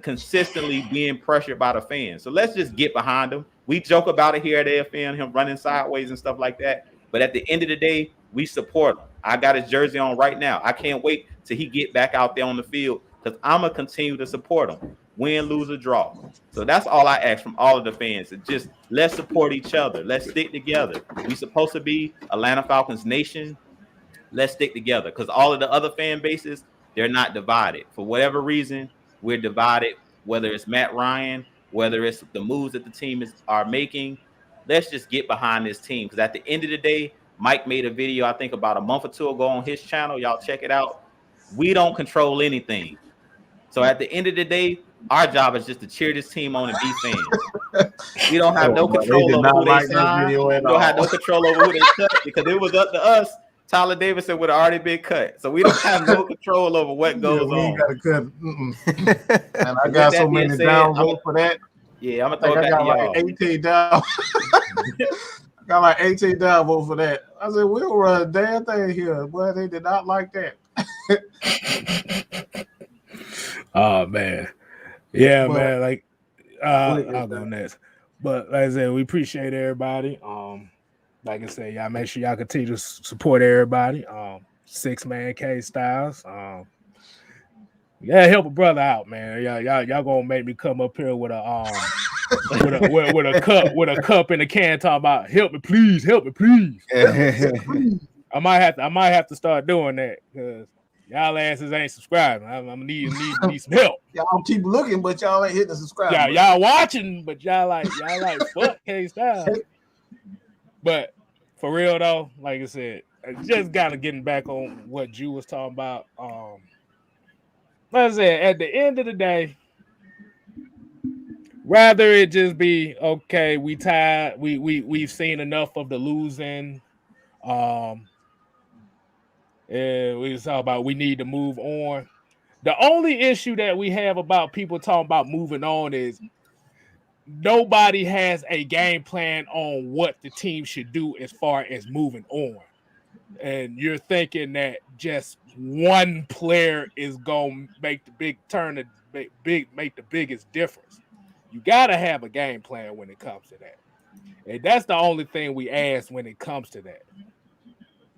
consistently being pressured by the fans. So let's just get behind him. We joke about it here at AFN, him running sideways and stuff like that. But at the end of the day, we support him. I got his jersey on right now. I can't wait till he get back out there on the field, because I'm going to continue to support him. win, lose, or draw. So that's all I ask from all of the fans. Just let's support each other. Let's stick together. We're supposed to be Atlanta Falcons Nation. Let's stick together because all of the other fan bases, they're not divided. For whatever reason, we're divided, whether it's Matt Ryan, whether it's the moves that the team are making. Let's just get behind this team because at the end of the day, Mike made a video, I think about a month or two ago on his channel. Y'all check it out. We don't control anything. So at the end of the day, our job is just to cheer this team on and be fans. We don't have no control over who they sign. We don't have no control over who they cut because it was up to us. Tyler Davidson would have already been cut. So we don't have no control over what goes on. Ain't got to cut. And I got so many downvotes for that. Yeah, I'm going to throw it back to y'all. Like 18 down. I got like 18 downvotes for that. I said, we'll run a damn thing here. Boy, they did not like that. Oh, man. Yeah, but, man. Like, I'll go next. But like I said, we appreciate everybody. Like I said, y'all make sure y'all continue to support everybody. 6-man K Styles. Yeah, help a brother out, man. Y'all gonna make me come up here with a with a cup and a can talking about help me please. I might have to start doing that because y'all asses ain't subscribing. I'm gonna need some help. Y'all keep looking, but y'all ain't hitting the subscribe. Yeah, y'all watching, but y'all like fuck K Styles. But for real though, like I said, just gotta getting back on what Jew was talking about. Like I said, at the end of the day, rather it just be okay. We tired. We've seen enough of the losing. And we talk about we need to move on. The only issue that we have about people talking about moving on is nobody has a game plan on what the team should do as far as moving on. And you're thinking that just one player is going to make the big turn, make the biggest difference. You got to have a game plan when it comes to that. And that's the only thing we ask when it comes to that.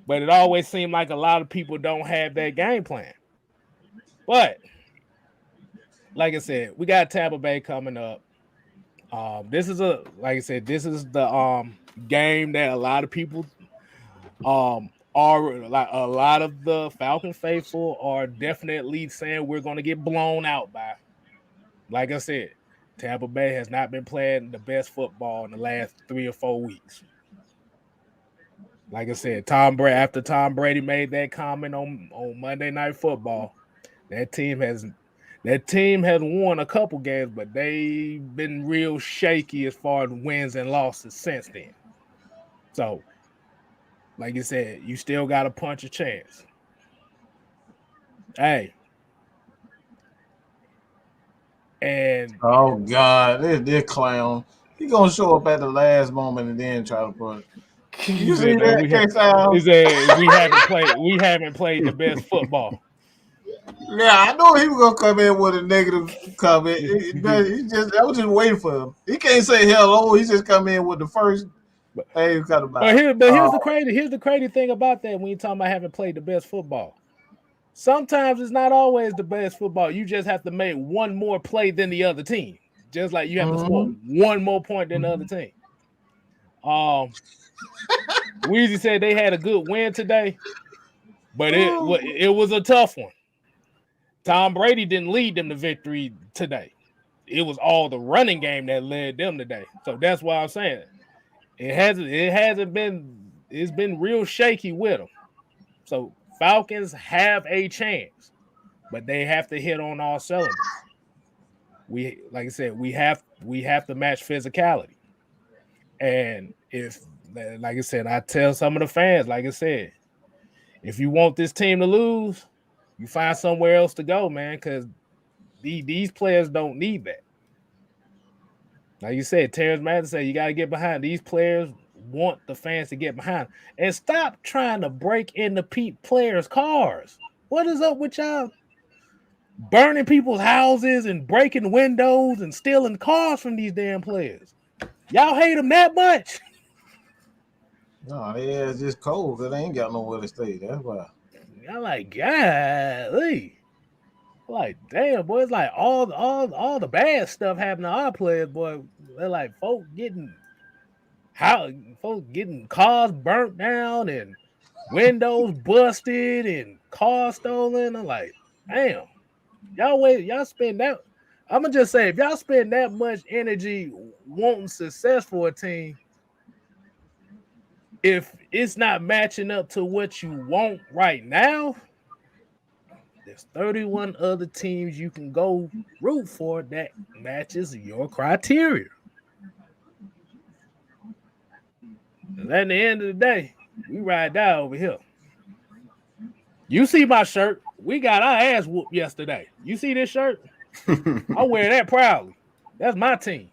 But it always seems like a lot of people don't have that game plan. But like I said, we got Tampa Bay coming up. This is the game that a lot of people are like a lot of the Falcon faithful are definitely saying we're going to get blown out by. Like I said, Tampa Bay has not been playing the best football in the last 3 or 4 weeks. Like I said, after Tom Brady made that comment on Monday Night Football, that team has won a couple games, but they've been real shaky as far as wins and losses since then. So, like you said, you still got to punch a chance. Hey. And oh God, this clown. He gonna show up at the last moment and then try to put. You see that? We haven't played the best football. Yeah, I know he was gonna come in with a negative comment. I was just waiting for him. He can't say hello. He just come in with the first. Hey, here's the crazy thing about that when you're talking about having played the best football. Sometimes it's not always the best football. You just have to make one more play than the other team. Just like you have to score one more point than the other team. Weezy said they had a good win today, but it was a tough one. Tom Brady didn't lead them to victory today. It was all the running game that led them today. So that's why I'm saying it's been real shaky with them. So Falcons have a chance, but they have to hit on all cylinders. We have to match physicality. And if, like I said, I tell some of the fans, like I said, if you want this team to lose, you find somewhere else to go, man, because these players don't need that. Like you said, Terrence Madden said you got to get behind. These players want the fans to get behind. And stop trying to break into players' cars. What is up with y'all? Burning people's houses and breaking windows and stealing cars from these damn players. Y'all hate them that much? No, it's just cold because they ain't got nowhere to stay. That's why. I'm like, golly. Like, damn, boy, it's like all the bad stuff happening to our players, boy. They're like folks getting cars burnt down and windows busted and cars stolen. I'm like, damn, y'all spend that. I'm gonna just say, if y'all spend that much energy wanting success for a team, if it's not matching up to what you want right now, there's 31 other teams you can go root for that matches your criteria. And at the end of the day, we ride down over here. You see my shirt? We got our ass whooped yesterday. You see this shirt? I wear that proudly. That's my team.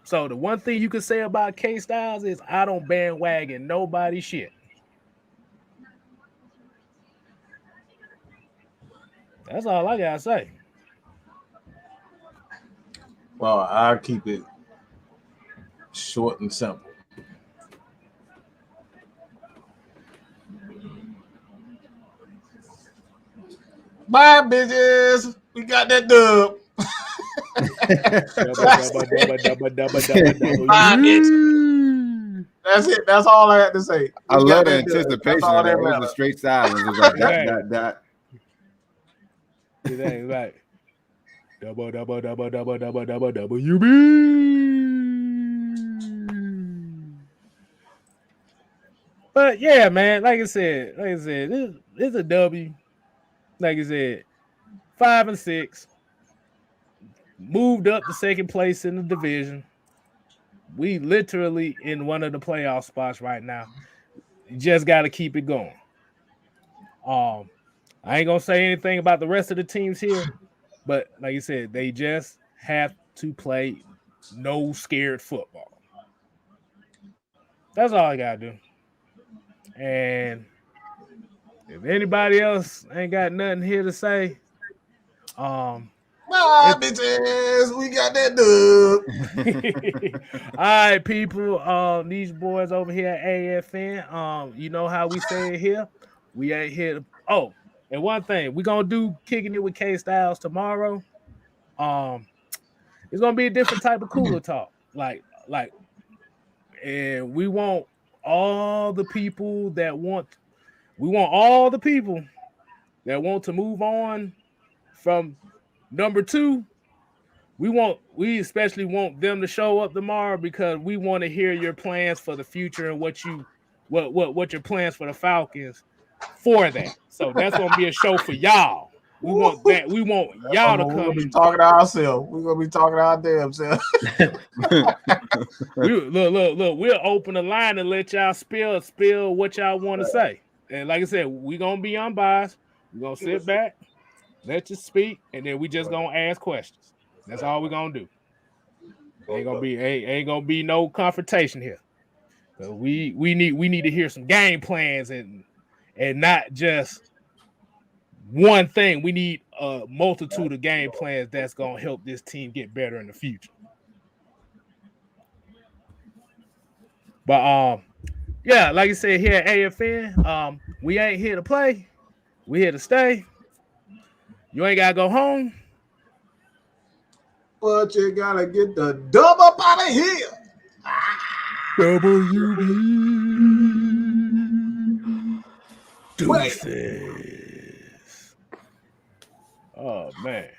So the one thing you can say about K-Styles is I don't bandwagon nobody's shit. That's all I gotta say. Well, I'll keep it short and simple. Bye, bitches. We got that dub. Bye, bitches. That's it. That's all I had to say. I love the anticipation of that. It was a straight silence. It was like that. It ain't like WB. But yeah, man, like I said, this is a W. Like I said, 5-6. Moved up to second place in the division. We literally in one of the playoff spots right now. You just got to keep it going. I ain't gonna say anything about the rest of the teams here, but like you said, they just have to play no scared football. That's all I gotta do. And if anybody else ain't got nothing here to say, bye, bitches. We got that dub. All right, people. These boys over here at AFN. You know how we say it here. We ain't here to. Oh, and one thing, we're gonna do kicking it with K-Styles tomorrow. It's gonna be a different type of cooler talk. And we want all the people that want to move on from number 2. We especially want them to show up tomorrow because we want to hear your plans for the future and what your plans for the Falcons for that. So that's gonna be a show for y'all. We want that. We want y'all to come. We're gonna be talking to ourselves. We're gonna be talking to our damn selves. Look. We'll open the line and let y'all spill what y'all want to say. And like I said, we're gonna be unbiased. We're gonna sit back, let you speak, and then we just gonna ask questions. That's all we're gonna do. Ain't gonna be no confrontation here. So we need to hear some game plans and not just one thing. We need a multitude of game plans that's gonna help this team get better in the future. But yeah, like I said here at AFN, we ain't here to play. We here to stay. You ain't gotta go home, but you gotta get the dub up out of here. WB deuces. Oh man.